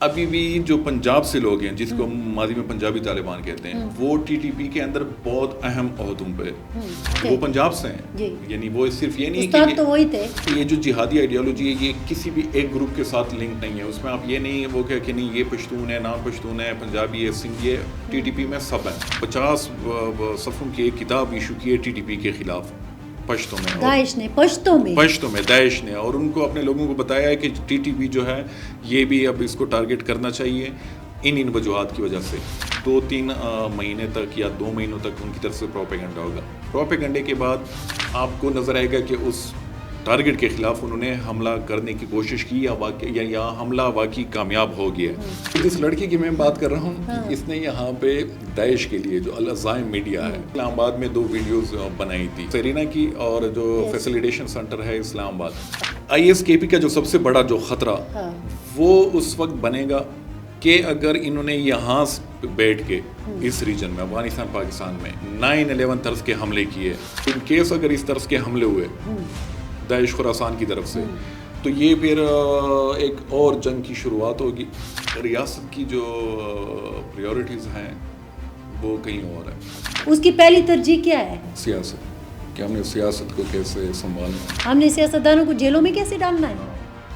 ابھی بھی جو پنجاب سے لوگ ہیں جس کو ہم ماضی میں پنجابی طالبان کہتے ہیں وہ ٹی ٹی پی کے اندر بہت اہم عہدوں پہ وہ پنجاب سے ہیں. یعنی وہ صرف یہ نہیں کہ یہ جو جہادی آئیڈیالوجی ہے یہ کسی بھی ایک گروپ کے ساتھ لنک نہیں ہے. اس میں آپ یہ نہیں وہ کہ نہیں یہ پشتون ہے نان پشتون ہے پنجابی ہے سنگھ ہے. ٹی ٹی پی میں سب ہیں. 50 صفحوں کی ایک کتاب ایشو کی ہے ٹی ٹی پی کے خلاف پشتوں میں داعش نے اور ان کو اپنے لوگوں کو بتایا ہے کہ ٹی ٹی پی جو ہے یہ بھی اب اس کو ٹارگٹ کرنا چاہیے ان وجوہات کی وجہ سے. 2-3 مہینے تک یا 2 مہینوں تک ان کی طرف سے پروپیگنڈا ہوگا. پروپیگنڈے کے بعد آپ کو نظر آئے گا کہ اس ٹارگٹ کے خلاف انہوں نے حملہ کرنے کی کوشش کی یا حملہ واقعی کامیاب ہو گیا. جس لڑکی کی میں بات کر رہا ہوں اس نے یہاں پہ داعش کے لیے جو العزائم میڈیا ہے اسلام آباد میں 2 ویڈیوز بنائی تھی سیرینا کی اور جو فیسیلیٹیشن سینٹر ہے اسلام آباد. آئی ایس کے پی کا جو سب سے بڑا جو خطرہ وہ اس وقت بنے گا کہ اگر انہوں نے یہاں بیٹھ کے اس ریجن میں افغانستان پاکستان میں 9/11 طرز کے حملے کیے ان کیس اگر اس طرز کے حملے ہوئے داعش خراسان کی طرف سے تو یہ پھر ایک اور جنگ کی شروعات ہوگی. ریاست کی جو پریورٹیز ہیں وہ کہیں اور ہیں. اس کی پہلی ترجیح کیا ہے؟ سیاست. کہ ہم نے سیاست کو کیسے سنبھالنا، ہم نے سیاستدانوں کو جیلوں میں کیسے ڈالنا ہے،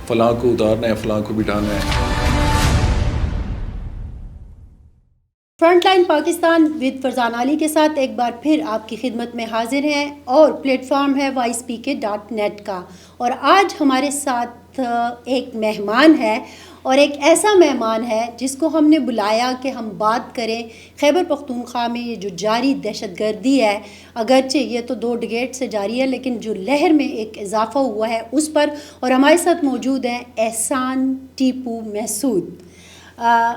فلاں کو اتارنا ہے فلاں کو بٹھانا ہے. Front line Pakistan with Farzan Ali کے ساتھ ایک بار پھر آپ کی خدمت میں حاضر ہیں اور پلیٹ فارم ہے YSPK.net کا. اور آج ہمارے ساتھ ایک مہمان ہے اور ایک ایسا مہمان ہے جس کو ہم نے بلایا کہ ہم بات کریں خیبر پختونخوا میں یہ جو جاری دہشت گردی ہے. اگرچہ یہ تو 2 ڈکیڈ سے جاری ہے لیکن جو لہر میں ایک اضافہ ہوا ہے اس پر. اور ہمارے ساتھ موجود ہیں احسان ٹیپو محسود.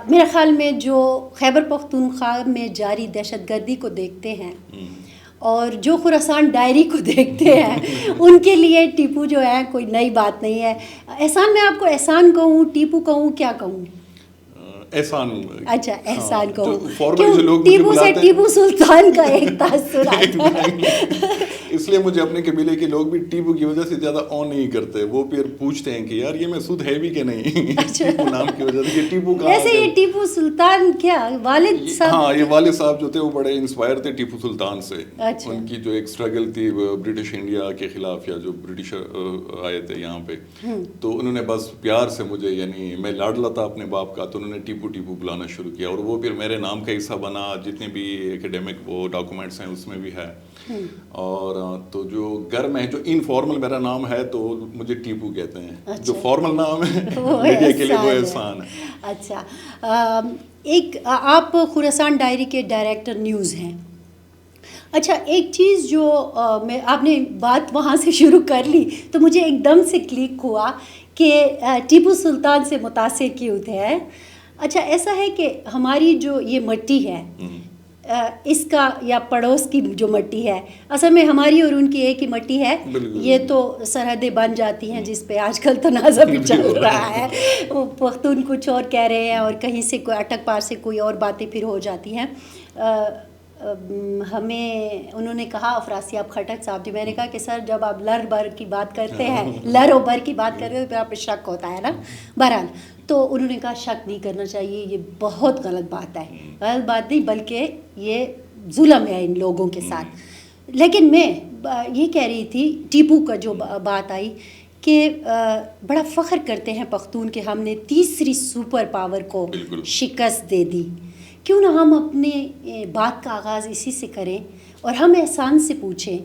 میرے خیال میں جو خیبر پختونخوا میں جاری دہشت گردی کو دیکھتے ہیں اور جو خراسان ڈائری کو دیکھتے ہیں ان کے لیے ٹیپو جو ہے کوئی نئی بات نہیں ہے. احسان، میں آپ کو احسان کہوں ٹیپو کہوں کیا کہوں؟ احسان. اچھا احسان کہوں. ٹیپو سے ٹیپو سلطان کا ایک تاثر آتا ہے اس لیے مجھے اپنے قبیلے کے لوگ بھی ٹیپو کی وجہ سے زیادہ آن نہیں کرتے. وہ پھر پوچھتے ہیں کہ یار یہ محسود ہے بھی کہ نہیں ٹیپو نام کی وجہ سے. ٹیپو کا ویسے یہ ٹیپو سلطان کیا والد صاحب؟ ہاں یہ والد صاحب جو تھے وہ بڑے انسپائر تھے ٹیپو سلطان سے. ان کی جو ایک اسٹرگل تھی برٹش انڈیا کے خلاف یا جو برٹش آئے تھے یہاں پہ تو انہوں نے بس پیار سے مجھے یعنی میں لاڈلا تھا اپنے باپ کا تو انہوں نے ٹیپو ٹیپو بلانا شروع کیا اور وہ پھر میرے نام کا حصہ بنا. جتنے بھی ایکیڈیمک وہ ڈاکومنٹس ہیں اس میں بھی ہے. اور تو جو گھر میں جو انفارمل میرا نام ہے تو مجھے ٹیپو کہتے ہیں. جو فارمل نام ہے میڈیا کے لیے وہ احسان ہے. اچھا ایک آپ خراسان ڈائری کے ڈائریکٹر نیوز ہیں. اچھا ایک چیز جو آپ نے بات وہاں سے شروع کر لی تو مجھے ایک دم سے کلک ہوا کہ ٹیپو سلطان سے متاثر کیوں تھے. اچھا ایسا ہے کہ ہماری جو یہ مٹی ہے اس کا یا پڑوس کی جو مٹی ہے اصل میں ہماری اور ان کی ایک ہی مٹی ہے. یہ تو سرحدیں بن جاتی ہیں جس پہ آج کل تنازع بھی چل رہا ہے. وہ پختون کچھ اور کہہ رہے ہیں اور کہیں سے کوئی اٹک پار سے کوئی اور باتیں پھر ہو جاتی ہیں. ہمیں انہوں نے کہا افراسیاب خٹک صاحب جی میں نے کہا کہ سر جب آپ لر بر کی بات کرتے ہیں لر و بر کی بات کرتے ہیں تو پھر آپ پہ شک ہوتا ہے نا. بہرحال تو انہوں نے کہا شک نہیں کرنا چاہیے یہ بہت غلط بات ہے. غلط بات نہیں بلکہ یہ ظلم ہے ان لوگوں کے ساتھ. لیکن میں یہ کہہ رہی تھی ٹیپو کا جو بات آئی کہ بڑا فخر کرتے ہیں پختون کہ ہم نے تیسری سپر پاور کو شکست دے دی. کیوں نہ ہم اپنے بات کا آغاز اسی سے کریں اور ہم احسان سے پوچھیں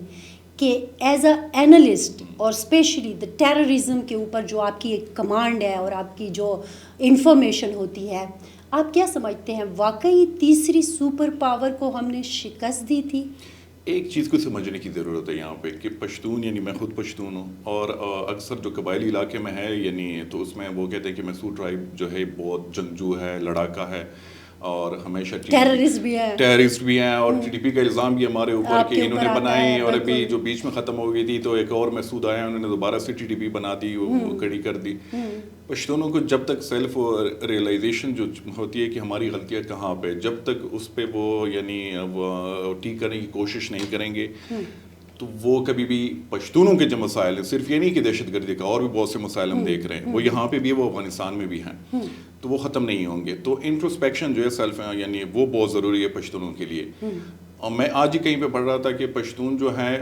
کہ ایز اے اینالسٹ اور اسپیشلی دا ٹیررزم کے اوپر جو آپ کی ایک کمانڈ ہے اور آپ کی جو انفارمیشن ہوتی ہے آپ کیا سمجھتے ہیں واقعی تیسری سپر پاور کو ہم نے شکست دی تھی؟ ایک چیز کو سمجھنے کی ضرورت ہے یہاں پہ کہ پشتون یعنی میں خود پشتون ہوں اور اکثر جو قبائلی علاقے میں ہے یعنی تو اس میں وہ کہتے ہیں کہ محسود ٹرائب جو ہے بہت جنگجو ہے لڑاکا ہے اور ہمیشہ ٹیررسٹ بھی ہیں اور ٹی ٹی پی کا الزام بھی ہمارے اوپر کہ انہوں نے بنائی اور ابھی جو بیچ میں ختم ہو گئی تھی تو ایک اور محسود آیا انہوں نے دوبارہ سے ٹی ٹی پی بنا دی وہ کڑی کر دی. پشتونوں کو جب تک سیلف ریئلائزیشن جو ہوتی ہے کہ ہماری غلطیاں کہاں پہ جب تک اس پہ وہ یعنی ٹھیک کرنے کی کوشش نہیں کریں گے تو وہ کبھی بھی پشتونوں کے جو مسائل ہیں، صرف یہ نہیں کہ دہشت گردی کا، اور بھی بہت سے مسائل ہم دیکھ رہے ہیں، وہ یہاں پہ بھی ہے، وہ افغانستان میں بھی ہیں، تو وہ ختم نہیں ہوں گے. تو انٹروسپیکشن جو ہے سیلف یعنی وہ بہت ضروری ہے پشتونوں کے لیے. اور میں آج ہی کہیں پہ پڑھ رہا تھا کہ پشتون جو ہے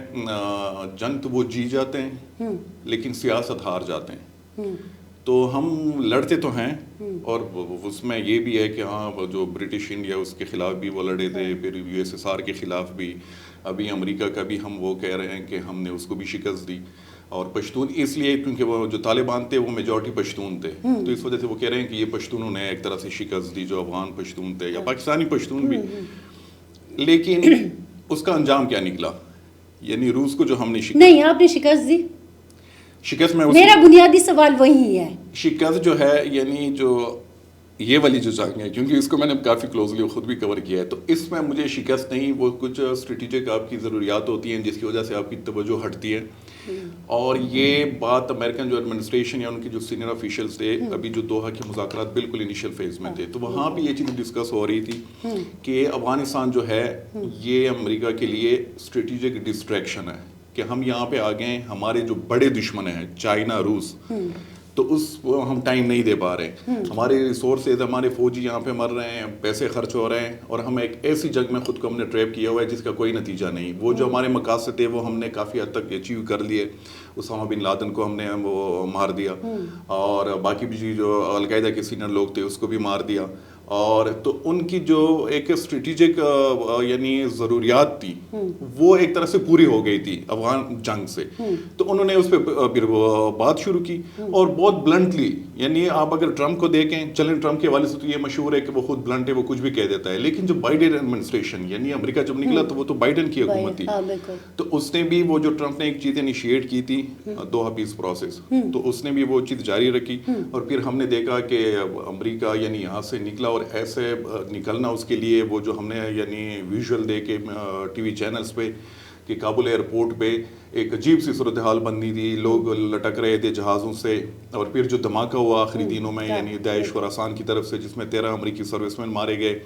جنگ تو وہ جی جاتے ہیں لیکن سیاست ہار جاتے ہیں. تو ہم لڑتے تو ہیں، اور اس میں یہ بھی ہے کہ ہاں جو برٹش انڈیا اس کے خلاف بھی وہ لڑے تھے، پھر USSR کے خلاف بھی، ابھی امریکہ کا بھی ہم وہ کہہ رہے ہیں کہ ہم نے اس کو بھی شکست دی. اور پشتون اس لیے کیونکہ وہ جو طالبان تھے وہ میجورٹی پشتون تھے، تو اس وجہ سے وہ کہہ رہے ہیں کہ یہ پشتونوں نے ایک طرح سے شکست دی جو افغان پشتون تھے یا پاکستانی پشتون بھی. لیکن اس کا انجام کیا نکلا؟ یعنی روس کو جو ہم نے نہیں، آپ نے شکست دی. شکست میں میرا بنیادی سوال وہی ہے. شکست جو ہے یعنی جو یہ والی جو جنگ ہے، کیونکہ اس کو میں نے کافی کلوزلی خود بھی کور کیا ہے، تو اس میں مجھے شکست نہیں، وہ کچھ اسٹریٹجک آپ کی ضروریات ہوتی ہیں جس کی وجہ سے آپ کی توجہ ہٹتی ہے. اور یہ بات امریکن جو ایڈمنسٹریشن یا ان کے جو سینئر آفیشلز تھے، ابھی جو دوحہ کے مذاکرات بالکل انیشیل فیز میں تھے، تو وہاں بھی یہ چیز ڈسکس ہو رہی تھی کہ افغانستان جو ہے یہ امریکہ کے لیے اسٹریٹجک ڈسٹریکشن ہے، کہ ہم یہاں پہ آ گئے، ہمارے جو بڑے دشمن ہیں چائنا، روس، تو اس کو ہم ٹائم نہیں دے پا رہے، ہمارے ریسورسز، ہمارے فوجی یہاں پہ مر رہے ہیں، پیسے خرچ ہو رہے ہیں، اور ہم ایک ایسی جنگ میں خود کو ہم نے ٹریپ کیا ہوا ہے جس کا کوئی نتیجہ نہیں. وہ جو ہمارے مقاصد تھے وہ ہم نے کافی حد تک اچیو کر لیے. اسامہ بن لادن کو ہم نے وہ مار دیا، اور باقی بھی جو القاعدہ کے سینئر لوگ تھے اس کو بھی مار دیا. اور تو ان کی جو ایک اسٹریٹجک یعنی ضروریات تھی وہ ایک طرح سے پوری ہو گئی تھی افغان جنگ سے. تو انہوں نے اس پہ پھر بات شروع کی، اور بہت بلنٹلی، یعنی آپ اگر ٹرمپ کو دیکھیں، چلیں ٹرمپ کے حوالے سے تو یہ مشہور ہے کہ وہ خود بلنٹ ہے، وہ کچھ بھی کہہ دیتا ہے، لیکن جو بائیڈن ایڈمنسٹریشن یعنی امریکہ جب نکلا تو وہ تو بائیڈن کی حکومت تھی، تو اس نے بھی وہ جو ٹرمپ نے ایک چیز انیشیٹ کی تھی دوحہ پیس پروسیس، تو اس نے بھی وہ چیز جاری رکھی. اور پھر ہم نے دیکھا کہ امریکہ یعنی یہاں سے نکلا، اور ایسے نکلنا اس کے لیے وہ جو ہم نے یعنی ویژول دے کے ٹی وی چینلز پہ کہ کابل ایئرپورٹ پہ ایک عجیب سی صورتحال بنی تھی، لوگ لٹک رہے تھے جہازوں سے. اور پھر جو دھماکہ ہوا آخری دنوں میں یعنی داعش خراسان کی طرف سے، جس میں 13 امریکی سروس مین مارے گئے،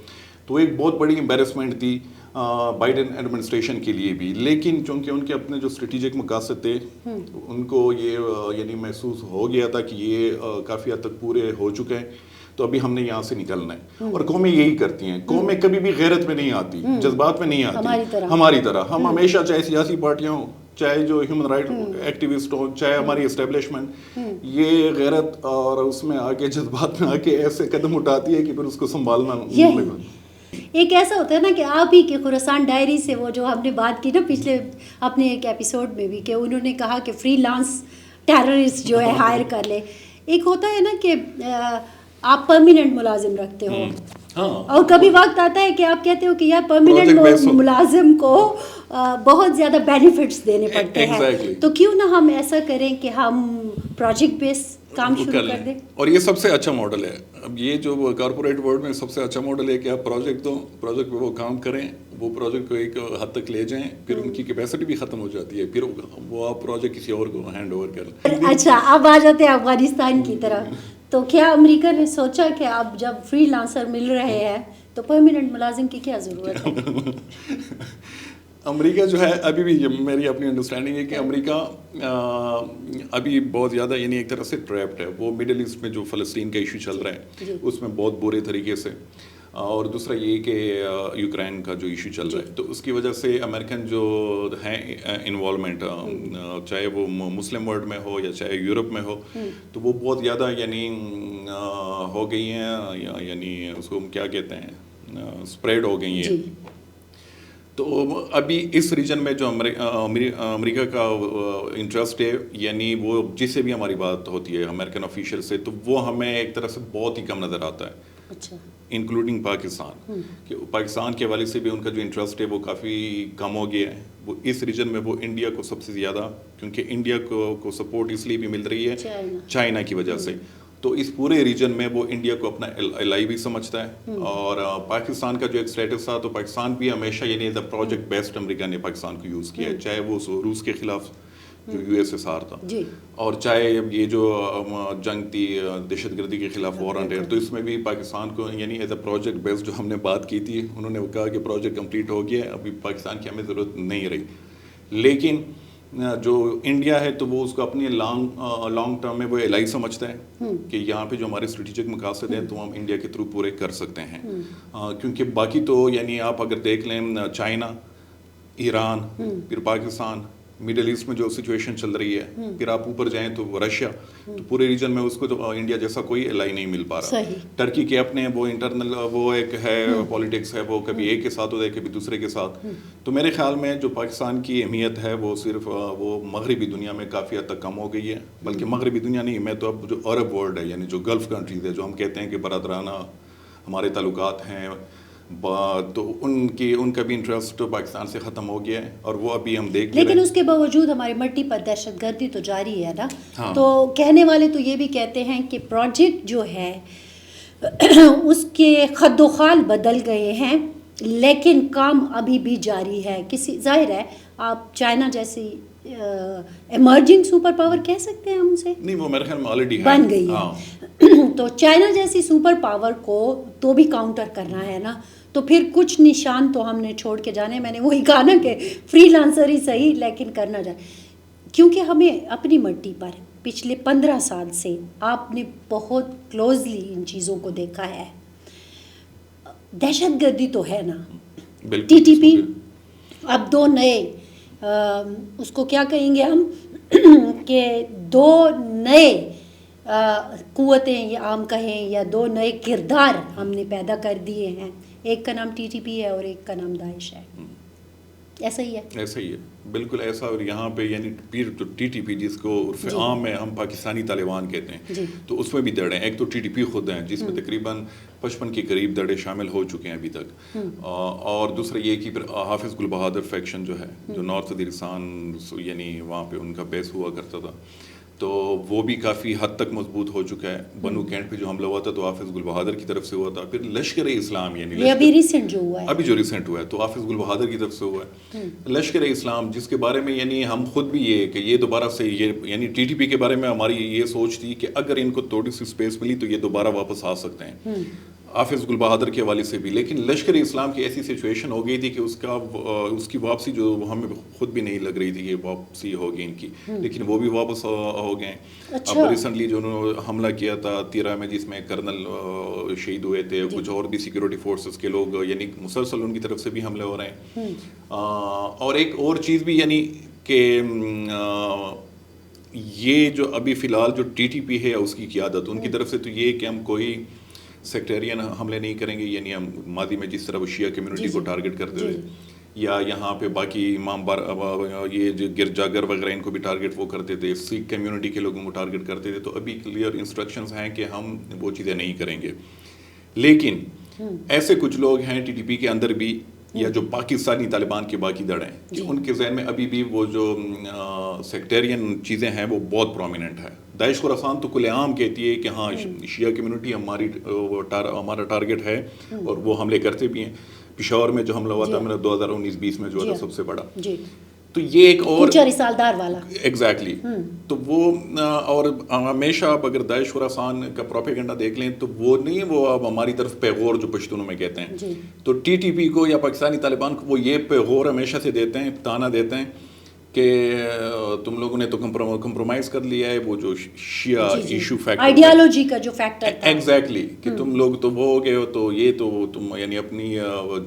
تو ایک بہت بڑی امبیرسمنٹ تھی بائیڈن ایڈمنسٹریشن کے لیے بھی. لیکن چونکہ ان کے اپنے جو اسٹریٹجک مقاصد تھے ان کو یہ یعنی محسوس ہو گیا تھا کہ یہ کافی حد تک پورے ہو چکے ہیں، تو ابھی ہم نے یہاں سے نکلنا ہے. اور قومیں یہی کرتی ہیں، قومیں کبھی بھی غیرت میں نہیں آتی، جذبات میں نہیں آتی. ہماری طرح ہم ہمیشہ، چاہے سیاسی پارٹیاں ہوں، چاہے جو ہیومن رائٹ ایکٹیوسٹ ہوں، چاہے ہماری اسٹیبلشمنٹ، یہ غیرت اور اس میں آ کے جذبات میں آ کے ایسے قدم اٹھاتی ہے کہ پھر اس کو سنبھالنا. ایک ایسا ہوتا ہے نا کہ آپ ہی کے خراسان ڈائری سے وہ جو ہم نے بات کی نا پچھلے اپنے ایک ایپیسوڈ میں بھی، کہ انہوں نے کہا کہ فری لانس ٹیررسٹ جو ہے ہائر کر لے. ایک ہوتا ہے نا کہ آپ پرماننٹ ملازم رکھتے ہو، اور کبھی وقت آتا ہے کہ آپ کہتے ہو کہ یار پرماننٹ ملازم کو بہت زیادہ بینیفٹس دینے پڑتے ہیں، تو کیوں نہ ہم ایسا کریں کہ ہم پروجیکٹ بیس کام شروع کر دیں. اور یہ سب سے اچھا ماڈل ہے. اب یہ جو کارپوریٹ ورلڈ میں سب سے اچھا ماڈل ہے کہ آپ پروجیکٹ دو، پروجیکٹ پہ وہ کام کریں، وہ پروجیکٹ کو ایک حد تک لے جائیں، پھر ان کی کیپیسٹی بھی ختم ہو جاتی ہے، پھر وہ آپ پروجیکٹ کسی اور کو ہینڈ اوور کر لیں. اچھا، اب آ جاتے ہیں افغانستان کی طرف. تو کیا امریکہ نے سوچا کہ اب جب فری لانسر مل رہے ہیں تو پرماننٹ ملازم کی کیا ضرورت ہے؟ امریکہ جو ہے ابھی بھی میری اپنی انڈرسٹینڈنگ ہے کہ امریکہ ابھی بہت زیادہ یعنی ایک طرح سے ٹریپڈ ہے. وہ مڈل ایسٹ میں جو فلسطین کا ایشو چل رہا ہے اس میں بہت برے طریقے سے، اور دوسرا یہ کہ یوکرین کا جو ایشو چل رہا ہے، تو اس کی وجہ سے امریکن جو ہیں انوالومنٹ، چاہے وہ مسلم ورلڈ میں ہو یا چاہے یورپ میں ہو، تو وہ بہت زیادہ یعنی ہو گئی ہیں، یعنی اس کو ہم کیا کہتے ہیں، اسپریڈ ہو گئی ہیں. تو ابھی اس ریجن میں جو امریکہ کا انٹرسٹ ہے، یعنی وہ جس سے بھی ہماری بات ہوتی ہے امریکن آفیشیل سے، تو وہ ہمیں ایک طرح سے بہت ہی کم نظر آتا ہے. اچھا. انکلوڈنگ پاکستان، کہ پاکستان کے حوالے سے بھی ان کا جو انٹرسٹ ہے وہ کافی کم ہو گیا ہے. وہ اس ریجن میں وہ انڈیا کو سب سے زیادہ، کیونکہ انڈیا کو سپورٹ اس لیے بھی مل رہی ہے چائنا کی وجہ سے، تو اس پورے ریجن میں وہ انڈیا کو اپنا الائی بھی سمجھتا ہے. اور پاکستان کا جو ایک اسٹیٹس تھا، تو پاکستان بھی ہمیشہ یعنی دا پروجیکٹ بیسڈ امریکہ نے پاکستان کو یوز کیا ہے، چاہے وہ روس کے خلاف جو USSR تھا، اور چاہے یہ جو جنگ تھی دہشت گردی کے خلاف وار آن ٹیرر، تو اس میں بھی پاکستان کو یعنی ایز اے پروجیکٹ بیسڈ جو ہم نے بات کی تھی، انہوں نے کہا کہ پروجیکٹ کمپلیٹ ہو گیا ہے، ابھی پاکستان کی ہمیں ضرورت نہیں رہی. لیکن جو انڈیا ہے تو وہ اس کو اپنی لانگ ٹرم میں وہ الہی سمجھتا ہے کہ یہاں پہ جو ہمارے اسٹریٹجک مقاصد ہیں تو ہم انڈیا کے تھرو پورے کر سکتے ہیں. کیونکہ باقی تو یعنی آپ اگر دیکھ لیں چائنا, ایران, پھر پاکستان, مڈل ایسٹ میں جو سچویشن چل رہی ہے, پھر آپ اوپر جائیں تو رشیا, تو پورے ریجن میں اس کو تو انڈیا جیسا کوئی الائے نہیں مل پا رہا. ٹرکی کے اپنے وہ انٹرنل وہ ایک ہے پالیٹکس ہے, وہ کبھی ایک کے ساتھ ہوتا ہے کبھی دوسرے کے ساتھ. تو میرے خیال میں جو پاکستان کی اہمیت ہے وہ صرف وہ مغربی دنیا میں کافی حد تک کم ہو گئی ہے, بلکہ مغربی دنیا نہیں, میں تو اب جو عرب ورلڈ ہے یعنی جو گلف کنٹریز ہے, جو ہم کہتے ہیں کہ برادرانہ ہمارے تعلقات ہیں, تو ان کا بھی انٹرسٹ پاکستان سے ختم ہو گیا ہے, اور وہ ابھی ہم دیکھ لیکن اس کے باوجود ہماری مٹی پر دہشت گردی تو جاری ہے نا. تو کہنے والے تو یہ بھی کہتے ہیں کہ پروجیکٹ جو ہے اس کے خد و خال بدل گئے ہیں, لیکن کام ابھی بھی جاری ہے. ظاہر ہے آپ چائنا جیسی ایمرجنگ سپر پاور کہہ سکتے ہیں ہم اسے, نہیں وہ میرے خیال میں آلریڈی بن گئی ہے. تو چائنا جیسی سپر پاور کو تو بھی کاؤنٹر کرنا ہے نا, تو پھر کچھ نشان تو ہم نے چھوڑ کے جانے. میں نے وہی کہا نا کہ فری لانسر ہی صحیح, لیکن کرنا جائے, کیونکہ ہمیں اپنی مٹی پر پچھلے 15 سال سے آپ نے بہت کلوزلی ان چیزوں کو دیکھا ہے. دہشت گردی تو ہے نا, ٹی ٹی پی, اب 2 نئے اس کو کیا کہیں گے ہم کہ 2 نئے قوتیں یا عام کہیں یا 2 نئے کردار ہم نے پیدا کر دیے ہیں. ایک کا نام ٹی ٹی پی ہے اور ایک کا نام داعش ہے. ایسا ہی ہے, ایسا ہی ہے, بالکل ایسا. اور یہاں پہ یعنی پیر تو ٹی ٹی پی جس کو عرف عام میں ہم پاکستانی طالبان کہتے ہیں, تو اس میں بھی دڑے ہیں. ایک تو ٹی ٹی پی خود ہیں جس میں تقریباً 55 کے قریب دڑے شامل ہو چکے ہیں ابھی تک, اور دوسرا یہ کہ پھر حافظ گل بہادر فیکشن جو ہے جو نارتھ وزیرستان یعنی وہاں پہ ان کا بیس ہوا کرتا تھا, تو وہ بھی کافی حد تک مضبوط ہو چکا ہے. بنو کینٹ پہ جو حملہ ہوا تھا تو حافظ گل بہادر کی طرف سے ہوا تھا. پھر لشکر اسلام یعنی ابھی ریسنٹ جو ہوا ہے, ابھی جو ریسنٹ ہوا ہے تو حافظ گل بہادر کی طرف سے ہوا ہے. لشکر اسلام جس کے بارے میں یعنی ہم خود بھی یہ کہ یہ دوبارہ سے یہ یعنی ٹی ٹی پی کے بارے میں ہماری یہ سوچ تھی کہ اگر ان کو تھوڑی سی اسپیس ملی تو یہ دوبارہ واپس آ سکتے ہیں حافظ گل بہادر کے حوالے سے بھی. لیکن لشکر اسلام کی ایسی سچویشن ہو گئی تھی کہ اس کی واپسی جو ہمیں خود بھی نہیں لگ رہی تھی کہ واپسی ہوگی ان کی, لیکن وہ بھی واپس ہو گئے. اب ریسنٹلی جو انہوں نے حملہ کیا تھا 13 میں جس میں کرنل شہید ہوئے تھے, کچھ اور بھی سیکورٹی فورسز کے لوگ, یعنی مسلسل ان کی طرف سے بھی حملے ہو رہے ہیں. اور ایک اور چیز بھی یعنی کہ یہ جو ابھی فی الحال جو ٹی ٹی پی ہے اس کی قیادت ان کی طرف سے تو یہ کہ ہم کوئی سیکٹیرین حملے نہیں کریں گے, یعنی ہم ماضی میں جس طرح وہ شیعہ کمیونٹی کو ٹارگٹ کرتے ہوئے یا یہاں پہ باقی امام یہ جو گرجاگر وغیرہ ان کو بھی ٹارگٹ وہ کرتے تھے, سکھ کمیونٹی کے لوگوں کو ٹارگٹ کرتے تھے, تو ابھی کلیئر انسٹرکشنز ہیں کہ ہم وہ چیزیں نہیں کریں گے. لیکن ایسے کچھ لوگ ہیں ٹی ٹی پی کے اندر بھی یا جو پاکستانی طالبان کے باقی دڑ ہیں, ان کے ذہن میں ابھی بھی وہ جو سیکٹیرین چیزیں ہیں وہ بہت پرومیننٹ ہے. داعش خراسان تو کل عام کہتی ہے کہ ہاں شیعہ کمیونٹی ہمارا ٹارگٹ ہے اور وہ حملے کرتے بھی ہیں. پشاور میں جو حملہ ہوا تھا میرا 2019-20 میں جو تھا سب سے بڑا, تو یہ ایک اور رسالدار والا ایگزیکٹلی. تو وہ اور ہمیشہ آپ اگر داعش خراسان کا پروپیگنڈا دیکھ لیں تو وہ نہیں, وہ اب ہماری طرف پیغور جو پشتونوں میں کہتے ہیں, تو ٹی ٹی پی کو یا پاکستانی طالبان کو وہ یہ پیغور ہمیشہ سے دیتے ہیں, تانا دیتے ہیں کہ تم لوگوں نے تو کمپرومائز کر لیا ہے وہ جو شیعہ ایشو فیکٹر آئیڈیالوجی کا جو فیکٹر تھا, ایگزیکٹلی کہ تم لوگ تو وہ ہو گئے ہو, تو یہ تو تم یعنی اپنی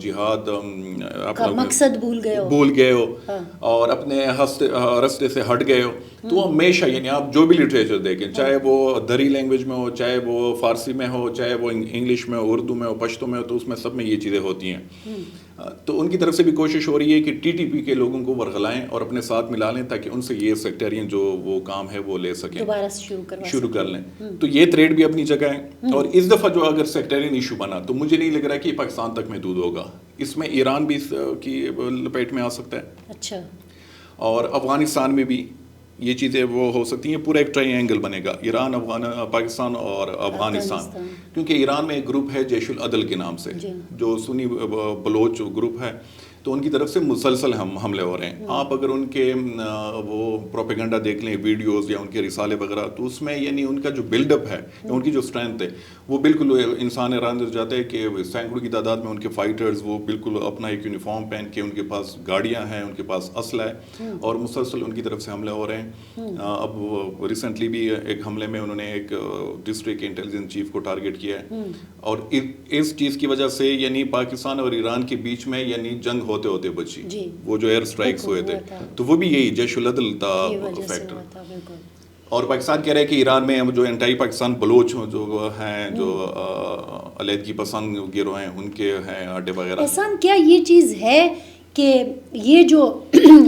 جہاد کا مقصد بھول گئے ہو اور اپنے رستے سے ہٹ گئے ہو. تو ہمیشہ یعنی آپ جو بھی لٹریچر دیکھیں, چاہے وہ دری لینگویج میں ہو, چاہے وہ فارسی میں ہو, چاہے وہ انگلش میں ہو, اردو میں ہو, پشتو میں ہو, تو اس میں سب میں یہ چیزیں ہوتی ہیں. تو ان کی طرف سے بھی کوشش ہو رہی ہے کہ ٹی ٹی پی کے لوگوں کو ورغلائیں اور اپنے ساتھ ملا لیں تاکہ ان سے یہ سیکٹرین جو وہ کام ہے وہ لے سکیں, دوبارہ شروع کر لیں. تو یہ تھریڈ بھی اپنی جگہ ہے. اور اس دفعہ جو اگر سیکٹرین ایشو بنا تو مجھے نہیں لگ رہا کہ پاکستان تک محدود ہوگا, اس میں ایران بھی اس کی لپیٹ میں آ سکتا ہے. اچھا, اور افغانستان میں بھی یہ چیزیں وہ ہو سکتی ہیں. پورا ایک ٹرائی اینگل بنے گا, ایران, پاکستان اور افغانستان. کیونکہ ایران میں ایک گروپ ہے جیش العدل کے نام سے, جو سنی بلوچ گروپ ہے, تو ان کی طرف سے مسلسل حملے ہو رہے ہیں. آپ اگر ان کے وہ پروپیگنڈا دیکھ لیں ویڈیوز یا ان کے رسالے وغیرہ, تو اس میں یعنی ان کا جو بلڈ اپ ہے, ان کی جو اسٹرینتھ ہے, وہ بالکل انسان حیران ہو جاتا ہے کہ سینکڑوں کی تعداد میں ان کے فائٹرز وہ بالکل اپنا ایک یونیفارم پہن کے, ان کے پاس گاڑیاں ہیں, ان کے پاس اسلحہ ہے, اور مسلسل ان کی طرف سے حملے ہو رہے ہیں. اب ریسنٹلی بھی ایک حملے میں انہوں نے ایک ڈسٹرکٹ انٹیلیجنس چیف کو ٹارگیٹ کیا ہے, اور اس چیز کی وجہ سے یعنی پاکستان اور ایران کے بیچ میں یعنی جنگ ہوتے ہوتے بچی. وہ جو ایئر اسٹرائکس ہوئے تھے تو وہ بھی یہی جیش العدل تھا فیکٹر. اور پاکستان کہہ رہا ہے کہ ایران میں جو انٹائی پاکستان بلوچ جو ہیں, جو علیحدگی پسند گروہ ہیں, ان کے ہیں اڈے وغیرہ. احسان, کیا یہ چیز ہے کہ یہ جو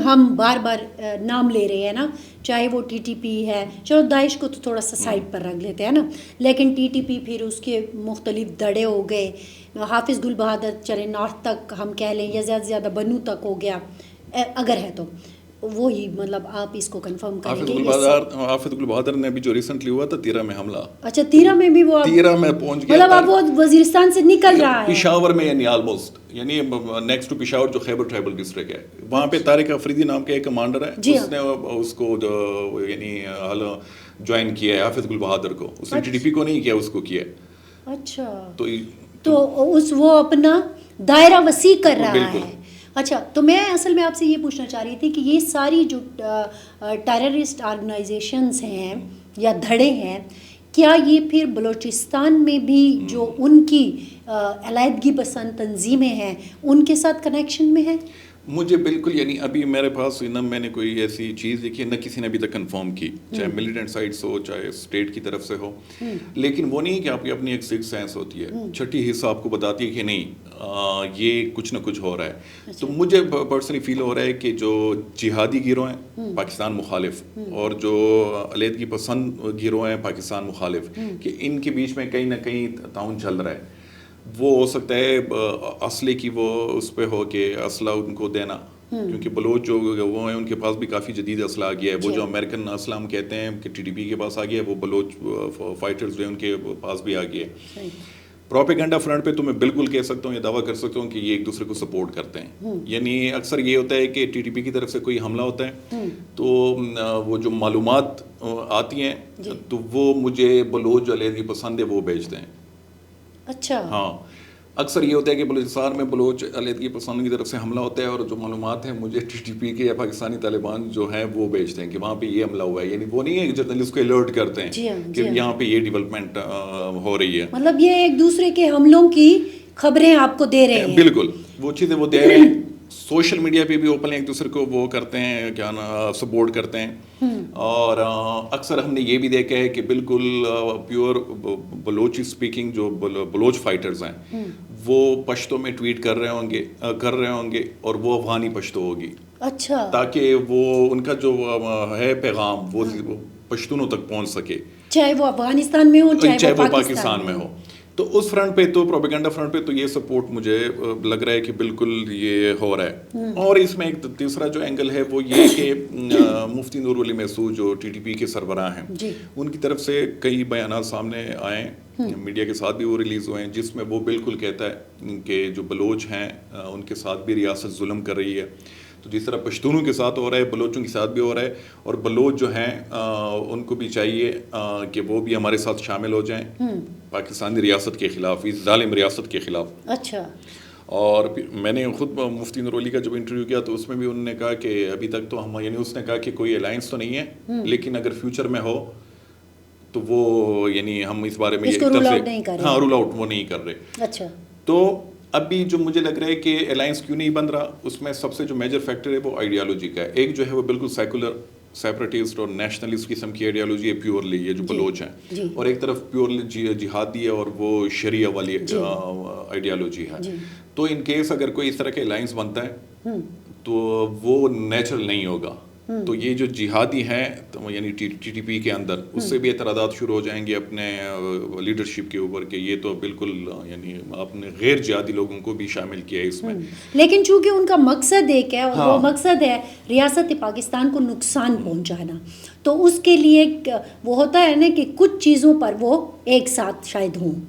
ہم بار بار نام لے رہے ہیں نا, چاہے وہ ٹی ٹی پی ہے, چلو داعش کو تو تھوڑا سا سائڈ پر رکھ لیتے ہیں نا, لیکن ٹی ٹی پی پھر اس کے مختلف دڑے ہو گئے, حافظ گل بہادر چلے نارتھ تک ہم کہہ لیں, یا زیادہ سے زیادہ بنو تک ہو گیا اگر ہے تو, وہی مطلب آپ اس کو کنفرم کریں گے. حافظ گل بہادر نے بھی جو ریسنٹلی ہوا تھا 13 میں حملہ. اچھا 13 میں بھی وہ 13 میں پہنچ گیا, مطلب اب وہ وزیرستان سے نکل رہا ہے پشاور میں, یعنی آلموسٹ یعنی نیکسٹ ٹو پشاور جو خیبر ٹرائبل ڈسٹرکٹ ہے, وہاں پہ طارق افریدی نام کا ایک کمانڈر ہے, اس نے اس کو یعنی جوائن کیا ہے حافظ گل بہادر کو. اس نے ٹی ٹی پی کو نہیں کیا, اس کو کیا. اچھا, تو اس وہ اپنا دائرہ وسیع کر رہا ہے. اچھا, تو میں اصل میں آپ سے یہ پوچھنا چاہ رہی تھی کہ یہ ساری جو ٹیررسٹ آرگنائزیشنز ہیں یا دھڑے ہیں, کیا یہ پھر بلوچستان میں بھی جو ان کی علیحدگی پسند تنظیمیں ہیں ان کے ساتھ کنیکشن میں ہے؟ مجھے بالکل یعنی ابھی میرے پاس نہ میں نے کوئی ایسی چیز دیکھی ہے, نہ کسی نے ابھی تک کنفرم کی, چاہے ملیٹنٹ سائٹس ہو چاہے اسٹیٹ کی طرف سے ہو. لیکن وہ نہیں کہ آپ کی اپنی ایک سکس سینس ہوتی ہے, چھٹی حصہ آپ کو بتاتی ہے کہ نہیں یہ کچھ نہ کچھ ہو رہا ہے. تو مجھے پرسنلی فیل ہو رہا ہے کہ جو جہادی گروہ ہیں پاکستان مخالف, اور جو علیحدگی پسند گروہ ہیں پاکستان مخالف, کہ ان کے بیچ میں کہیں نہ کہیں تعاون چل رہا ہے. وہ ہو سکتا ہے اسلحے کی وہ اس پہ ہو کہ اسلحہ ان کو دینا, کیونکہ بلوچ جو وہ ہیں ان کے پاس بھی کافی جدید اسلحہ آ گیا ہے. وہ جو امریکن اسلحہ ہم کہتے ہیں کہ ٹی ٹی پی کے پاس آ گیا ہے, وہ بلوچ فائٹرز جو ہیں ان کے پاس بھی آ گیا ہے. پروپیگنڈا فرنٹ پہ تو میں بالکل کہہ سکتا ہوں, یہ دعویٰ کر سکتا ہوں کہ یہ ایک دوسرے کو سپورٹ کرتے ہیں. یعنی اکثر یہ ہوتا ہے کہ ٹی ٹی پی کی طرف سے کوئی حملہ ہوتا ہے تو وہ جو معلومات آتی ہیں تو وہ مجھے بلوچ جو علیحدگی پسند ہے وہ بھیجتے ہیں. اچھا, ہاں, اکثر یہ ہوتا ہے کہ بلوچستان میں بلوچ علیحدگی پسند کی طرف سے حملہ ہوتا ہے, اور جو معلومات ہیں مجھے ٹی ٹی پی کے یا پاکستانی طالبان جو ہیں وہ بھیجتے ہیں کہ وہاں پہ یہ حملہ ہوا ہے. یعنی وہ نہیں ہے کہ جرنلسٹ کو الرٹ کرتے ہیں کہ یہاں پہ یہ ڈیولپمنٹ ہو رہی ہے. مطلب یہ ایک دوسرے کے حملوں کی خبریں آپ کو دے رہے ہیں. بالکل, وہ چیزیں وہ دے رہے ہیں. سوشل میڈیا پہ بھی اوپن ایک دوسرے کو وہ کرتے ہیں, کیا نا, سپورٹ کرتے ہیں. اور اکثر ہم نے یہ بھی دیکھا ہے کہ بالکل پیور بلوچی اسپیکنگ جو بلوچ فائٹرز ہیں وہ پشتو میں ٹویٹ کر رہے ہوں گے اور وہ افغانی پشتو ہوگی. اچھا, تاکہ وہ ان کا جو ہے پیغام وہ پشتونوں تک پہنچ سکے, چاہے وہ افغانستان میں ہو چاہے وہ پاکستان میں ہو. تو اس فرنٹ پہ تو پروپیگنڈا فرنٹ پہ تو یہ سپورٹ مجھے لگ رہا ہے کہ بالکل یہ ہو رہا ہے. اور اس میں ایک تیسرا جو اینگل ہے وہ یہ کہ مفتی نور ولی محسود جو ٹی ٹی پی کے سربراہ ہیں, ان کی طرف سے کئی بیانات سامنے آئے ہیں, میڈیا کے ساتھ بھی وہ ریلیز ہوئے ہیں, جس میں وہ بالکل کہتا ہے کہ جو بلوچ ہیں ان کے ساتھ بھی ریاست ظلم کر رہی ہے. تو جس طرح پشتونوں کے ساتھ ہو رہا ہے بلوچوں کے ساتھ بھی ہو رہا ہے, اور بلوچ جو ہیں ان کو بھی چاہیے کہ وہ بھی ہمارے ساتھ شامل ہو جائیں پاکستانی ریاست کے خلاف, اس ظالم ریاست کے خلاف. اچھا, اور میں نے خود مفتی نور ولی کا جب انٹرویو کیا تو اس میں بھی انہوں نے کہا کہ ابھی تک تو ہم, یعنی اس نے کہا کہ کوئی الائنس تو نہیں ہے, لیکن اگر فیوچر میں ہو تو وہ یعنی ہم اس بارے میں رول آؤٹ وہ نہیں کر رہے. اچھا, تو ابھی جو مجھے لگ رہا ہے کہ الائنس کیوں نہیں بن رہا, اس میں سب سے جو میجر فیکٹر ہے وہ آئیڈیالوجی کا ہے. ایک جو ہے وہ بالکل سیکولر سیپریٹسٹ اور نیشنلسٹ قسم کی آئیڈیالوجی ہے پیورلی, یہ جو بلوچ ہیں, اور ایک طرف پیورلی جہادی ہے اور وہ شریعہ والی آئیڈیالوجی ہے. تو ان کیس اگر کوئی اس طرح کے الائنس بنتا ہے تو وہ نیچرل نہیں ہوگا. تو یہ جو جہادی ہیں یعنی ٹی ٹی پی کے اندر, اس سے بھی اعتراضات شروع ہو جائیں گے اپنے لیڈرشپ کے اوپر کہ یہ تو بالکل یعنی آپ نے غیر جہادی لوگوں کو بھی شامل کیا ہے اس میں. لیکن چونکہ ان کا مقصد ایک ہے, اور وہ مقصد ہے ریاست پاکستان کو نقصان پہنچانا, تو اس کے لیے وہ ہوتا ہے نا کہ کچھ چیزوں پر وہ ایک ساتھ شاید ہوں.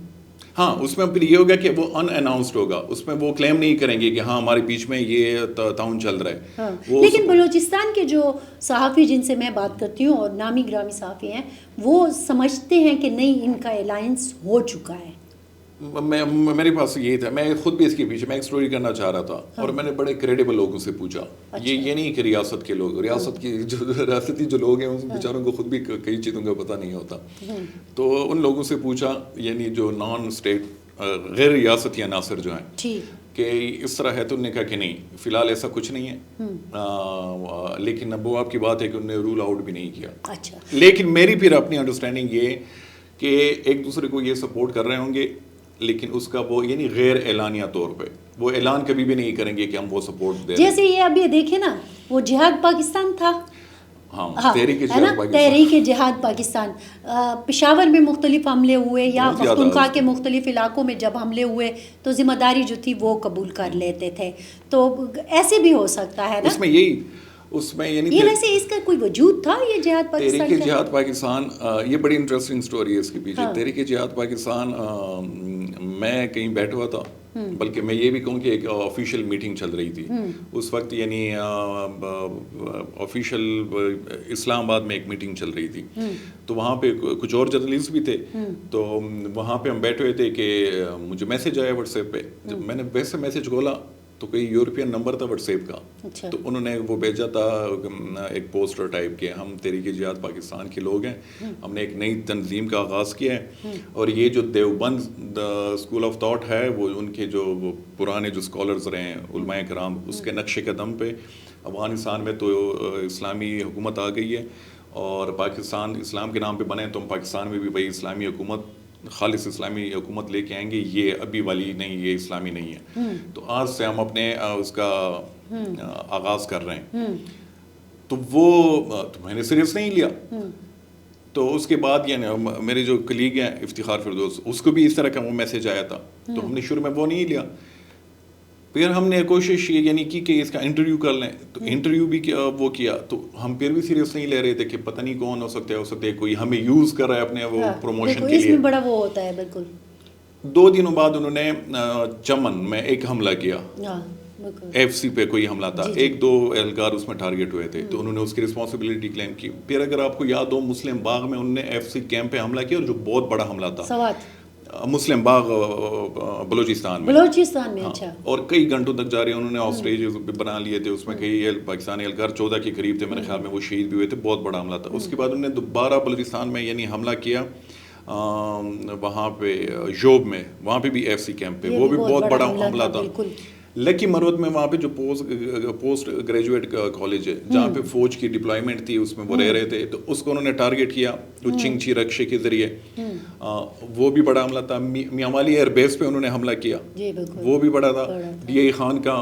ہاں اس میں پھر یہ ہوگا کہ وہ ان اناؤنسڈ ہوگا, اس میں وہ کلیم نہیں کریں گے کہ ہاں ہمارے بیچ میں یہ تعاون چل رہا ہے. لیکن بلوچستان کے جو صحافی جن سے میں بات کرتی ہوں اور نامی گرامی صحافی ہیں, وہ سمجھتے ہیں کہ نہیں ان کا الائنس ہو چکا ہے. میرے پاس یہی تھا, میں خود بھی اس کے پیچھے میں ایک سٹوری کرنا چاہ رہا تھا, اور میں نے بڑے کریڈیبل لوگوں سے پوچھا. یہ نہیں کہ ریاست کے لوگ, ریاستی جو لوگ ہیں ان بیچاروں کو خود بھی کئی چیزوں کا پتہ نہیں ہوتا, تو ان لوگوں سے پوچھا یعنی جو نان اسٹیٹ غیر ریاستی عناصر جو ہیں کہ اس طرح ہے, تو انہوں نے کہا کہ نہیں فی الحال ایسا کچھ نہیں ہے, لیکن اب وہ آپ کی بات ہے کہ انہوں نے رول آؤٹ بھی نہیں کیا. لیکن میری پھر اپنی انڈرسٹینڈنگ یہ کہ ایک دوسرے کو یہ سپورٹ کر رہے ہوں گے, لیکن اس کا وہ یعنی غیر اعلانیہ طور پہ وہ اعلان کبھی بھی نہیں کریں گے کہ ہم وہ سپورٹ دیں. جیسے یہ ابھی دیکھیں نا, وہ جہاد پاکستان تھا, ہاں تحریک جہاد پاکستان, پشاور میں مختلف حملے ہوئے یا پختونخوا کے مختلف علاقوں میں جب حملے ہوئے تو ذمہ داری جو تھی وہ قبول کر لیتے تھے. تو ایسے بھی ہو سکتا ہے نا, اس میں یعنی یہ ویسے اس کا کوئی وجود تھا یہ جہاد پاکستان. تحریک جہاد پاکستان, یہ بڑی انٹرسٹنگ سٹوری ہے اس کے پیچھے. تحریک جہاد پاکستان, میں کہیں بیٹھا ہوا تھا, بلکہ میں یہ بھی کہوں کہ ایک آفیشیل میٹنگ چل رہی تھی اس وقت, یعنی آفیشیل اسلام آباد میں ایک میٹنگ چل رہی تھی, تو وہاں پہ کچھ اور جرنلسٹ بھی تھے. تو وہاں پہ ہم بیٹھے ہوئے تھے کہ مجھے میسج آیا واٹس ایپ پہ. جب میں نے ویسے میسج کھولا تو کوئی یورپین نمبر تھا واٹس ایپ کا, تو انہوں نے وہ بھیجا تھا ایک پوسٹر ٹائپ کے, ہم تحریک جہاد پاکستان کے لوگ ہیں, ہم نے ایک نئی تنظیم کا آغاز کیا ہے, اور یہ جو دیوبند اسکول آف تھاٹ ہے وہ ان کے جو پرانے جو اسکالرز رہے ہیں علماء کرام, اس کے نقش قدم پہ افغانستان میں تو اسلامی حکومت آ گئی ہے, اور پاکستان اسلام کے نام پہ بنے, تو ہم پاکستان میں بھی بھائی اسلامی حکومت, خالص اسلامی حکومت لے کے آئیں گے, یہ ابھی والی نہیں, یہ اسلامی نہیں ہے. تو آج سے ہم اپنے اس کا آغاز کر رہے ہیں. تو وہ میں نے سیریس نہیں لیا. تو اس کے بعد یعنی میرے جو کلیگ ہیں افتخار فردوس, اس کو بھی اس طرح کا وہ میسج آیا تھا, تو ہم نے شروع میں وہ نہیں لیا. پھر ہم نے کوشش یعنی کی کہ اس کا انٹرویو کر لیں, تو انٹرویو بھی وہ کیا, تو ہم پھر بھی سیریس نہیں لے رہے تھے کہ پتہ نہیں کون ہو سکتا ہے کوئی ہمیں یوز کر رہا ہے اپنے وہ پروموشن کے لیے. اس میں بڑا وہ ہوتا ہے. بالکل 2 دنوں بعد انہوں نے چمن میں ایک حملہ کیا, ایف سی پہ کوئی حملہ تھا, 1-2 اہلکار اس میں ٹارگیٹ ہوئے تھے, تو انہوں نے اس کی رسپانسبلٹی کلیم کی. پھر اگر آپ کو یاد ہو مسلم باغ میں انہوں نے ایف سی کیمپ پہ حملہ کیا, اور جو بہت بڑا حملہ تھا مسلم باغ بلوچستان میں. اچھا. اور کئی گھنٹوں تک جاری انہوں نے ہاسٹیج بنا لیے تھے, اس میں کئی پاکستانی اہلکار 14 کے قریب تھے میرے خیال میں, وہ شہید بھی ہوئے تھے, بہت بڑا حملہ تھا. اس کے بعد انہوں نے دوبارہ بلوچستان میں یعنی حملہ کیا, وہاں پہ یوب میں, وہاں پہ بھی ایف سی کیمپ پہ, وہ بھی بہت بڑا حملہ تھا. لکی مروت میں وہاں پہ جو پوسٹ گریجویٹ کالج ہے جہاں پہ فوج کی ڈپلائمنٹ تھی, اس میں وہ رہ رہے تھے, تو اس کو انہوں نے ٹارگیٹ کیا تو چنگچی رکشے کے ذریعے, وہ بھی بڑا حملہ تھا. میاوالی ایئر بیس پہ انہوں نے حملہ کیا, وہ بھی بڑا تھا. ڈی آئی خان کا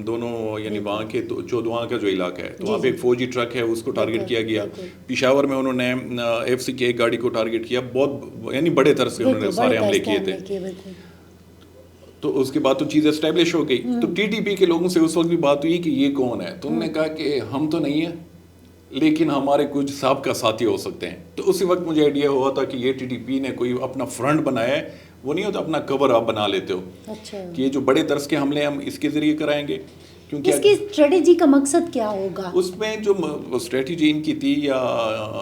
دونوں یعنی وہاں کے چودواں کا جو علاقہ ہے, تو وہاں پہ ایک فوجی ٹرک ہے, اس کو ٹارگیٹ کیا گیا. پشاور میں انہوں نے ایف سی کی ایک گاڑی کو ٹارگیٹ کیا, بہت یعنی بڑے طرز سے انہوں نے سارے حملے کیے تھے. تو اس کے بعد تو چیز اسٹیبلش ہو گئی. تو ٹی ٹی پی کے لوگوں سے اس وقت بھی بات ہوئی کہ یہ کون ہے, تو انہوں نے کہا کہ ہم تو نہیں ہیں, لیکن ہمارے کچھ سابقہ ساتھی ہو سکتے ہیں. تو اسی وقت مجھے آئیڈیا ہوا تھا کہ یہ ٹی ٹی پی نے کوئی اپنا فرنٹ بنایا ہے, وہ نہیں ہوتا اپنا کور آپ بنا لیتے ہو, کہ یہ جو بڑے طرز کے حملے ہم اس کے ذریعے کرائیں گے. کیونکہ اس کی اسٹریٹجی کا مقصد کیا ہوگا؟ اس میں جو اسٹریٹجی ان کی تھی یا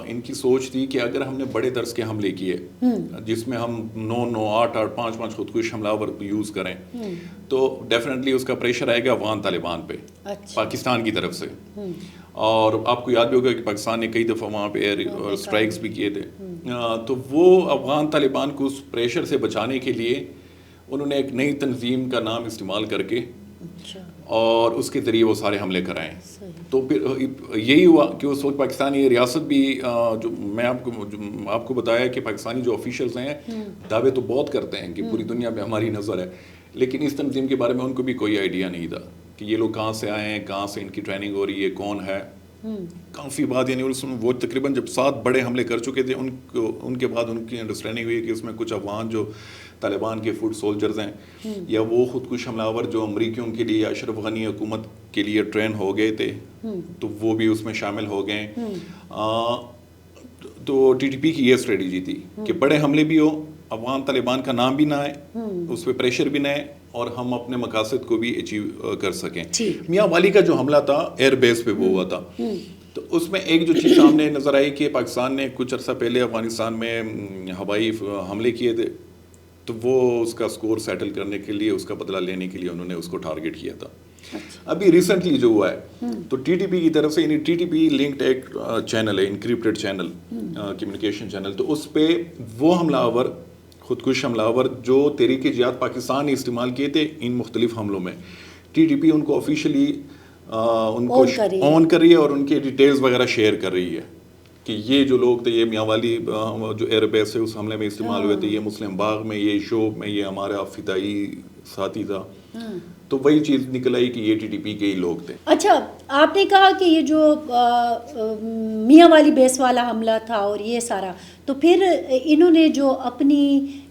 ان کی سوچ تھی کہ اگر ہم نے بڑے طرز کے حملے کیے جس میں ہم 9-9, 8-8, 5-5 خودکش حملہ آور یوز کریں, تو ڈیفینیٹلی اس کا پریشر آئے گا افغان طالبان پہ پاکستان کی طرف سے. اور آپ کو یاد بھی ہوگا کہ پاکستان نے کئی دفعہ وہاں پہ ایئر اسٹرائکس بھی کیے تھے. تو وہ افغان طالبان کو اس پریشر سے بچانے کے لیے انہوں نے ایک نئی تنظیم کا نام استعمال کر کے اور اس کے ذریعے وہ سارے حملے کرائیں. تو پھر یہی ہوا کہ اس وقت پاکستانی ریاست بھی جو میں آپ کو بتایا کہ پاکستانی جو آفیشلز ہیں دعوے تو بہت کرتے ہیں کہ پوری دنیا میں ہماری نظر ہے, لیکن اس تنظیم کے بارے میں ان کو بھی کوئی آئیڈیا نہیں تھا کہ یہ لوگ کہاں سے آئے ہیں, کہاں سے ان کی ٹریننگ ہو رہی ہے, کون ہے. کافی بعد یعنی وہ تقریباً جب 7 بڑے حملے کر چکے تھے, ان کے بعد ان کی انڈرسٹینڈنگ ہوئی کہ اس میں کچھ افغان جو طالبان کے فوٹ سولجرز ہیں یا وہ خودکش حملہ آور جو امریکیوں کے لیے اشرف غنی حکومت کے لیے ٹرین ہو گئے تھے, تو وہ بھی اس میں شامل ہو گئے. تو ٹی ٹی پی کی یہ اسٹریٹجی تھی کہ بڑے حملے بھی ہو, افغان طالبان کا نام بھی نہ آئے, اس پہ پریشر بھی نہ آئے, اور ہم اپنے مقاصد کو بھی اچیو کر سکیں. میاں والی کا جو حملہ تھا ایئر بیس پہ وہ ہوا تھا, تو اس میں ایک جو چیز سامنے نظر آئی کہ پاکستان نے کچھ عرصہ پہلے افغانستان میں ہوائی حملے کیے تھے, تو وہ اس کا سکور سیٹل کرنے کے لیے, اس کا بدلہ لینے کے لیے انہوں نے اس کو ٹارگٹ کیا تھا. ابھی ریسنٹلی جو ہوا ہے تو ٹی ٹی پی کی طرف سے, یعنی ٹی ٹی پی لنکڈ ایک چینل ہے, انکرپٹڈ چینل, کمیونیکیشن چینل, تو اس پہ وہ حملہ آور, خودکش حملہ آور جو تحریک جہاد پاکستان نے استعمال کیے تھے ان مختلف حملوں میں, ٹی ٹی پی ان کو آفیشلی ان کو آن کر رہی ہے اور ان کے ڈیٹیلز وغیرہ شیئر کر رہی ہے کہ یہ جو لوگ تھے, یہ میاں والی جو ایئر بیس ہے اس حملے میں استعمال ہوئے تھے, یہ مسلم باغ میں, یہ شوب میں, یہ ہمارا فدائی ساتھی تھا. تو وہی چیز نکل آئی کہ یہ ٹی ٹی پی کے ہی لوگ تھے. اچھا, آپ نے کہا کہ یہ جو میاں والی بیس والا حملہ تھا اور یہ سارا, تو پھر انہوں نے جو اپنی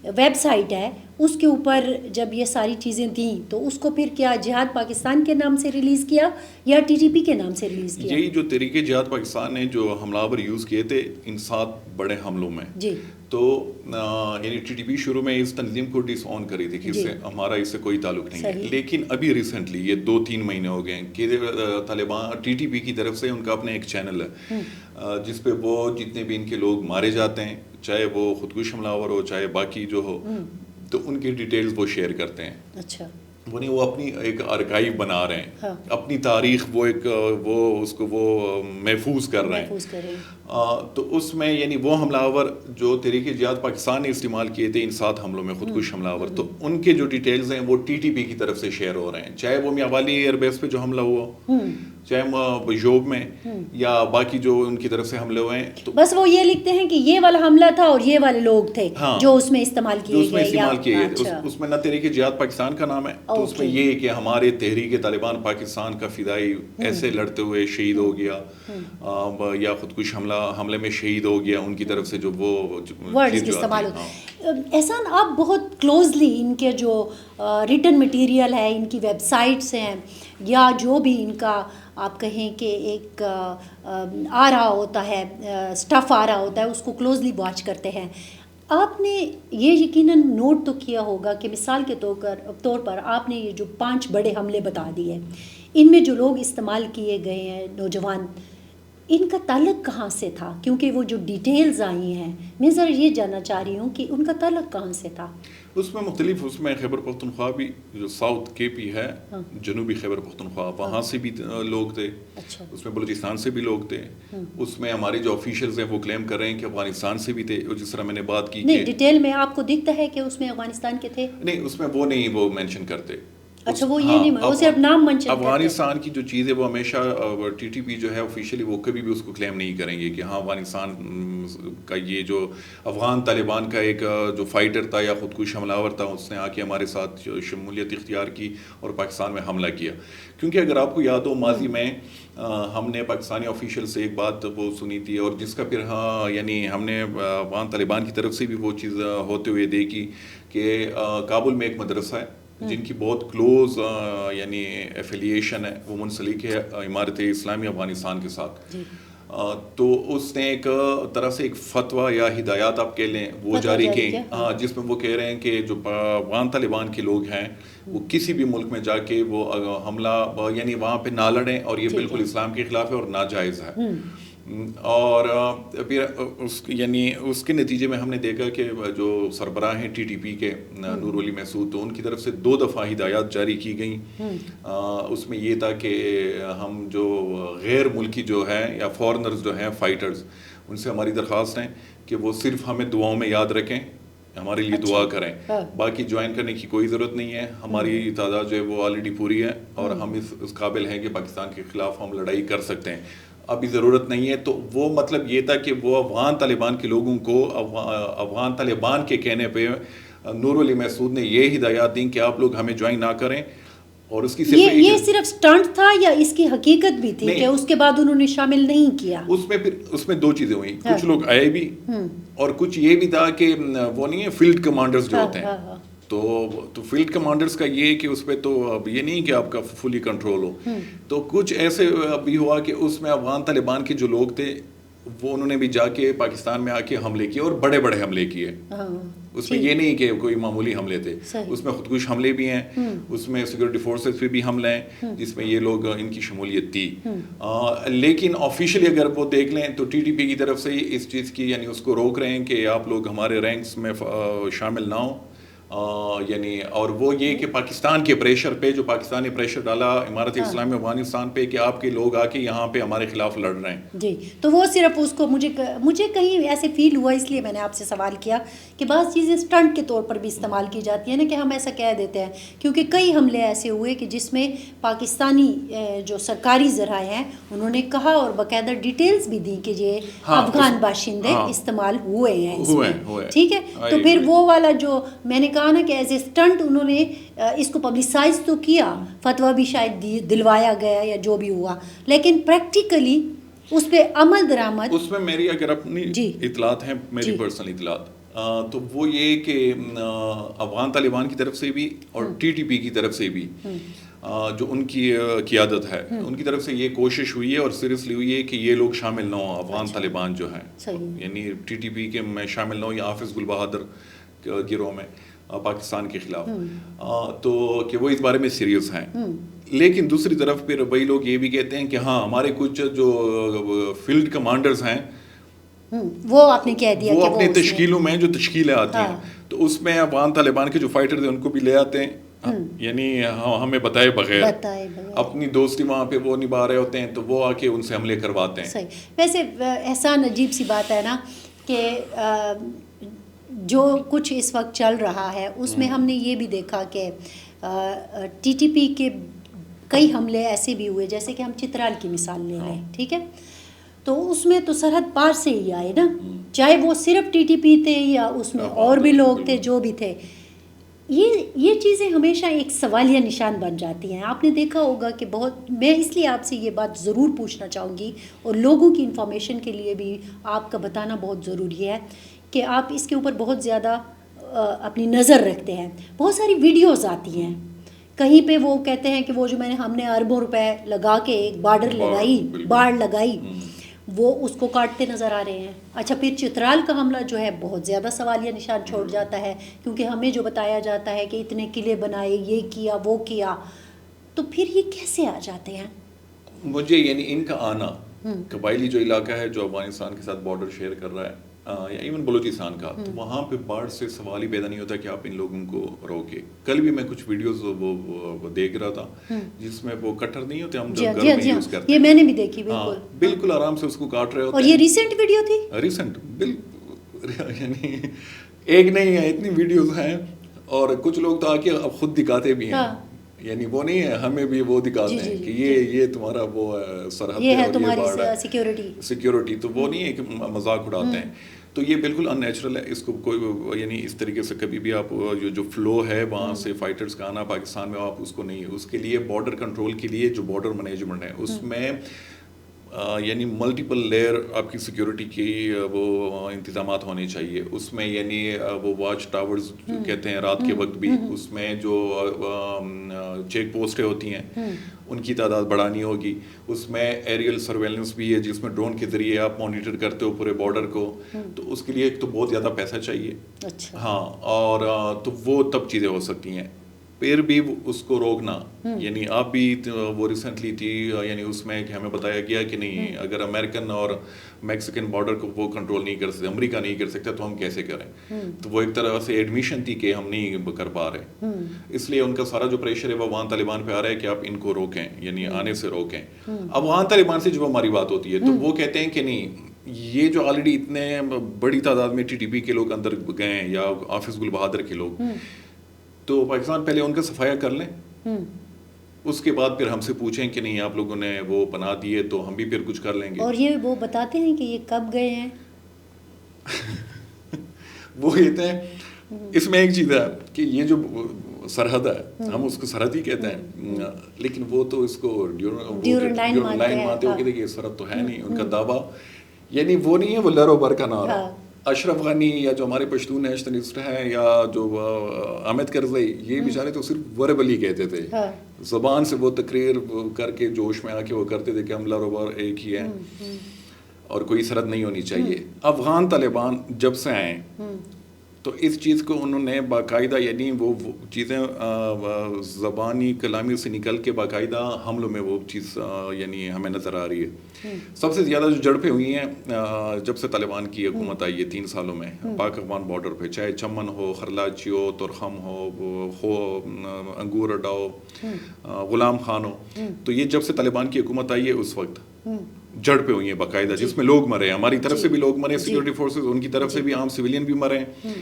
ویب سائٹ ہے اس کے اوپر جب یہ ساری چیزیں تھیں تو اس کو پھر کیا جہاد پاکستان کے نام سے ریلیز کیا یا ٹی ٹی پی کے نام سے ریلیز کیا؟ یہی جو تحریک جہاد پاکستان نے جو حملہ آور یوز کیے تھے ان 7 بڑے حملوں میں, جی, تو یعنی ٹی ٹی پی شروع میں اس تنظیم کو ڈس آن کری تھی کہ اس سے ہمارا اس سے کوئی تعلق نہیں ہے, لیکن ابھی ریسنٹلی یہ 2-3 مہینے ہو گئے کہ طالبان ٹی ٹی پی کی طرف سے ان کا اپنا ایک چینل ہے جس پہ وہ جتنے بھی ان کے لوگ مارے جاتے ہیں, چاہے وہ خودکش حملہ آور ہو چاہے باقی جو ہو, تو ان کی ڈیٹیلز وہ شیئر کرتے ہیں. اچھا, وہ نہیں, وہ اپنی ایک آرکائیو بنا رہے ہیں, اپنی تاریخ وہ ایک وہ اس کو وہ محفوظ کر رہے ہیں. تو اس میں یعنی وہ حملہ آور جو تحریک جہاد پاکستان نے استعمال کیے تھے ان 7 حملوں میں, خودکش حملہ آور, تو ان کے جو ڈیٹیلز ہیں وہ ٹی ٹی پی کی طرف سے شیئر ہو رہے ہیں, چاہے وہ میاں والی ایئر بیس پہ جو حملہ ہوا, چاہے یوب میں, یا باقی جو ان کی طرف سے حملے ہوئے ہیں. تو بس وہ یہ لکھتے ہیں کہ یہ والا حملہ تھا اور یہ والے لوگ تھے جو اس میں استعمال کیے گئے. اس میں نہ تحریک جہاد پاکستان کا نام ہے, تو اس میں یہ کہ ہمارے تحریک طالبان پاکستان کا فدائی ایسے لڑتے ہوئے شہید ہو گیا, یا خودکش حملے میں شہید ہو گیا, ان کی طرف سے جو وہ ورڈز استعمال ہوتے. احسان, آپ بہت کلوزلی ان کے جو ریٹن مٹیریل ہے, ان کی ویب سائٹس ہیں, یا جو بھی ان کا آپ کہیں کہ ایک آ رہا ہوتا ہے, سٹف آ رہا ہوتا ہے, اس کو کلوزلی واچ کرتے ہیں. آپ نے یہ یقیناً نوٹ تو کیا ہوگا کہ مثال کے طور پر آپ نے یہ جو 5 بڑے حملے بتا دیے, ان میں جو لوگ استعمال کیے گئے ہیں نوجوان, ان کا تعلق کہاں سے تھا؟ کیونکہ وہ جو ڈیٹیلز آئی ہیں, میں ذرا یہ جاننا چاہ رہی ہوں کہ ان کا تعلق کہاں سے تھا. اس میں مختلف, اس میں خیبر پختونخوا بھی جو ساؤتھ کے پی ہے, جنوبی خیبر پختونخوا, وہاں سے بھی لوگ تھے. اس میں بلوچستان سے بھی لوگ تھے. اس میں ہمارے جو آفیشلز ہیں وہ کلیم کر رہے ہیں کہ افغانستان سے بھی تھے, جس طرح میں نے بات کی. نہیں, ڈیٹیل میں آپ کو دکھتا ہے کہ اس میں افغانستان کے تھے؟ نہیں, اس میں وہ نہیں, وہ مینشن کرتے. اچھا, وہ یہ نہیں, وہ صرف نام منشن کرتے. افغانستان کی جو چیز ہے وہ ہمیشہ ٹی ٹی پی جو ہے آفیشیلی وہ کبھی بھی اس کو کلیم نہیں کریں گے کہ ہاں افغانستان کا یہ جو افغان طالبان کا ایک جو فائٹر تھا یا خودکش حملہ آور تھا, اس نے آ کے ہمارے ساتھ شمولیت اختیار کی اور پاکستان میں حملہ کیا. کیونکہ اگر آپ کو یاد ہو ماضی میں ہم نے پاکستانی آفیشیل سے ایک بات وہ سنی تھی, اور جس کا پھر یعنی ہم نے افغان طالبان کی طرف سے بھی وہ چیز ہوتے ہوئے دیکھی کہ کابل میں ایک مدرسہ ہے جن کی بہت کلوز یعنی ایفیلیشن ہے, وہ منسلک ہے امارت اسلامی افغانستان کے ساتھ. تو اس نے ایک طرح سے ایک فتویٰ یا ہدایات آپ کہہ لیں وہ جاری کی, جس میں وہ کہہ رہے ہیں کہ جو افغان طالبان کے لوگ ہیں وہ کسی بھی ملک میں جا کے وہ حملہ یعنی وہاں پہ نہ لڑیں, اور یہ بالکل اسلام کے خلاف ہے اور ناجائز ہے. اور پھر یعنی اس کے نتیجے میں ہم نے دیکھا کہ جو سربراہ ہیں ٹی ٹی پی کے نور ولی محسود, تو ان کی طرف سے 2 دفعہ ہدایات جاری کی گئیں. اس میں یہ تھا کہ ہم جو غیر ملکی جو ہے یا فارنرز جو ہیں فائٹرز, ان سے ہماری درخواست ہے کہ وہ صرف ہمیں دعاؤں میں یاد رکھیں, ہمارے لیے دعا کریں, باقی جوائن کرنے کی کوئی ضرورت نہیں ہے. ہماری تعداد جو ہے وہ آلریڈی پوری ہے اور ہم اس قابل ہیں کہ پاکستان کے خلاف ہم لڑائی کر سکتے ہیں, ابھی ضرورت نہیں ہے. تو وہ مطلب یہ تھا کہ وہ افغان طالبان کے لوگوں کو افغان طالبان کے کہنے پہ نور ولی محسود نے یہ ہدایات دیں کہ آپ لوگ ہمیں جوائن نہ کریں. اور اس کی یہ صرف سٹنٹ تھا یا اس کی حقیقت بھی تھی کہ اس کے بعد انہوں نے شامل نہیں کیا؟ اس میں 2 چیزیں ہوئیں, کچھ لوگ آئے بھی اور کچھ یہ بھی تھا کہ وہ نہیں ہے فیلڈ کمانڈرز جو ہوتے ہیں, تو فیلڈ کمانڈرز کا یہ کہ اس پہ تو اب یہ نہیں کہ آپ کا فلی کنٹرول ہو. تو کچھ ایسے بھی ہوا کہ اس میں افغان طالبان کے جو لوگ تھے وہ انہوں نے بھی جا کے پاکستان میں آ کے حملے کیے اور بڑے بڑے حملے کیے. اس میں یہ نہیں کہ کوئی معمولی حملے تھے, اس میں خودکش حملے بھی ہیں, اس میں سیکورٹی فورسز پہ بھی حملے ہیں جس میں یہ لوگ ان کی شمولیت تھی. لیکن آفیشیلی اگر وہ دیکھ لیں تو ٹی ٹی پی کی طرف سے اس چیز کی یعنی اس کو روک رہے ہیں کہ آپ لوگ ہمارے رینکس میں شامل نہ ہوں. یعنی اور وہ یہ کہ پاکستان کے پریشر پہ, جو پاکستان نے پریشر ڈالا امارت اسلامی افغانستان پہ کہ آپ کے لوگ آ کے یہاں پہ ہمارے خلاف لڑ رہے ہیں. جی, تو وہ صرف اس کو مجھے کہیں ایسے فیل ہوا, اس لیے میں نے آپ سے سوال کیا کہ بعض چیزیں اسٹنٹ کے طور پر بھی استعمال کی جاتی ہیں نا, کہ ہم ایسا کہہ دیتے ہیں, کیونکہ کئی حملے ایسے ہوئے کہ جس میں پاکستانی جو سرکاری ذرائع ہیں انہوں نے کہا اور باقاعدہ ڈیٹیلز بھی دی کہ یہ افغان باشندے استعمال ہوئے ہیں اس میں. ٹھیک ہے, تو پھر وہ والا جو میں نے کہا نا کہ ایز اے اسٹنٹ انہوں نے اس کو پبلسائز تو کیا, فتویٰ بھی شاید دلوایا گیا یا جو بھی ہوا, لیکن پریکٹیکلی اس پہ عمل درآمد اس میں میری اگر اپنی اطلاعات ہیں, میری پرسنل اطلاعات, تو وہ یہ کہ افغان طالبان کی طرف سے بھی اور ٹی ٹی پی کی طرف سے بھی جو ان کی قیادت ہے ان کی طرف سے یہ کوشش ہوئی ہے اور سیریسلی ہوئی ہے کہ یہ لوگ شامل نہ ہوں, افغان طالبان جو ہیں یعنی ٹی ٹی پی کے میں شامل نہ ہوں یا حافظ گل بہادر گروہ میں پاکستان کے خلاف, تو کہ وہ اس بارے میں سیریس ہیں. لیکن دوسری طرف پھر وہی لوگ یہ بھی کہتے ہیں کہ ہاں ہمارے کچھ جو فیلڈ کمانڈرز ہیں وہ آپ نے کہہ دیا وہ اپنی تشکیلوں میں جو تشکیلیں آتی ہیں تو اس میں افغان طالبان کے جو فائٹر تھے ان کو بھی لے آتے ہیں, یعنی ہمیں بتائے بغیر اپنی دوستی وہاں پہ وہ نبھا رہے ہوتے ہیں تو وہ آ کے ان سے حملے کرواتے ہیں. صحیح. ویسے احسان عجیب سی بات ہے نا کہ جو کچھ اس وقت چل رہا ہے اس میں ہم نے یہ بھی دیکھا کہ ٹی ٹی پی کے کئی حملے ایسے بھی ہوئے, جیسے کہ ہم چترال کی مثال لے لیں. ٹھیک ہے, تو اس میں تو سرحد پار سے ہی آئے نا, چاہے وہ صرف ٹی ٹی پی تھے یا اس میں اور بھی لوگ تھے جو بھی تھے. یہ چیزیں ہمیشہ ایک سوالیہ نشان بن جاتی ہیں. آپ نے دیکھا ہوگا کہ بہت, میں اس لیے آپ سے یہ بات ضرور پوچھنا چاہوں گی اور لوگوں کی انفارمیشن کے لیے بھی آپ کا بتانا بہت ضروری ہے کہ آپ اس کے اوپر بہت زیادہ اپنی نظر رکھتے ہیں. بہت ساری ویڈیوز آتی ہیں, کہیں پہ وہ کہتے ہیں کہ وہ جو ہم نے اربوں روپے لگا کے ایک باڑ لگائی وہ اس کو کاٹتے نظر آ رہے ہیں. اچھا, پھر چترال کا حملہ جو ہے بہت زیادہ سوالیہ نشان چھوڑ جاتا ہے, کیونکہ ہمیں جو بتایا جاتا ہے کہ اتنے قلعے بنائے, یہ کیا وہ کیا, تو پھر یہ کیسے آ جاتے ہیں؟ مجھے یعنی ان کا آنا قبائلی جو علاقہ ہے جو افغانستان کے ساتھ بارڈر شیئر کر رہا ہے یا ایون بلوچستان کا, تو وہاں پہ باڑھ سے سوال ہی پیدا نہیں ہوتا کہ آپ ان لوگوں کو روکے. کل بھی میں کچھ ویڈیوز وہ دیکھ رہا تھا جس میں وہ کٹر نہیں ہوتے ہم جو گھر میں یوز کرتے ہیں, یہ میں نے بھی دیکھی, بالکل آرام سے اس کو کاٹ رہے ہوتے ہیں. اور یہ ریسنٹ ویڈیو تھی, ریسنٹ بالکل, یعنی ایک نہیں ہے, اتنی ویڈیوز ہیں. اور کچھ لوگ تو آ کے اب خود دکھاتے بھی ہیں, یعنی وہ نہیں ہے, ہمیں بھی وہ دکھاتے ہیں کہ یہ تمہارا وہ سرحد ہے, تمہاری سیکیورٹی, تو وہ نہیں ہے کہ مذاق اڑاتے ہیں. تو یہ بالکل ان نیچرل ہے, اس کو کوئی یعنی اس طریقے سے کبھی بھی آپ جو فلو ہے وہاں سے فائٹرز کا آنا پاکستان میں آپ اس کو نہیں, اس کے لیے بارڈر کنٹرول کے لیے جو بارڈر مینجمنٹ ہے اس میں یعنی ملٹیپل لیئر آپ کی سیکیورٹی کی وہ انتظامات ہونے چاہیے. اس میں یعنی وہ واچ ٹاورز کہتے ہیں رات کے وقت بھی, اس میں جو چیک پوسٹیں ہوتی ہیں ان کی تعداد بڑھانی ہوگی. اس میں ایریل سرویلنس بھی ہے جس میں ڈرون کے ذریعے آپ مانیٹر کرتے ہو پورے بارڈر کو, تو اس کے لیے ایک تو بہت زیادہ پیسہ چاہیے. ہاں, اور تو وہ تب چیزیں ہو سکتی ہیں. پھر بھی اس کو روکنا, یعنی آپ بھی وہ ریسنٹلی تھی یعنی اس میں کہ ہمیں بتایا گیا کہ نہیں, اگر امریکن اور میکسیکن بارڈر کو وہ کنٹرول نہیں کر سکتے, امریکہ نہیں کر سکتا, تو ہم کیسے کریں. تو وہ ایک طرح سے ایڈمیشن تھی کہ ہم نہیں کر پا رہے, اس لیے ان کا سارا جو پریشر ہے وہ افغان طالبان پہ آ رہا ہے کہ آپ ان کو روکیں, یعنی آنے سے روکیں. افغان طالبان سے جب ہماری بات ہوتی ہے تو وہ کہتے ہیں کہ نہیں, یہ جو آلریڈی اتنے بڑی تعداد میں ٹی ٹی پی کے لوگ اندر گئے ہیں یا حافظ گل بہادر کے لوگ, تو پاکستان پہلے ان کا صفایا کر لیں, اس کے بعد پھر ہم سے پوچھیں کہ نہیں آپ لوگوں نے وہ پناہ دیے تو ہم بھی پھر کچھ کر لیں گے. اور یہ وہ بتاتے ہیں کہ یہ کب گئے ہیں. وہ کہتے ہیں, اس میں ایک چیز ہے کہ یہ جو سرحد ہے ہم اس کو سرحد ہی کہتے ہیں, لیکن وہ تو اس کو ڈیورنڈ لائن مانتے ہو کہ دیکھیے سرحد تو ہے نہیں. ان کا دعویٰ یعنی وہ نہیں ہے وہ لہر و بر کا نعرہ. اشرف غنی یا جو ہمارے پشتون نیشنلسٹ ہیں یا جو حامد کرزئی, یہ بیچارے تو صرف وربلی کہتے تھے, زبان سے وہ تقریر کر کے جوش میں آ کے وہ کرتے تھے کہ ہم لاروبار ایک ہی ہیں اور کوئی سرحد نہیں ہونی چاہیے. افغان طالبان جب سے آئے تو اس چیز کو انہوں نے باقاعدہ یعنی وہ چیزیں زبانی کلامی سے نکل کے باقاعدہ حملوں میں وہ چیز یعنی ہمیں نظر آ رہی ہے. سب سے زیادہ جو جھڑپیں ہوئی ہیں جب سے طالبان کی حکومت آئی ہے 3 سالوں میں پاک افغان بارڈر پہ, چاہے چمن ہو, خرلاچی ہو, ترخم ہو, انگور اڈا ہو, غلام خان ہو, تو یہ جب سے طالبان کی حکومت آئی ہے اس وقت جھڑپیں ہوئی ہیں باقاعدہ, جس میں لوگ مرے ہیں, ہماری طرف سے بھی لوگ مرے, سیکورٹی فورسز ان کی طرف سے بھی عام سویلین بھی مرے ہیں.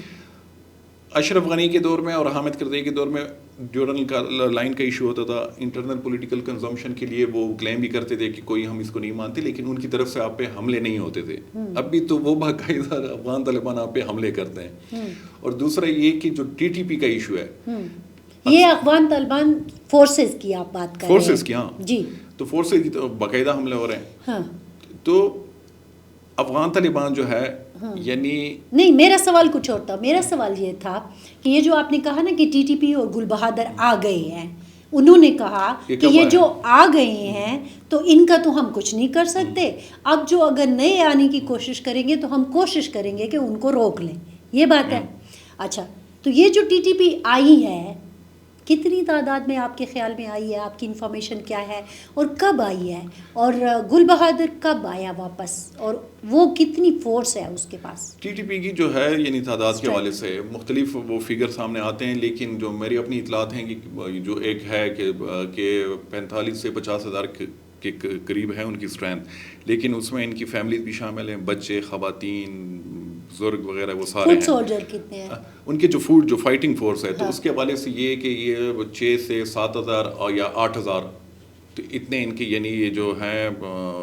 اشرف غنی کے دور میں اور حامد کرزئی کے دور میں ڈیورنڈ لائن کا ایشو ہوتا تھا, انٹرنل پولیٹیکل کنزمپشن کے لیے وہ کلیم بھی کرتے تھے کہ کوئی ہم اس کو نہیں مانتے, لیکن ان کی طرف سے آپ پہ حملے نہیں ہوتے تھے. اب بھی تو وہ باقاعدہ افغان طالبان آپ پہ حملے کرتے ہیں. اور دوسرا یہ کہ جو ٹی ٹی پی کا ایشو ہے, یہ افغان طالبان فورسز کی آپ بات کر رہے ہیں, فورسز کی, ہاں جی, تو فورسز کی تو باقاعدہ حملے ہو رہے ہیں. تو افغان طالبان جو ہے یعنی نہیں, میرا سوال کچھ اور تھا. میرا سوال یہ تھا کہ یہ جو آپ نے کہا نا کہ ٹی ٹی پی اور گل بہادر آ گئے ہیں, انہوں نے کہا کہ یہ جو آ گئے ہیں تو ان کا تو ہم کچھ نہیں کر سکتے, اب جو اگر نئے آنے کی کوشش کریں گے تو ہم کوشش کریں گے کہ ان کو روک لیں, یہ بات ہے. اچھا, تو یہ جو ٹی ٹی پی آئی ہے کتنی تعداد میں آپ کے خیال میں آئی ہے, آپ کی انفارمیشن کیا ہے, اور کب آئی ہے, اور گل بہادر کب آیا واپس, اور وہ کتنی فورس ہے اس کے پاس؟ ٹی ٹی پی کی جو ہے یعنی تعداد کے حوالے سے مختلف وہ فگر سامنے آتے ہیں, لیکن جو میری اپنی اطلاعات ہیں کہ جو ایک ہے کہ 45 سے 50 ہزار کے قریب ہے ان کی اسٹرینتھ, لیکن اس میں ان کی فیملیز بھی شامل ہیں, بچے, خواتین, بزرگ وغیرہ, وہ سارے ہیں. فوڈ سولجر کتنے ہیں ان کے جو فائٹنگ فورس ہے, تو اس کے حوالے سے یہ کہ یہ 6 سے 7 ہزار یا 8 ہزار, تو اتنے ان کی یعنی یہ جو ہیں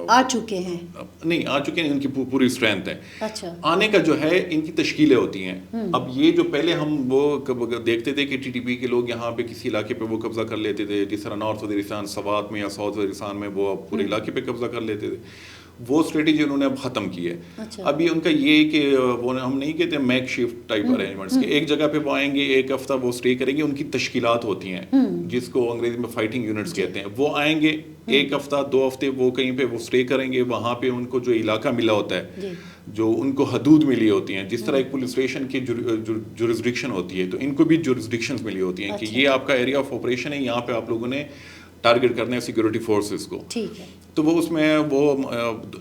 آ چکے ہیں, نہیں آ چکے ہیں, ان کی پوری اسٹرینتھ ہے. اچھا, آنے کا جو ہے ان کی تشکیلیں ہوتی ہیں. اب یہ جو پہلے ہم وہ دیکھتے تھے کہ ٹی ٹی پی کے لوگ یہاں پہ کسی علاقے پہ وہ قبضہ کر لیتے تھے, جس طرح نارتھ وزیرستان سوات میں یا ساؤتھ وزیرستان میں وہ پورے علاقے پہ قبضہ کر لیتے تھے, وہ اسٹریٹجی انہوں نے اب ختم کی ہے. ابھی ان کا یہ کہ وہ ہم نہیں کہتے میک شفٹ ٹائپ ارینجمنٹس کہ ایک جگہ پہ وہ آئیں گے, ایک ہفتہ وہ اسٹے کریں گے, ان کی تشکیلات ہوتی ہیں جس کو انگریزی میں فائٹنگ یونٹس کہتے ہیں. وہ آئیں گے 1 ہفتہ 2 ہفتے وہ کہیں پہ وہ اسٹے کریں گے, وہاں پہ ان کو جو علاقہ ملا ہوتا ہے, جو ان کو حدود ملی ہوتی ہیں, جس طرح ایک پولیس اسٹیشن کی جورسڈکشن ہوتی ہے, تو ان کو بھی جورسڈکشنز ملی ہوتی ہیں کہ یہ آپ کا ایریا آف آپریشن ہے, یہاں پہ آپ لوگوں نے ٹارگٹ کرنے ہیں سیکورٹی فورسز کو. ٹھیک ہے, تو وہ اس میں وہ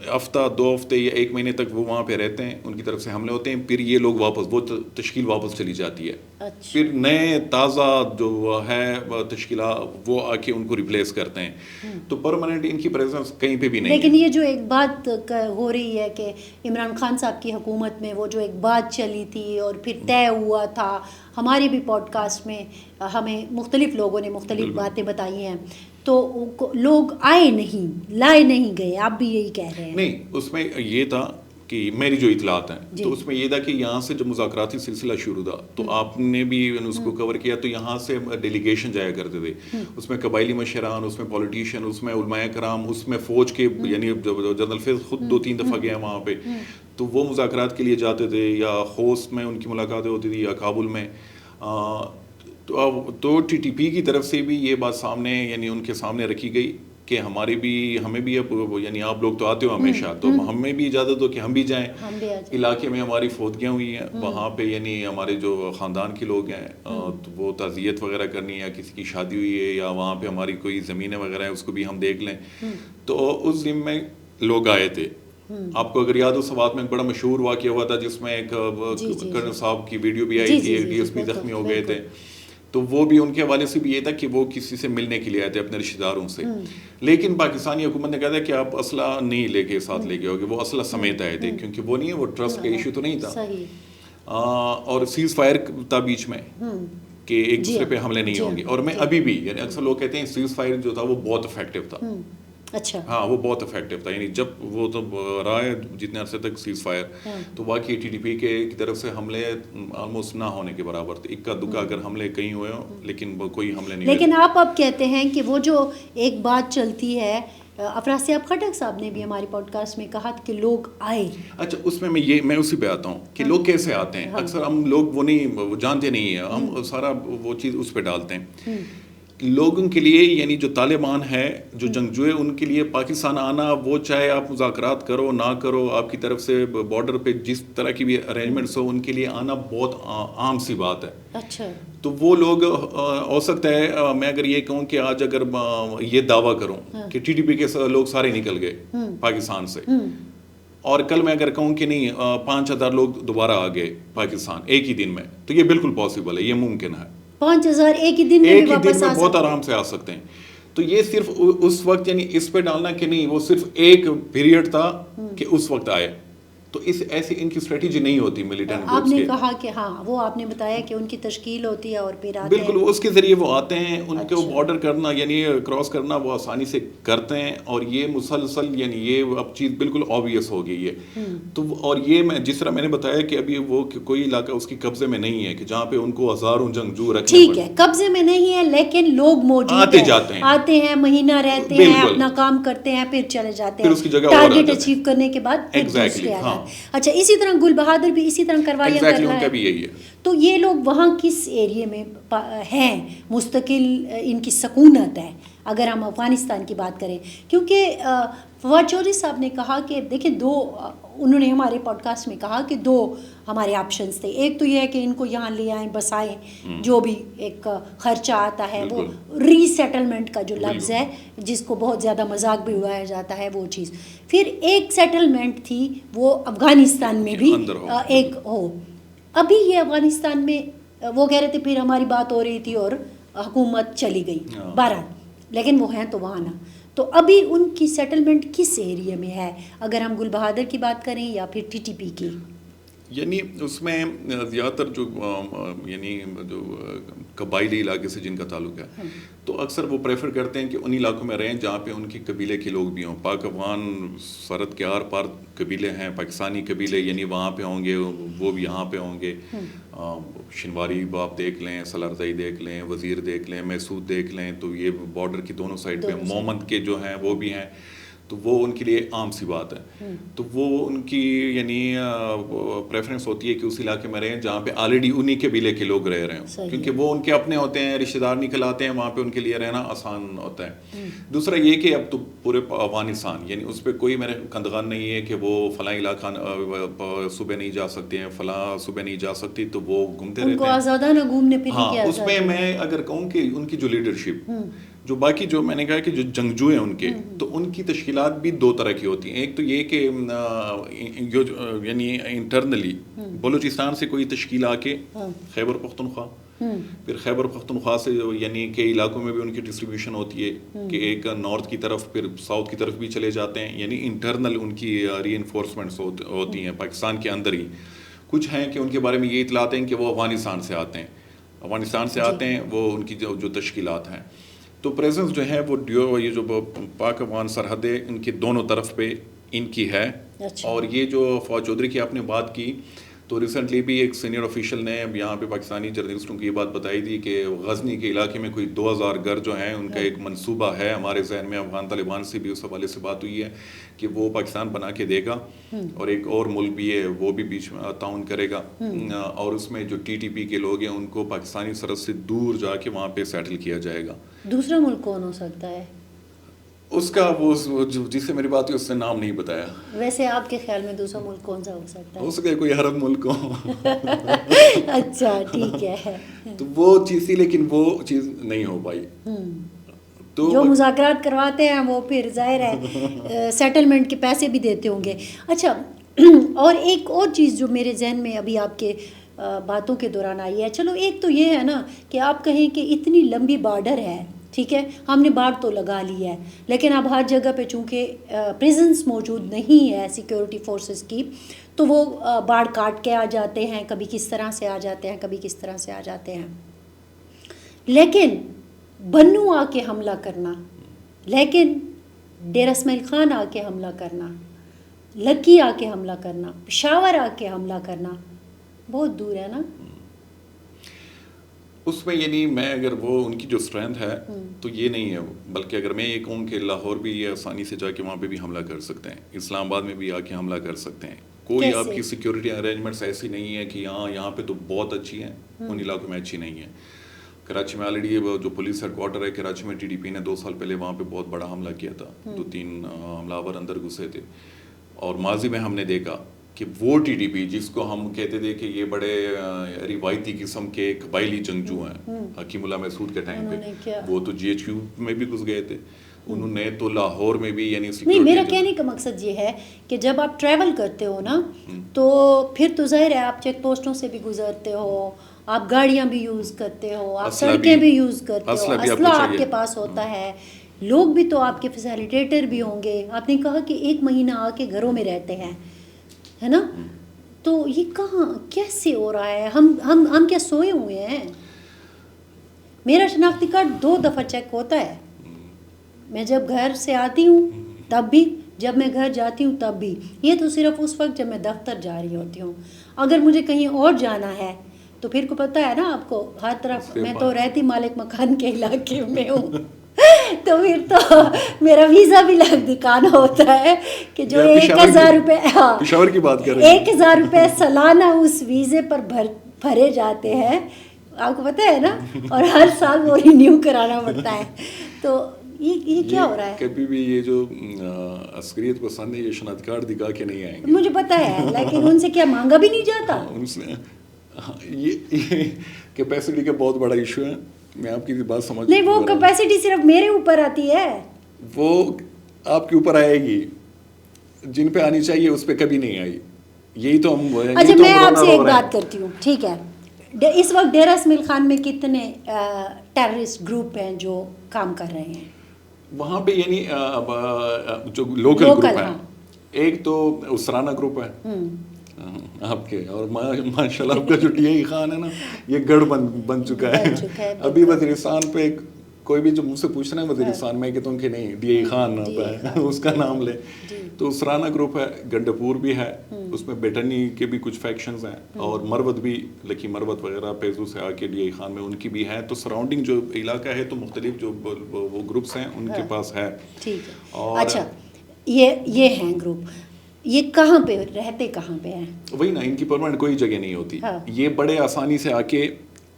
ہفتہ 2 ہفتے یا 1 مہینے تک وہ وہاں پہ رہتے ہیں, ان کی طرف سے حملے ہوتے ہیں, پھر یہ لوگ واپس وہ تشکیل واپس چلی جاتی ہے. پھر نئے تازہ جو ہے تشکیلات وہ آ کے ان کو ریپلیس کرتے ہیں. تو پرماننٹ ان کی پریزنس کہیں پہ بھی نہیں. لیکن یہ جو ایک بات ہو رہی ہے کہ عمران خان صاحب کی حکومت میں وہ جو ایک بات چلی تھی اور پھر طے ہوا تھا, ہماری بھی پوڈ کاسٹ میں ہمیں مختلف لوگوں نے مختلف باتیں بتائی ہیں, تو لوگ آئے نہیں, لائے نہیں گئے, آپ بھی یہی کہہ رہے ہیں؟ نہیں, اس میں یہ تھا کہ میری جو اطلاعات ہیں تو اس میں یہ تھا کہ یہاں سے جب مذاکراتی سلسلہ شروع تھا تو آپ نے بھی اس کو کور کیا, تو یہاں سے ڈیلیگیشن جایا کرتے تھے, اس میں قبائلی مشران, اس میں پولیٹیشین, اس میں علماء کرام, اس میں فوج کے یعنی جنرل فیض خود 2-3 دفعہ گئے وہاں پہ, تو وہ مذاکرات کے لیے جاتے تھے, یا خوست میں ان کی ملاقاتیں ہوتی تھی, یا کابل میں. تو ٹی ٹی پی کی طرف سے بھی یہ بات سامنے یعنی ان کے سامنے رکھی گئی کہ ہمیں بھی اب یعنی آپ لوگ تو آتے ہو ہمیشہ, تو ہمیں بھی اجازت ہو کہ ہم بھی جائیں. علاقے میں ہماری فوتگیاں ہوئی ہیں, وہاں پہ یعنی ہمارے جو خاندان کے لوگ ہیں تو وہ تعزیت وغیرہ کرنی ہے, یا کسی کی شادی ہوئی ہے, یا وہاں پہ ہماری کوئی زمینیں وغیرہ ہیں اس کو بھی ہم دیکھ لیں. تو اس ضمن میں لوگ آئے تھے. آپ کو اگر یاد ہو سوات میں ایک بڑا مشہور واقعہ ہوا تھا جس میں ایک کرنل صاحب کی ویڈیو بھی آئی تھی, ایک ڈی ایس پی زخمی ہو گئے تھے. تو وہ بھی ان کے حوالے سے بھی یہ تھا کہ وہ کسی سے ملنے کے لیے آئے تھے اپنے رشتہ داروں سے, لیکن پاکستانی حکومت نے کہا تھا کہ آپ اسلحہ نہیں لے کے ساتھ لے کے ہوگے, وہ اسلحہ سمیت آئے تھے, کیونکہ وہ نہیں ہے, وہ ٹرسٹ کا ایشو تو نہیں تھا. اور سیز فائر تھا بیچ میں کہ ایک دوسرے پہ حملے نہیں ہوں گے. اور میں ابھی بھی یعنی اکثر لوگ کہتے ہیں سیز فائر جو تھا وہ بہت افیکٹو تھا. اچھا, ہاں وہ بہت افیکٹو تھا, یعنی جب وہ تو رہا ہے جتنے عرصے تک سیز فائر, تو واقعی ٹی ٹی پی کی طرف سے حملے آلموسٹ نہ ہونے کے برابر تھے. اکا دکا اگر حملے کہیں ہوئے ہوں, لیکن کوئی حملے نہیں. لیکن آپ اب کہتے ہیں کہ وہ جو ایک بات چلتی ہے, افراسیاب خٹک صاحب نے بھی ہماری پوڈ کاسٹ میں کہا کہ لوگ آئے. اچھا, اس میں میں اسی پہ آتا ہوں کہ لوگ کیسے آتے ہیں. اکثر ہم لوگ وہ جانتے نہیں ہیں, ہم سارا وہ چیز اس پہ ڈالتے ہیں. لوگوں کے لیے یعنی جو طالبان ہے جو جنگجو ہے ان کے لیے پاکستان آنا وہ چاہے آپ مذاکرات کرو نہ کرو آپ کی طرف سے بارڈر پہ جس طرح کی بھی ارینجمنٹس ہو ان کے لیے آنا بہت عام سی بات ہے. اچھا تو وہ لوگ ہو سکتا ہے میں اگر یہ کہوں کہ آج اگر یہ دعویٰ کروں کہ ٹی ٹی پی کے لوگ سارے نکل گئے پاکستان سے اور کل میں اگر کہوں کہ نہیں 5,000 لوگ دوبارہ آ گئے پاکستان ایک ہی دن میں تو یہ بالکل پاسبل ہے یہ ممکن ہے. 5,000 ایک ہی دن میں بھی واپس آ بہت آرام سے آ سکتے ہیں. تو یہ صرف اس وقت یعنی اس پہ ڈالنا کہ نہیں وہ صرف ایک پیریڈ تھا کہ اس وقت آئے تو اس ایسی ان کی اسٹریٹجی نہیں ہوتی ملیٹنٹ گروپس آپ نے کہا کہ ہاں وہ آپ نے بتایا کہ ان کی تشکیل ہوتی ہے اور پھر آتے ہیں بالکل اس کے ذریعے وہ آتے ہیں ان کو بارڈر کرنا یعنی کراس کرنا وہ آسانی سے کرتے ہیں اور یہ مسلسل یعنی یہ اب چیز بالکل آبویس ہو گئی ہے. تو اور یہ میں جس طرح میں نے بتایا کہ ابھی وہ کوئی علاقہ اس کی قبضے میں نہیں ہے کہ جہاں پہ ان کو ہزاروں جنگجو رکھنے ٹھیک ہے قبضے میں نہیں ہے لیکن لوگ موجود ہیں آتے ہیں مہینہ رہتے ہیں اپنا کام کرتے ہیں پھر چلے جاتے ہیں ٹارگیٹ اچیو کرنے کے بعد پھر دوسرے آ جاتے ہیں. اچھا اسی طرح گل بہادر بھی اسی طرح کروائیاں کر رہا ہے. تو یہ لوگ وہاں کس ایریے میں ہیں مستقل ان کی سکونت ہے اگر ہم افغانستان کی بات کریں کیونکہ فواد چودھری صاحب نے کہا کہ دیکھیں انہوں نے ہمارے پوڈ کاسٹ میں کہا کہ 2 ہمارے آپشنز تھے. ایک تو یہ ہے کہ ان کو یہاں لے آئیں بسائیں جو بھی ایک خرچہ آتا ہے وہ ری سیٹلمنٹ کا جو لفظ ہے جس کو بہت زیادہ مذاق بھی اڑایا جاتا ہے وہ چیز. پھر ایک سیٹلمنٹ تھی وہ افغانستان میں بھی ایک ہو. ابھی یہ افغانستان میں وہ کہہ رہے تھے پھر ہماری بات ہو رہی تھی اور حکومت چلی گئی بہرحال لیکن وہ ہیں تو وہاں نا. تو ابھی ان کی سیٹلمنٹ کس ایریے میں ہے اگر ہم گل بہادر کی بات کریں یا پھر ٹی ٹی پی کی؟ یعنی اس میں زیادہ تر جو یعنی جو قبائلی علاقے سے جن کا تعلق ہے تو اکثر وہ پریفر کرتے ہیں کہ ان علاقوں میں رہیں جہاں پہ ان کی قبیلے کے لوگ بھی ہوں. پاک افغان سرحد کے آر پار قبیلے ہیں پاکستانی قبیلے یعنی وہاں پہ ہوں گے وہ بھی یہاں پہ ہوں گے. شنواری باپ دیکھ لیں سلارزائی دیکھ لیں وزیر دیکھ لیں محسود دیکھ لیں تو یہ بارڈر کی دونوں سائڈ پہ مومند کے جو ہیں وہ بھی ہیں تو وہ ان کے لیے عام سی بات ہے. تو وہ ان کی یعنی پریفرنس ہوتی ہے کہ اس علاقے میں رہیں جہاں پہ آلریڈی انہی قبیلے کے لوگ رہ رہے ہیں کیونکہ وہ ان کے اپنے ہوتے ہیں رشتہ دار نکل آتے ہیں وہاں پہ ان کے لیے رہنا آسان ہوتا ہے. دوسرا یہ کہ اب تو پورے افغانستان یعنی اس پہ کوئی میرے کندغان نہیں ہے کہ وہ فلاں علاقہ صبح نہیں جا سکتے ہیں فلاں صبح نہیں جا سکتی تو وہ گھومتے رہتے ہیں آزادانہ گھومنے پھرنے. ہاں اس میں میں اگر کہوں کہ ان کی جو لیڈرشپ جو باقی جو میں نے کہا کہ جو جنگجو ہیں ان کے تو ان کی تشکیلات بھی 2 طرح کی ہوتی ہیں. ایک تو یہ کہ یعنی انٹرنلی بلوچستان سے کوئی تشکیل آ کے خیبر پختونخوا پھر خیبر پختونخوا سے یعنی کہ علاقوں میں بھی ان کی ڈسٹریبیوشن ہوتی ہے کہ ایک نارتھ کی طرف پھر ساؤتھ کی طرف بھی چلے جاتے ہیں یعنی انٹرنل ان کی ری انفورسمنٹس ہوتی ہیں پاکستان کے اندر ہی. کچھ ہیں کہ ان کے بارے میں یہ اطلاعات ہیں کہ وہ افغانستان سے آتے ہیں وہ ان کی جو تشکیلات ہیں. تو پریزنس جو ہے وہ یہ جو پاک افغان سرحدیں ان کے دونوں طرف پہ ان کی ہے. اور یہ جو فواد چودھری کی آپ نے بات کی تو ریسنٹلی بھی ایک سینئر آفیشل نے یہاں پہ پاکستانی جرنلسٹوں کی یہ بات بتائی تھی کہ غزنی کے علاقے میں کوئی 2,000 گھر جو ہیں ان کا ایک منصوبہ ہے. ہمارے ذہن میں افغان طالبان سے بھی اس حوالے سے بات ہوئی ہے کہ وہ پاکستان بنا کے دے گا اور ایک اور ملک بھی ہے وہ بھی بیچ میں تعاون کرے گا اور اس میں جو ٹی ٹی پی کے لوگ ہیں ان کو پاکستانی سرحد سے دور جا کے وہاں پہ سیٹل کیا جائے گا. دوسرا ملک کون ہو سکتا ہے؟ اس کا وہ جس سے میری بات ہوئی اس نے نام نہیں بتایا. ویسے آپ کے خیال میں دوسرا ملک کون سا ہو سکتا ہے؟ ہو سکتا ہے کوئی عرب ملک ہو. اچھا ٹھیک ہے. تو وہ چیز تھی لیکن وہ چیز نہیں ہو پائی. تو جو مذاکرات کرواتے ہیں وہ پھر ظاہر ہے سیٹلمنٹ کے پیسے بھی دیتے ہوں گے. اچھا اور ایک اور چیز جو میرے ذہن میں ابھی آپ کے باتوں کے دوران آئی ہے. چلو ایک تو یہ ہے نا کہ آپ کہیں کہ اتنی لمبی بارڈر ہے ٹھیک ہے ہم نے باڑ تو لگا لی ہے لیکن اب ہر جگہ پہ چونکہ پریزنس موجود نہیں ہے سیکیورٹی فورسز کی تو وہ باڑ کاٹ کے آ جاتے ہیں کبھی کس طرح سے آ جاتے ہیں کبھی کس طرح سے آ جاتے ہیں. لیکن بنو آ کے حملہ کرنا لیکن ڈیرہ اسماعیل خان آ کے حملہ کرنا لکی آ کے حملہ کرنا پشاور آ کے حملہ کرنا بہت دور ہے نا. اس میں یعنی میں اگر وہ ان کی جو اسٹرینتھ ہے تو یہ نہیں ہے بلکہ اگر میں یہ کہوں کہ لاہور بھی یہ آسانی سے جا کے وہاں پہ بھی حملہ کر سکتے ہیں اسلام آباد میں بھی آ کے حملہ کر سکتے ہیں. کوئی آپ کی سیکیورٹی ارینجمنٹس ایسی نہیں ہے کہ یہاں پہ تو بہت اچھی ہیں ان علاقوں میں اچھی نہیں ہے. کراچی میں آلریڈی جو پولیس ہیڈ کوارٹر ہے کراچی میں TTP نے 2 سال پہلے وہاں پہ بہت بڑا حملہ کیا تھا, 2-3 حملہ آور اندر گھسے تھے. اور ماضی میں ہم نے دیکھا کہ وہ TTP جس کو ہم کہتے تھے کہ یہ بڑے روایتی قسم کے قبائلی جنگجو ہیں حکیم اللہ محسود کے ٹائم پہ, وہ تو GHQ میں بھی گھس گئے تھے. انہوں نے تو لاہور میں بھی یعنی نہیں, میرا کہنے کا مقصد یہ ہے کہ جب آپ ٹریول کرتے ہو نا تو پھر تو ظاہر ہے آپ چیک پوسٹوں سے بھی گزرتے ہو, آپ گاڑیاں بھی یوز کرتے ہو, آپ سڑکیں بھی یوز کرتے ہو, اسلحہ آپ کے پاس ہوتا ہے, لوگ بھی تو آپ کے فیسیلیٹیٹر بھی ہوں گے. آپ نے کہا کہ 1 مہینہ آ کے گھروں میں رہتے ہیں, ہے نا, تو یہ کہاں کیسے ہو رہا ہے؟ ہم کیا سوئے ہوئے ہیں؟ میرا شناختی کارڈ 2 دفعہ چیک ہوتا ہے. میں جب گھر سے آتی ہوں تب بھی, جب میں گھر جاتی ہوں تب بھی. یہ تو صرف اس وقت جب میں دفتر جا رہی ہوتی ہوں. اگر مجھے کہیں اور جانا ہے تو پھر کو پتہ ہے نا آپ کو, ہر طرف میں تو رہتی مالک مکان کے علاقے میں ہوں تو پھر تو میرا ویزا بھی دکھانا ہوتا ہے کہ جو 1000 روپے, پشاور کی بات کر رہے ہیں, 1000 روپے سالانہ اس ویزے پر بھرے جاتے ہیں, آپ کو پتہ ہے نا, اور ہر سال وہ رینیو کرانا پڑتا ہے. تو یہ کیا ہو رہا ہے؟ کبھی بھی یہ جو عسکریت پسند ہے یہ شناخت کارڈ دکھا کے نہیں آئیں گے, مجھے پتا ہے, لیکن ان سے کیا مانگا بھی نہیں جاتا؟ ان سے یہ کیپیسٹی کا بہت بڑا ایشو ہے. میں آپ کی بات سمجھ نہیں, وہ کیپیسٹی صرف میرے اوپر آتی ہے, وہ آپ کے اوپر آئے گی, جن پہ آنی چاہیے اس پہ کبھی نہیں آئی. یہی تو ہم. اچھا میں آپ سے ایک بات کرتی ہوں, ٹھیک ہے, اس وقت ڈیرہ اسماعیل خان میں کتنے ٹیررسٹ گروپ ہیں جو کام کر رہے ہیں وہاں پہ؟ یعنی جو لوکل گروپ ہیں, ایک تو اسرانہ گروپ ہے آپ کے, اور ماشاء اللہ آپ کا جو DI خان ہے نا یہ گڑھ بن چکا ہے. ابھی وزیرستان پہ کوئی بھی جو مجھ سے پوچھ رہا ہے وزیرستان میں کہ تم کہ نہیں DI خان اس کا نام لے, تو اسرانہ گروپ ہے, گنڈپور بھی ہے, اس میں بیٹنی کے بھی کچھ فیکشنز ہیں, اور مروت بھی, لکی مروت وغیرہ پیزو سے آ کے DI خان میں ان کی بھی ہے. تو سراؤنڈنگ جو علاقہ ہے تو مختلف جو وہ گروپس ہیں ان کے پاس ہے. ٹھیک ہے, اچھا یہ ہیں گروپ, یہ کہاں پہ رہتے, کہاں پہ ہیں؟ وہی نا, ان کی پرماننٹ کوئی جگہ نہیں ہوتی. یہ بڑے آسانی سے آ کے,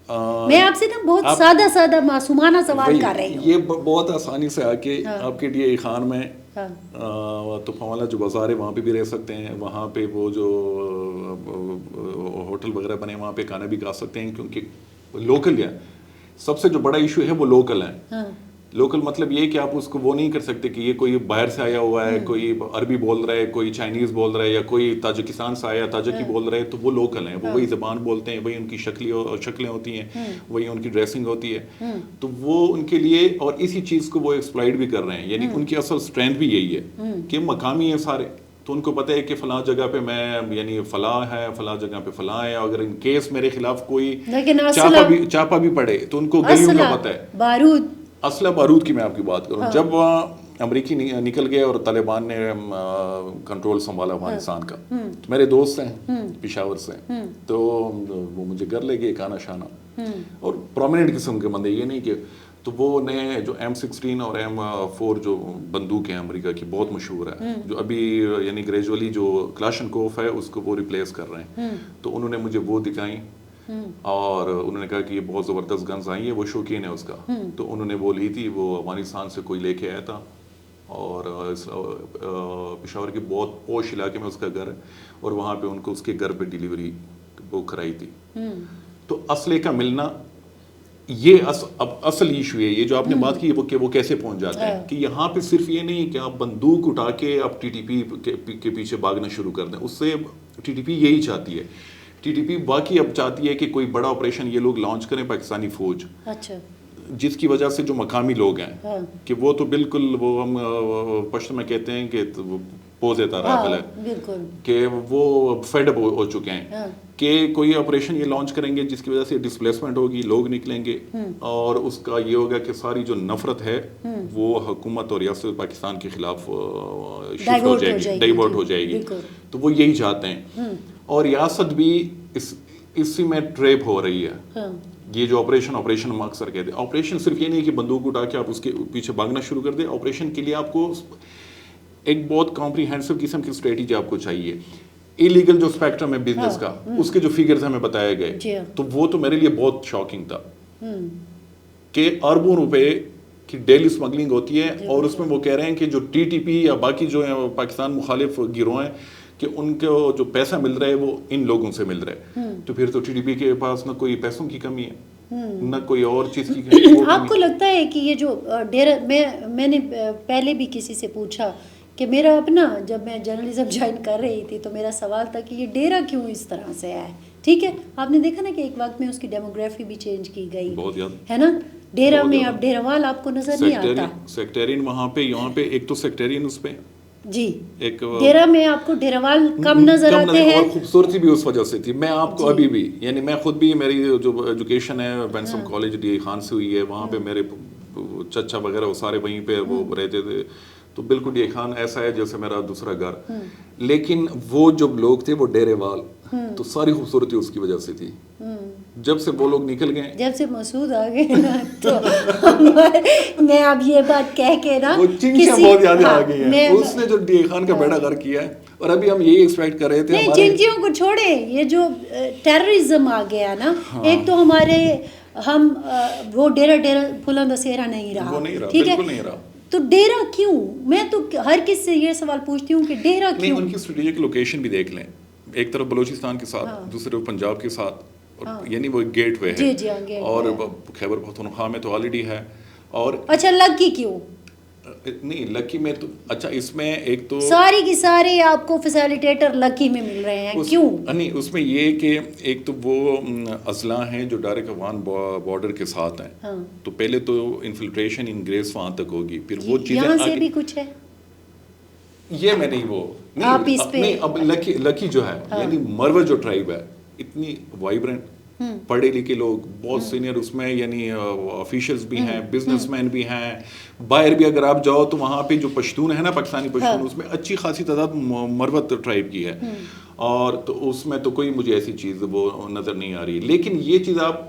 میں آپ سے نا بہت سادہ معصومانہ سوال کر رہی ہوں, یہ بہت آسانی سے آ کے آپ کے DI خان میں تو والا جو بازار ہے وہاں پہ بھی رہ سکتے ہیں, وہاں پہ وہ جو ہوٹل وغیرہ بنے وہاں پہ کھانا بھی کھا سکتے ہیں, کیونکہ لوکل ہے. سب سے جو بڑا ایشو ہے وہ لوکل ہے. لوکل مطلب یہ کہ آپ اس کو وہ نہیں کر سکتے کہ یہ کوئی باہر سے آیا ہوا ہے, کوئی عربی بول رہا ہے, کوئی چائنیز بول رہا ہے, یا کوئی تاجکستان سے آیا تاجکی بول رہے ہیں, تو وہ لوکل ہیں, وہ وہی زبان بولتے ہیں, وہی ان کی شکلیں ہوتی ہیں, وہی ان کی ڈریسنگ ہوتی ہے. تو وہ ان کے لیے, اور اسی چیز کو وہ ایکسپلائٹ بھی کر رہے ہیں. یعنی ان کی اصل اسٹرینتھ بھی یہی ہے کہ مقامی ہیں سارے, تو ان کو پتہ ہے کہ فلاں جگہ پہ میں یعنی فلاں ہے, فلاں جگہ پہ فلاں ہے, اگر ان کیس میرے خلاف کوئی چاپا بھی پڑے تو ان کو گلیوں کا پتہ ہے. بارود, اسلحہ بارود کی میں آپ کی بات کروں, جب امریکی نکل گئے اور طالبان نے کنٹرول سنبھالا افغانستان کا, تو میرے دوست ہیں پشاور سے, تو وہ مجھے گھر لے گئے کھانا شانا, اور پرومیننٹ قسم کے بندے, یہ نہیں کہ, تو وہ نے جو M16 اور M4 جو بندوق ہیں امریکہ کی بہت مشہور ہے, جو ابھی یعنی گریجولی جو کلاشنکوف ہے اس کو وہ ریپلیس کر رہے ہیں, تو انہوں نے مجھے وہ دکھائیں, اور انہوں نے کہا کہ یہ بہت زبردست گنز آئی ہیں, وہ شوقین ہے اس کا. تو انہوں نے وہ لی تھی, وہ افغانستان سے کوئی لے کے آیا تھا, اور پشاور کے بہت پوش علاقے میں اس کا گھر ہے, اور وہاں پہ ان کو اس کے گھر پہ ڈیلیوری وہ کرائی تھی. تو اسلحے کا ملنا یہ اب اصل ایشو ہے. یہ جو آپ نے بات کی کہ وہ کیسے پہنچ جاتے ہیں, کہ یہاں پہ صرف یہ نہیں کہ آپ بندوق اٹھا کے آپ TTP کے پیچھے بھاگنا شروع کر دیں. اس سے TTP یہی چاہتی ہے, TTP باقی اب چاہتی ہے کہ کوئی بڑا آپریشن یہ لوگ لانچ کریں پاکستانی فوج, جس کی وجہ سے جو مقامی لوگ ہیں کہ وہ تو بالکل, وہ ہم پشتو میں کہتے ہیں کہ پوزے تارابل ہے, کہ وہ فیڈ اپ ہو چکے ہیں کہ کوئی آپریشن یہ لانچ کریں گے جس کی وجہ سے ڈسپلیسمنٹ ہوگی, لوگ نکلیں گے, اور اس کا یہ ہوگا کہ ساری جو نفرت ہے وہ حکومت اور ریاست پاکستان کے خلاف شفٹ ہو جائے گی, ڈائیورٹ ہو جائے گی. تو وہ یہی چاہتے ہیں, اور ریاست بھی اسی میں ٹریپ ہو رہی ہے. یہ جو آپریشن ہم اکثر کہتے ہیں, آپریشن صرف یہ نہیں کہ بندوق اٹھا کے آپ اس کے پیچھے بھاگنا شروع کر دیں. آپریشن کے لیے آپ کو ایک بہت کمپریہنسو قسم کی اسٹریٹجی آپ کو چاہیے. ایلیگل جو اسپیکٹرم ہے بزنس کا, اس کے جو فگرز ہمیں بتائے گئے, تو وہ تو میرے لیے بہت شاکنگ تھا. کہ اربوں روپے کی ڈیلی اسمگلنگ ہوتی ہے, اور اس میں وہ کہہ رہے ہیں کہ جو ٹی ٹی پی یا باقی جو ہیں پاکستان مخالف گروہ ہیں کہ ان کو جو پیسہ مل رہا ہے وہ ان لوگوں سے مل رہا ہے. تو پھر تو ٹی ٹی پی کے پاس نہ کوئی پیسوں کی کمی ہے نہ کوئی اور چیز کی کمی. آپ کو لگتا ہے کہ یہ جو ڈیرا, میں نے پہلے بھی کسی سے پوچھا کہ میرا اپنا, جب میں جرنلزم جوائن کر رہی تھی تو میرا سوال تھا کہ یہ ڈیرا کیوں اس طرح سے ہے. ٹھیک ہے, آپ نے دیکھا نا کہ ایک وقت میں اس کی ڈیموگرافی بھی چینج کی گئی ہے نا, ڈیرا میں اب ڈیراوال آپ کو نظر نہیں آتا. سیکٹرین وہاں پہ, یہاں پہ ایک تو سیکٹرین اس پہ جی, ڈیرا میں آپ کو ڈیراوال کم نظر آتے ہیں. اور خوبصورتی بھی اس وجہ سے تھی. میں آپ کو ابھی بھی, یعنی میں خود بھی, میری جو ایجوکیشن ہے بینسم کالج ڈی خان سے ہوئی ہے, وہاں پہ میرے چچا وغیرہ وہ سارے وہیں پہ وہ رہتے تھے, تو بالکل ڈی خان ایسا ہے جیسے میرا دوسرا گھر. لیکن وہ جو لوگ تھے وہ ڈیرے وال, تو ساری خوبصورتی اس کی وجہ سے تھی. جب سے وہ لوگ نکل گئے, جب سے مسعود آ گئے نا, تو میں اب یہ بات کہہ کے نا وہ چنچیاں بہت یادیں آ گئی ہیں. اس نے جو ڈی خان کا بیڑا غرق کیا ہے, اور ابھی ہم یہی ایکسپیکٹ کر رہے تھے. نہیں, چنچیوں کو چھوڑے, یہ جو ٹیررزم آ گیا نا, ایک تو ہمارے ہم وہ ڈیرا بلند سہرا نہیں رہا, ٹھیک ہے, تو ڈیرا کیوں؟ میں تو ہر کس سے یہ سوال پوچھتی ہوں کہ ڈیرا کیوں. ان کی اسٹریٹجک لوکیشن بھی دیکھ لیں, ایک طرف بلوچستان کے ساتھ, دوسری طرف پنجاب کے ساتھ, یعنی وہ گیٹ وے ہے, اور خیبر پختونخوا میں تو آلریڈی ہے. اور اچھا, لکی کیوں نہیں؟ لکی میں تو اچھا, اس میں ایک تو ساری کی سارے آپ کو فیسیلیٹیٹر لکی میں مل رہے ہیں, کیوں نہیں؟ اس میں یہ کہ ایک تو وہ اضلاع ہیں جو ڈائریکٹ افغان بارڈر کے ساتھ ہیں, تو پہلے تو انفلٹریشن ان گریس وہاں تک ہوگی, پھر وہ چیزیں یہاں سے بھی کچھ ہے. یہ میں نہیں, وہ نہیں. اب لکی جو ہے, یعنی مرو جو ٹرائب ہے, اتنی وائبرنٹ, پڑھے لکھے لوگ, بہت سینئر اس میں, یعنی آفیشلز بھی ہیں, بزنس مین بھی ہیں, باہر بھی اگر آپ جاؤ تو وہاں پہ جو پشتون ہے نا, پاکستانی پشتون, اس میں اچھی خاصی تعداد مروت ٹرائب کی ہے. اور تو اس میں تو کوئی مجھے ایسی چیز وہ نظر نہیں آ رہی. لیکن یہ چیز آپ,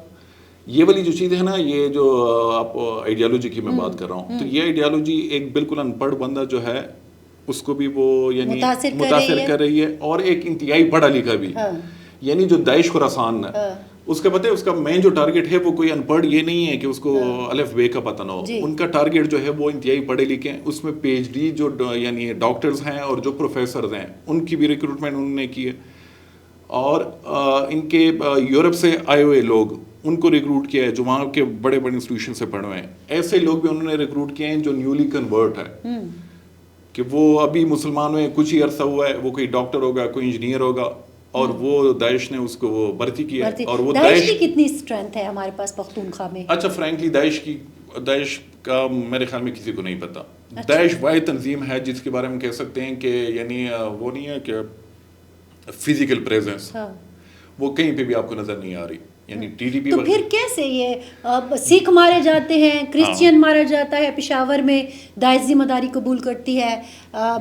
یہ والی جو چیز ہے نا, یہ جو آپ آئیڈیالوجی کی میں بات کر رہا ہوں, تو یہ آئیڈیالوجی ایک بالکل ان پڑھ بندہ جو ہے اس کو بھی وہ یعنی متاثر کر رہی ہے, اور ایک انتہائی پڑھا لکھا بھی, یعنی جو داعش خراسان ہے, اس کا پتہ ہے, اس کا مین جو ٹارگٹ ہے وہ کوئی ان پڑھ یہ نہیں ہے کہ اس کو الف بے کا پتہ نہ ہو. ان کا ٹارگٹ جو ہے وہ انتہائی پڑھے لکھے ہیں. اس میں پی ایچ ڈی جو یعنی ڈاکٹرز ہیں اور جو پروفیسرز ہیں, ان کی بھی ریکروٹمنٹ انہوں نے کی ہے, اور ان کے یورپ سے آئے ہوئے لوگ, ان کو ریکروٹ کیا ہے جو وہاں کے بڑے بڑے انسٹیٹیوشن سے پڑھے ہوئے ہیں. ایسے لوگ بھی انہوں نے ریکروٹ کیے ہیں جو نیولی کنورٹ ہے, کہ وہ ابھی مسلمان ہوئے, کچھ ہی عرصہ ہوا ہے, وہ کوئی ڈاکٹر ہوگا, کوئی انجینئر ہوگا, اور وہ داعش نے اس کو وہ بھرتی کیا. اور وہ داعش کی کتنی اسٹرینتھ ہے ہمارے پاس پختونخوا میں؟ اچھا, فرینکلی داعش کا میرے خیال میں کسی کو نہیں پتا. داعش واحد تنظیم ہے جس کے بارے میں کہہ سکتے ہیں کہ یعنی وہ نہیں ہے کہ فزیکل پریزنس, وہ کہیں پہ بھی آپ کو نظر نہیں آ رہی. یعنی ٹی ٹی پی. تو پھر کیسے یہ سکھ مارے جاتے ہیں, کرسچین مارا جاتا ہے, پشاور میں داعش ذمہ داری قبول کرتی ہے,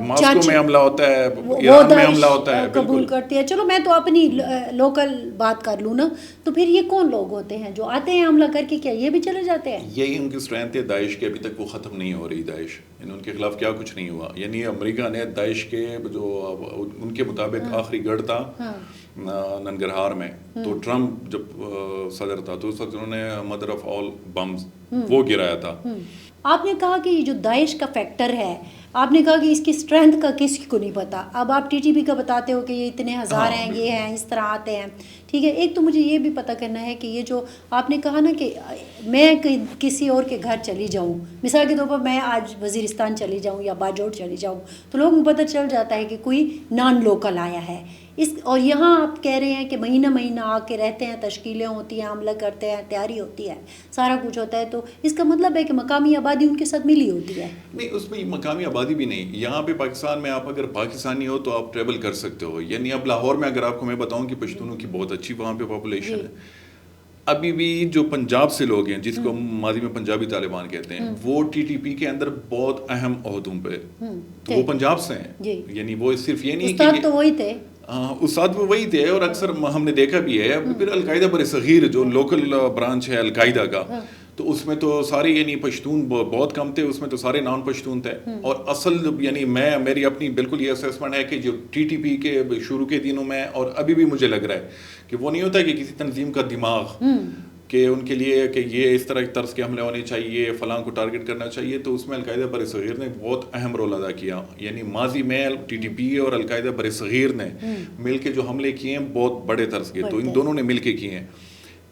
ماسکو میں حملہ ہوتا ہے, ایران میں حملہ ہوتا ہے, قبول کرتی ہے. چلو میں تو اپنی لوکل بات کر لوں نا, تو پھر یہ کون لوگ ہوتے ہیں جو آتے ہیں حملہ کر کے, کیا یہ بھی چلے جاتے ہیں؟ یہی ان کی اسٹرینتھ ہے داعش کے, ابھی تک وہ ختم نہیں ہو رہی داعش, یعنی ان کے خلاف کیا کچھ نہیں ہوا. یعنی امریکہ نے داعش کے جو ان کے مطابق آخری گڑھ تھا ننگرہار میں, تو ٹرمپ جب صدر تھا تو اس وقت انہوں نے مدر آف آل بمز وہ گرایا تھا. آپ نے کہا کہ یہ جو داعش کا فیکٹر ہے, آپ نے کہا کہ اس کی اسٹرینتھ کا کسی کو نہیں پتا. اب آپ ٹی ٹی پی کا بتاتے ہو کہ یہ اتنے ہزار ہیں, یہ ہیں, اس طرح آتے ہیں, ٹھیک ہے. ایک تو مجھے یہ بھی پتہ کرنا ہے کہ یہ جو آپ نے کہا نا کہ میں کسی اور کے گھر چلی جاؤں, مثال کے طور پر میں آج وزیرستان چلی جاؤں یا باجوڑ چلی جاؤں, تو لوگوں کو پتہ چل جاتا ہے کہ کوئی نان لوکل آیا ہے. اور یہاں آپ کہہ رہے ہیں کہ مہینہ مہینہ آ کے رہتے ہیں, تشکیلیں ہوتی ہیں, حملہ کرتے ہیں, تیاری ہوتی ہے, سارا کچھ ہوتا ہے, تو اس کا مطلب ہے کہ مقامی آبادی ان کے ساتھ ملی ہوتی ہے. نہیں, اس میں مقامی آبادی بھی نہیں. یہاں پہ پاکستان میں آپ اگر پاکستانی ہو تو آپ ٹریول کر سکتے ہو. یعنی اب لاہور میں اگر آپ کو میں بتاؤں کہ پشتونوں کی بہت اچھی وہاں پہ پاپولیشن ہے. ابھی بھی جو پنجاب سے لوگ ہیں, جس کو ماضی میں پنجابی طالبان کہتے ہیں, وہ ٹی ٹی پی کے اندر بہت اہم عہدوں پہ, تو وہ پنجاب سے ہیں. یعنی وہ صرف یہ نہیں کہ تو وہی تھے, استاد وہ وہی تھے, اور اکثر ہم نے دیکھا بھی ہے. پھر القاعدہ بر صغیر جو لوکل برانچ ہے القاعدہ کا, تو اس میں تو سارے یعنی پشتون بہت کم تھے, اس میں تو سارے نان پشتون تھے. اور اصل یعنی میری اپنی بالکل یہ اسیسمنٹ ہے کہ جو ٹی ٹی پی کے شروع کے دنوں میں اور ابھی بھی مجھے لگ رہا ہے کہ وہ نہیں ہوتا کہ کسی تنظیم کا دماغ کہ ان کے لیے کہ یہ اس طرح طرز کے حملے ہونے چاہیے، فلاں کو ٹارگٹ کرنا چاہیے، تو اس میں القاعدہ بر صغیر نے بہت اہم رول ادا کیا. یعنی ماضی میں ٹی ٹی پی اور القاعدہ بر صغیر نے مل کے جو حملے کیے ہیں بہت بڑے طرز کے، تو ان دونوں نے مل کے کیے ہیں.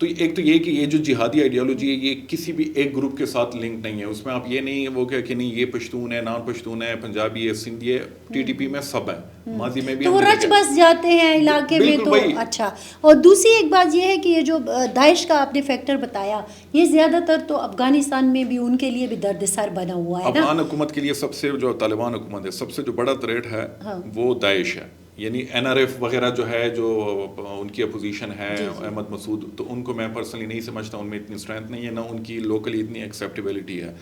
تو ایک تو یہ کہ یہ جو جہادی آئیڈیالوجی ہے یہ کسی بھی ایک گروپ کے ساتھ لنک نہیں ہے. اس میں آپ یہ نہیں وہ کہ نہیں یہ پشتون ہے، نان پشتون ہے، پنجابی ہے، سندھی ہے، ٹی ٹی پی میں سب ہیں. ماضی میں بھی تو وہ رچ بس جاتے ہیں علاقے میں. تو اچھا، اور دوسری ایک بات یہ ہے کہ یہ جو داعش کا آپ نے فیکٹر بتایا، یہ زیادہ تر تو افغانستان میں بھی ان کے لیے بھی درد سر بنا ہوا ہے نا. افغان حکومت کے لیے سب سے جو طالبان حکومت ہے سب سے جو بڑا تھریٹ ہے وہ داعش ہے. یعنی این آر ایف وغیرہ جو ہے جو ان کی اپوزیشن ہے، احمد مسعود، تو ان کو میں پرسنلی نہیں سمجھتا، ان میں اتنی اسٹرینتھ نہیں ہے، نہ ان کی لوکلی اتنی ایکسیپٹیبلٹی ہے.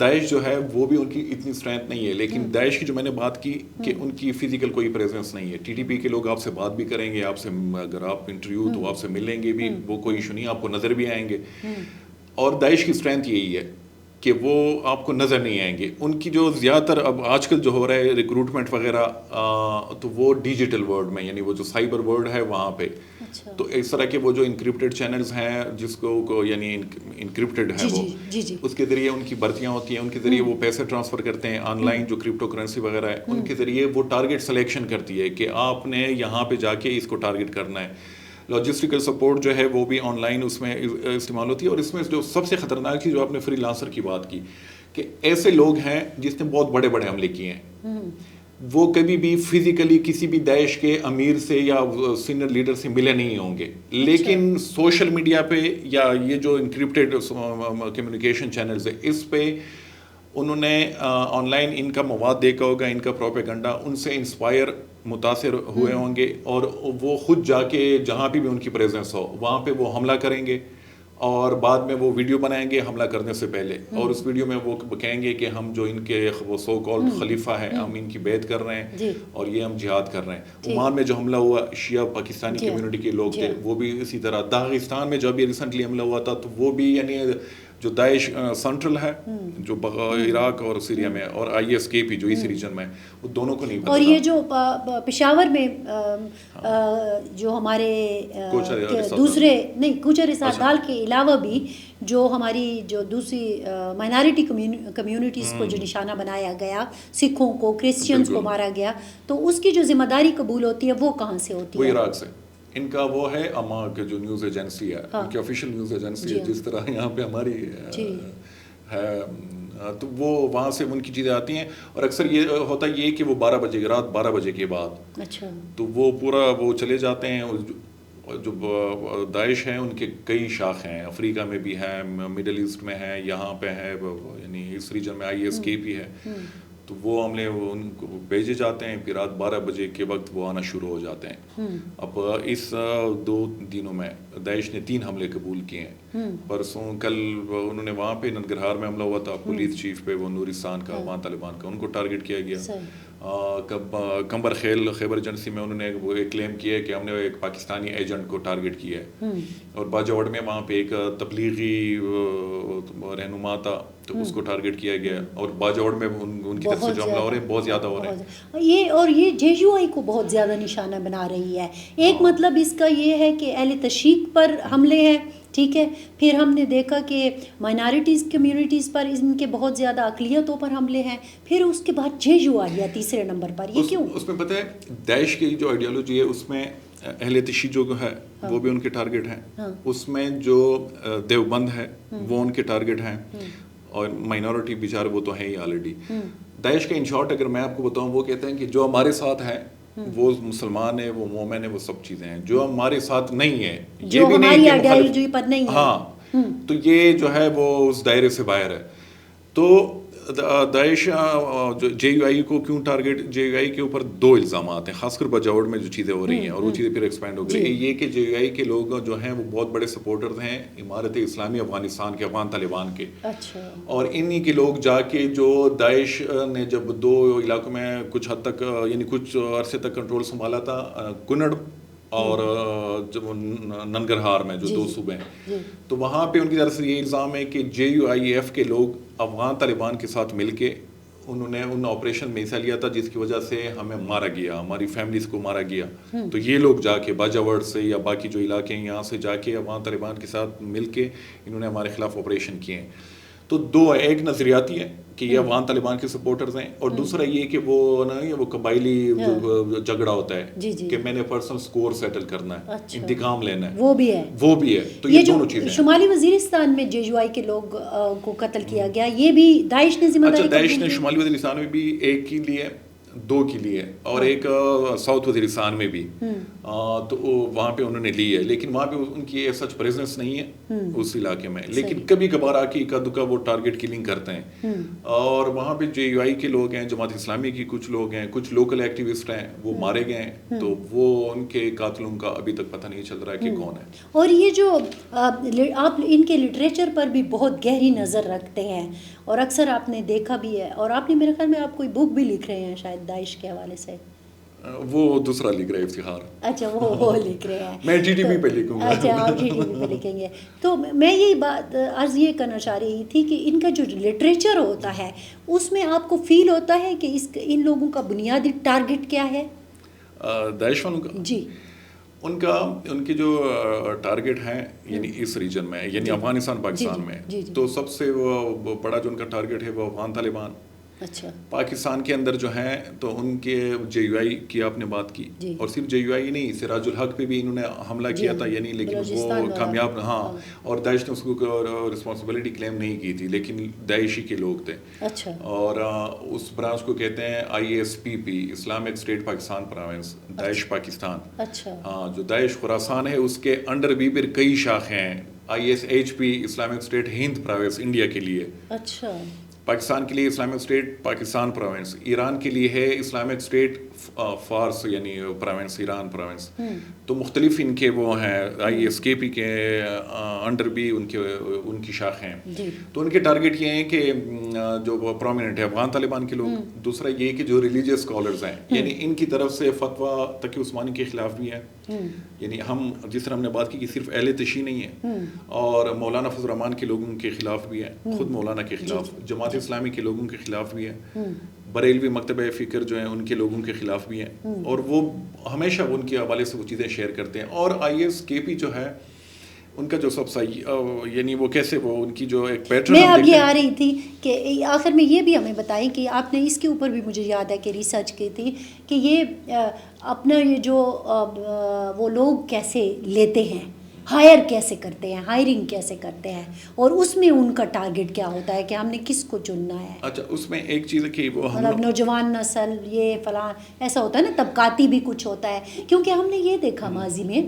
داعش جو ہے وہ بھی ان کی اتنی اسٹرینتھ نہیں ہے. لیکن داعش کی جو میں نے بات کی کہ ان کی فزیکل کوئی پریزنس نہیں ہے. ٹی ٹی پی کے لوگ آپ سے بات بھی کریں گے، آپ سے اگر آپ انٹرویو تو آپ سے ملیں گے بھی، وہ کوئی ایشو نہیں، آپ کو نظر بھی آئیں گے. اور داعش کی اسٹرینتھ یہی ہے کہ وہ آپ کو نظر نہیں آئیں گے. ان کی جو زیادہ تر اب آج کل جو ہو رہا ہے ریکروٹمنٹ وغیرہ، تو وہ ڈیجیٹل ورلڈ میں، یعنی وہ جو سائبر ورلڈ ہے وہاں پہ. تو اس طرح کے وہ جو انکرپٹڈ چینلز ہیں جس کو یعنی انکرپٹڈ ہے وہ، اس کے ذریعے ان کی بھرتیاں ہوتی ہیں، ان کے ذریعے وہ پیسے ٹرانسفر کرتے ہیں. آن لائن جو کرپٹو کرنسی وغیرہ ہے ان کے ذریعے وہ ٹارگیٹ سلیکشن کرتی ہے کہ آپ نے یہاں پہ جا کے اس کو ٹارگیٹ کرنا ہے. لاجسٹیکل سپورٹ جو ہے وہ بھی آن لائن اس میں استعمال ہوتی ہے. اور اس میں جو سب سے خطرناک چیز جو آپ نے فری لانسر کی بات کی کہ ایسے لوگ ہیں جس نے بہت بڑے بڑے حملے کیے ہیں، وہ کبھی بھی فزیکلی کسی بھی داعش کے امیر سے یا سینئر لیڈر سے ملے نہیں ہوں گے، لیکن سوشل میڈیا پہ یا یہ جو انکرپٹڈ کمیونیکیشن چینلز ہے اس پہ انہوں نے آن لائن ان کا مواد دیکھا ہوگا، ان کا پروپیگنڈا، ان سے انسپائر متاثر ہوئے ہوں گے، اور وہ خود جا کے جہاں بھی ان کی پریزنس ہو وہاں پہ وہ حملہ کریں گے، اور بعد میں وہ ویڈیو بنائیں گے حملہ کرنے سے پہلے، اور اس ویڈیو میں وہ کہیں گے کہ ہم جو ان کے وہ سو کالڈ خلیفہ ہیں، ہم ان کی بیعت کر رہے ہیں اور یہ ہم جہاد کر رہے ہیں. عمان میں جو حملہ ہوا شیعہ پاکستانی کمیونٹی کے لوگ تھے، وہ بھی اسی طرح. داغستان میں جو ابھی ریسنٹلی حملہ ہوا تھا تو وہ بھی یعنی جو داعش سنٹرل ہے جو عراق اور سیریا میں، اور آئی ایس کے پی جو اس ریجن میں، وہ دونوں کو نہیں پتہ. اور یہ جو پشاور میں جو ہمارے دوسرے نہیں کوچر اسعدال کے علاوہ بھی جو ہماری جو دوسری مائنارٹی کمیونٹیز کو جو نشانہ بنایا گیا، سکھوں کو، کرسچنز کو مارا گیا، تو اس کی جو ذمہ داری قبول ہوتی ہے وہ کہاں سے ہوتی ہے؟ وہ عراق سے. ان کا وہ ہے اما کے جو نیوز ایجنسی ہے، ان کی آفیشیل نیوز ایجنسی ہے، جس طرح یہاں پہ ہماری ہے، تو وہ وہاں سے ان کی چیزیں آتی ہیں. اور اکثر یہ ہوتا یہ کہ وہ 12 بجے رات 12 بجے کے بعد تو وہ پورا وہ چلے جاتے ہیں. جو داعش ہیں ان کے کئی شاخ ہیں، افریقہ میں بھی ہے، مڈل ایسٹ میں ہے، یہاں پہ ہے، یعنی اس ریجن میں آئی ایس کے بھی ہے. تو وہ حملے ان کو بھیجے جاتے ہیں، پھر رات 12 بجے کے وقت وہ آنا شروع ہو جاتے ہیں. اب اس 2 دنوں میں داعش نے 3 حملے قبول کیے ہیں. پرسوں کل انہوں نے وہاں پہ ننگرہار میں حملہ ہوا تھا، پولیس چیف پہ، وہ نورستان کا، وہاں طالبان کا، ان کو ٹارگٹ کیا گیا. کمبر خیل خیبر ایجنسی میں انہوں نے وہ ایک کلیم کیا ہے کہ ہم نے ایک پاکستانی ایجنٹ کو ٹارگٹ کیا ہے. اور باجوڑ میں وہاں پہ ایک تبلیغی رہنما تھا تو اس کو ٹارگٹ کیا گیا. اور باجوڑ میں ان کی طرف سے جو حملہ ہو رہے ہیں بہت زیادہ ہو رہے ہیں. یہ جے یو آئی کو بہت زیادہ نشانہ بنا رہی ہے. ایک مطلب اس کا یہ ہے کہ اہل تشیع پر حملے ہیں، ٹھیک ہے، پھر ہم نے دیکھا کہ مائنارٹیز کمیونٹیز پر ان کے بہت زیادہ اقلیتوں پر حملے ہیں، پھر اس کے بعد جے یو آئی ہے تیسرے نمبر پر. یہ کیوں؟ اس میں پتہ ہے داعش کی جو آئیڈیالوجی ہے اس میں اہل تشیع جو ہے وہ بھی ان کے ٹارگٹ ہیں، اس میں جو دیوبند ہے وہ ان کے ٹارگٹ ہیں، اور مائنورٹی بیچارے وہ تو ہیں ہی آلریڈی. داعش کا ان شارٹ اگر میں آپ کو بتاؤں، وہ کہتے ہیں کہ جو ہمارے ساتھ ہے وہ مسلمان ہے، وہ مومن ہے، وہ سب چیزیں ہیں. جو ہمارے ساتھ نہیں ہے، یہ بھی نہیں کہ ہاں، تو یہ جو ہے وہ اس دائرے سے باہر ہے. تو داعش جے یو آئی کو کیوں ٹارگٹ؟ جے یو آئی کے اوپر 2 الزامات ہیں، خاص کر باجوڑ میں جو چیزیں ہو رہی ہیں، اور وہ چیزیں پھر ایکسپینڈ ہو گئی. یہ کہ جے یو آئی کے لوگ جو ہیں وہ بہت بڑے سپورٹرز ہیں امارت اسلامی افغانستان کے، افغان طالبان کے. اور انہی کے لوگ جا کے جو داعش نے جب 2 علاقوں میں کچھ حد تک یعنی کچھ عرصے تک کنٹرول سنبھالا تھا، کنڑ اور جب ننگرہار میں جو 2 صوبے ہیں، تو وہاں پہ ان کی طرف سے یہ الزام ہے کہ جے یو آئی ایف کے لوگ افغان طالبان کے ساتھ مل کے انہوں نے ان آپریشن میں حصہ لیا تھا جس کی وجہ سے ہمیں مارا گیا, ہماری فیملیز کو مارا گیا. تو یہ لوگ جا کے باجاوڑ سے یا باقی جو علاقے ہیں یہاں سے جا کے وہاں طالبان کے ساتھ مل کے انہوں نے ہمارے خلاف آپریشن کیے ہیں. تو دو, ایک نظریاتی ہے کہ یہ افغان طالبان کے سپورٹرز ہیں, اور دوسرا یہ کہ وہ قبائلی جھگڑا ہوتا ہے کہ میں نے پرسنل سکور سیٹل کرنا ہے, انتقام لینا ہے, وہ بھی ہے. تو یہ دونوں چیزیں. شمالی وزیرستان میں JUI کے لوگ کو قتل کیا گیا, یہ بھی داعش نے ذمہ داری. اچھا, داعش نے شمالی وزیرستان میں بھی ایک کے لیے, دو کے لیے, اور ایک ساؤتھ وزیرستان میں بھی, تو وہاں پہ انہوں نے لی ہے, لیکن وہاں پہ ان کی سچ پریزنس نہیں ہے اس علاقے میں. لیکن کبھی کبھار آ کے اکا دکا وہ ٹارگٹ کلنگ کرتے ہیں, اور وہاں پہ JUI کے لوگ ہیں, جماعت اسلامی کی کچھ لوگ ہیں, کچھ لوکل ایکٹیوسٹ ہیں, وہ مارے گئے ہیں. تو وہ ان کے قاتلوں کا ابھی تک پتہ نہیں چل رہا ہے کہ کون ہے. اور یہ جو آپ ان کے لٹریچر پر بھی بہت گہری نظر رکھتے ہیں, اور اکثر آپ نے دیکھا بھی ہے, اور آپ نے میرے خیال میں آپ کوئی بک بھی لکھ رہے ہیں شاید داعش کے حوالے سے. وہ دوسرا لکھ رہے ہیں, افتخار. اچھا, وہ لکھ رہے ہیں. میں GDP پہ لکھوں گا. اچھا, آپ GDP پہ لکھیں گے. تو میں یہی بات عرض یہ کرنا چاہ رہی تھی کہ ان کا جو لٹریچر ہوتا ہے اس میں آپ کو فیل ہوتا ہے کہ ان لوگوں کا بنیادی ٹارگٹ کیا ہے داعش والوں کا؟ جی, ان کے جو ٹارگٹ ہیں یعنی اس ریجن میں, یعنی افغانستان پاکستان میں, تو سب سے وہ بڑا جو ان کا ٹارگٹ ہے وہ افغان طالبان. اچھا, پاکستان کے اندر جو ہیں تو ان کے JUI کی آپ نے بات کی, اور صرف JUI نہیں, سراج الحق پہ بھی انہوں نے حملہ کیا تھا, یعنی لیکن وہ کامیاب, ہاں, اور داعش نے اس کو رسپانسبلٹی کلیم نہیں کی تھی, لیکن داعشی کے لوگ تھے. اچھا, اور اس برانچ کو کہتے ہیں ISPP, Islamic State Pakistan province, Daesh Pakistan. اچھا, ہاں, جو داعش خراسان ہے اس کے انڈر بھی پھر کئی شاخیں ہیں. ISHP, اسلامک اسٹیٹ ہند پروونس انڈیا کے لیے. اچھا, پاکستان کے لیے Islamic State Pakistan province, Iran کے لیے ہے اسلامک اسٹیٹ فارس یعنی پروونس, ایران پروونس. تو مختلف ان کے وہ ہیں, ISKP کے انڈر بھی ان کی شاخ ہیں. تو ان کے ٹارگٹ یہ ہیں کہ جو پرومیننٹ ہے افغان طالبان کے لوگ, دوسرا یہ کہ جو ریلیجیس اسکالرز ہیں, یعنی ان کی طرف سے فتویٰ تقی عثمانی کے خلاف بھی ہے. یعنی ہم جس طرح ہم نے بات کی کہ صرف اہل تشیع نہیں ہے, اور مولانا فضل الرحمان کے لوگوں کے خلاف بھی ہے, خود مولانا کے خلاف, جماعت اسلامی کے لوگوں کے خلاف بھی ہے, بریلوی مکتبہ فکر جو ہیں ان کے لوگوں کے خلاف بھی ہیں, اور وہ ہمیشہ ان کے حوالے سے وہ چیزیں شیئر کرتے ہیں. اور ISKP جو ہے ان کا جو سب صحیح یعنی وہ کیسے وہ ان کی جو ایک پیٹرن, میں اب یہ آ رہی تھی کہ آخر میں یہ بھی ہمیں بتائیں کہ آپ نے اس کے اوپر بھی مجھے یاد ہے کہ ریسرچ کی تھی کہ یہ اپنا یہ جو وہ لوگ کیسے لیتے ہیں, ہائر کیسے کرتے ہیں, ہائرنگ کیسے کرتے ہیں, اور اس میں ان کا ٹارگٹ کیا ہوتا ہے کہ ہم نے کس کو چننا ہے. اچھا, اس میں ایک چیز ہے کہ وہ مطلب نوجوان نسل یہ فلاں ایسا ہوتا ہے نا, طبقاتی بھی کچھ ہوتا ہے, کیونکہ ہم نے یہ دیکھا ماضی میں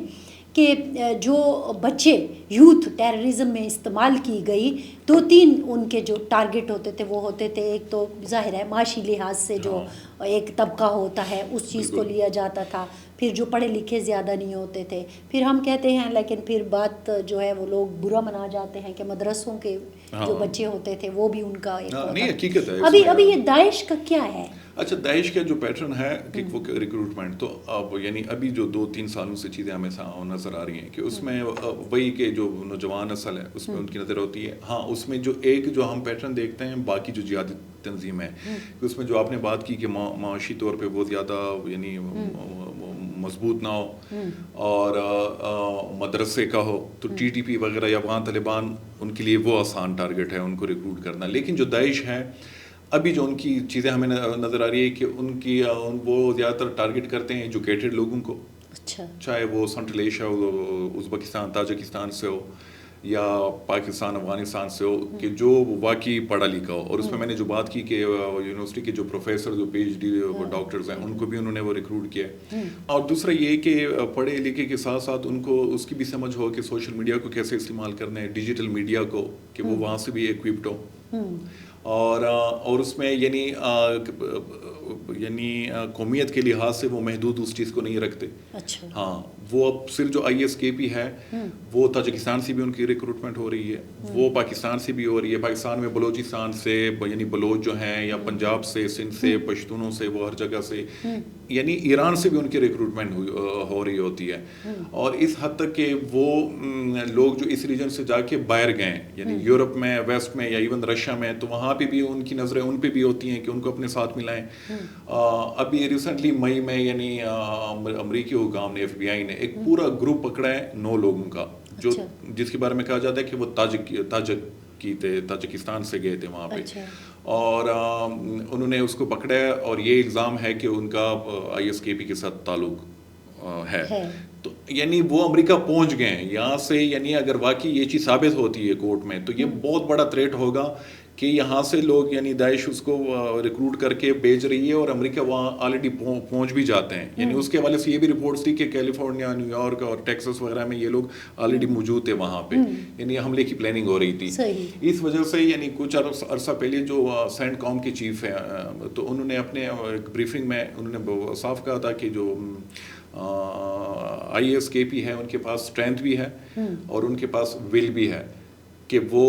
کہ جو بچے یوتھ ٹیررزم میں استعمال کی گئی, 2-3 ان کے جو ٹارگٹ ہوتے تھے وہ ہوتے تھے, ایک تو ظاہر ہے معاشی لحاظ سے جو ایک طبقہ ہوتا ہے اس چیز کو لیا جاتا تھا, پھر جو پڑھے لکھے زیادہ نہیں ہوتے تھے, پھر ہم کہتے ہیں لیکن پھر بات جو ہے وہ لوگ برا منا جاتے ہیں کہ مدرسوں کے جو بچے ہوتے تھے وہ بھی ان کا ایک حقیقت ہے. ابھی یہ داعش کا کیا ہے؟ اچھا, داعش کا جو پیٹرن ہے کہ وہ ریکروٹمنٹ, تو اب یعنی ابھی جو 2-3 سالوں سے چیزیں ہمیں نظر آ رہی ہیں کہ اس میں وہی کہ جو نوجوان نسل ہے اس میں ان کی نظر ہوتی ہے. ہاں, اس میں جو ایک جو ہم پیٹرن دیکھتے ہیں باقی جو جہادی تنظیم ہے کہ اس میں جو آپ نے بات کی کہ معاشی طور پہ بہت زیادہ یعنی مضبوط نہ ہو, اور مدرسے کا ہو, تو TTP وغیرہ یا افغان طالبان ان کے لیے وہ آسان ٹارگٹ ہے ان کو ریکروٹ کرنا. لیکن جو داعش ہے ابھی جو ان کی چیزیں ہمیں نظر آ رہی ہے کہ ان کی وہ زیادہ تر ٹارگٹ کرتے ہیں ایجوکیٹڈ لوگوں کو. اچھا, چاہے وہ سنٹرل ایشیا ہو, ازبکستان تاجکستان سے ہو, یا پاکستان افغانستان سے ہو, کہ جو واقعی پڑھا لکھا ہو. اور اس میں نے جو بات کی کہ یونیورسٹی کے جو پروفیسر جو PhD ڈاکٹرز ہیں ان کو بھی انہوں نے وہ ریکروٹ کیا ہے. اور دوسرا یہ کہ پڑھے لکھے کے ساتھ ساتھ ان کو اس کی بھی سمجھ ہو کہ سوشل میڈیا کو کیسے استعمال کرنا ہے, ڈیجیٹل میڈیا کو, کہ وہ وہاں سے بھی ایکوپڈ ہو. اور اس میں یعنی قومیت کے لحاظ سے وہ محدود اس چیز کو نہیں رکھتے. اچھا, ہاں, وہ اب صرف جو ISKP ہے وہ تاجکستان سے بھی ان کی ریکروٹمنٹ ہو رہی ہے, وہ پاکستان سے بھی ہو رہی ہے. پاکستان میں بلوچستان سے یعنی بلوچ جو ہیں, یا پنجاب سے, سندھ سے, پشتونوں سے, وہ ہر جگہ سے یعنی ایران سے بھی ان کی ریکروٹمنٹ ہو رہی ہوتی ہے, اور اس حد تک کہ وہ لوگ جو اس ریجن سے جا کے باہر گئے یعنی یورپ میں, ویسٹ میں, یا ایون رشیا میں, تو وہاں پہ بھی ان کی نظریں ان پہ بھی ہوتی ہیں کہ ان کو اپنے ساتھ ملائیں. ابھی ریسنٹلی مئی میں یعنی امریکی حکام نے, FBI نے ایک پورا گروپ پکڑا ہے 9 لوگوں کا, جو جس کے بارے میں کہا جاتا ہے کہ وہ تاجکستان سے گئے تھے وہاں پہ, اور انہوں نے اس کو پکڑا ہے, اور یہ الزام ہے کہ ان کا ISKP کے ساتھ تعلق ہے. تو یعنی وہ امریکہ پہنچ گئے ہیں یہاں سے, یعنی اگر واقعی یہ چیز ثابت ہوتی ہے کورٹ میں, تو یہ بہت بڑا تھریٹ ہوگا کہ یہاں سے لوگ یعنی داعش اس کو ریکروٹ کر کے بھیج رہی ہے, اور امریکہ وہاں آلریڈی پہنچ بھی جاتے ہیں. یعنی اس کے حوالے سے یہ بھی رپورٹس تھی کہ کیلیفورنیا, نیو یارک اور ٹیکسس وغیرہ میں یہ لوگ آلریڈی موجود تھے وہاں پہ, یعنی حملے کی پلاننگ ہو رہی تھی. اس وجہ سے یعنی کچھ عرصہ پہلے جو سینٹ کام کے چیف ہیں, تو انہوں نے اپنے ایک بریفنگ میں انہوں نے صاف کہا تھا کہ جو ISKP ہے ان کے پاس اسٹرینتھ بھی ہے اور ان کے پاس ول بھی ہے کہ وہ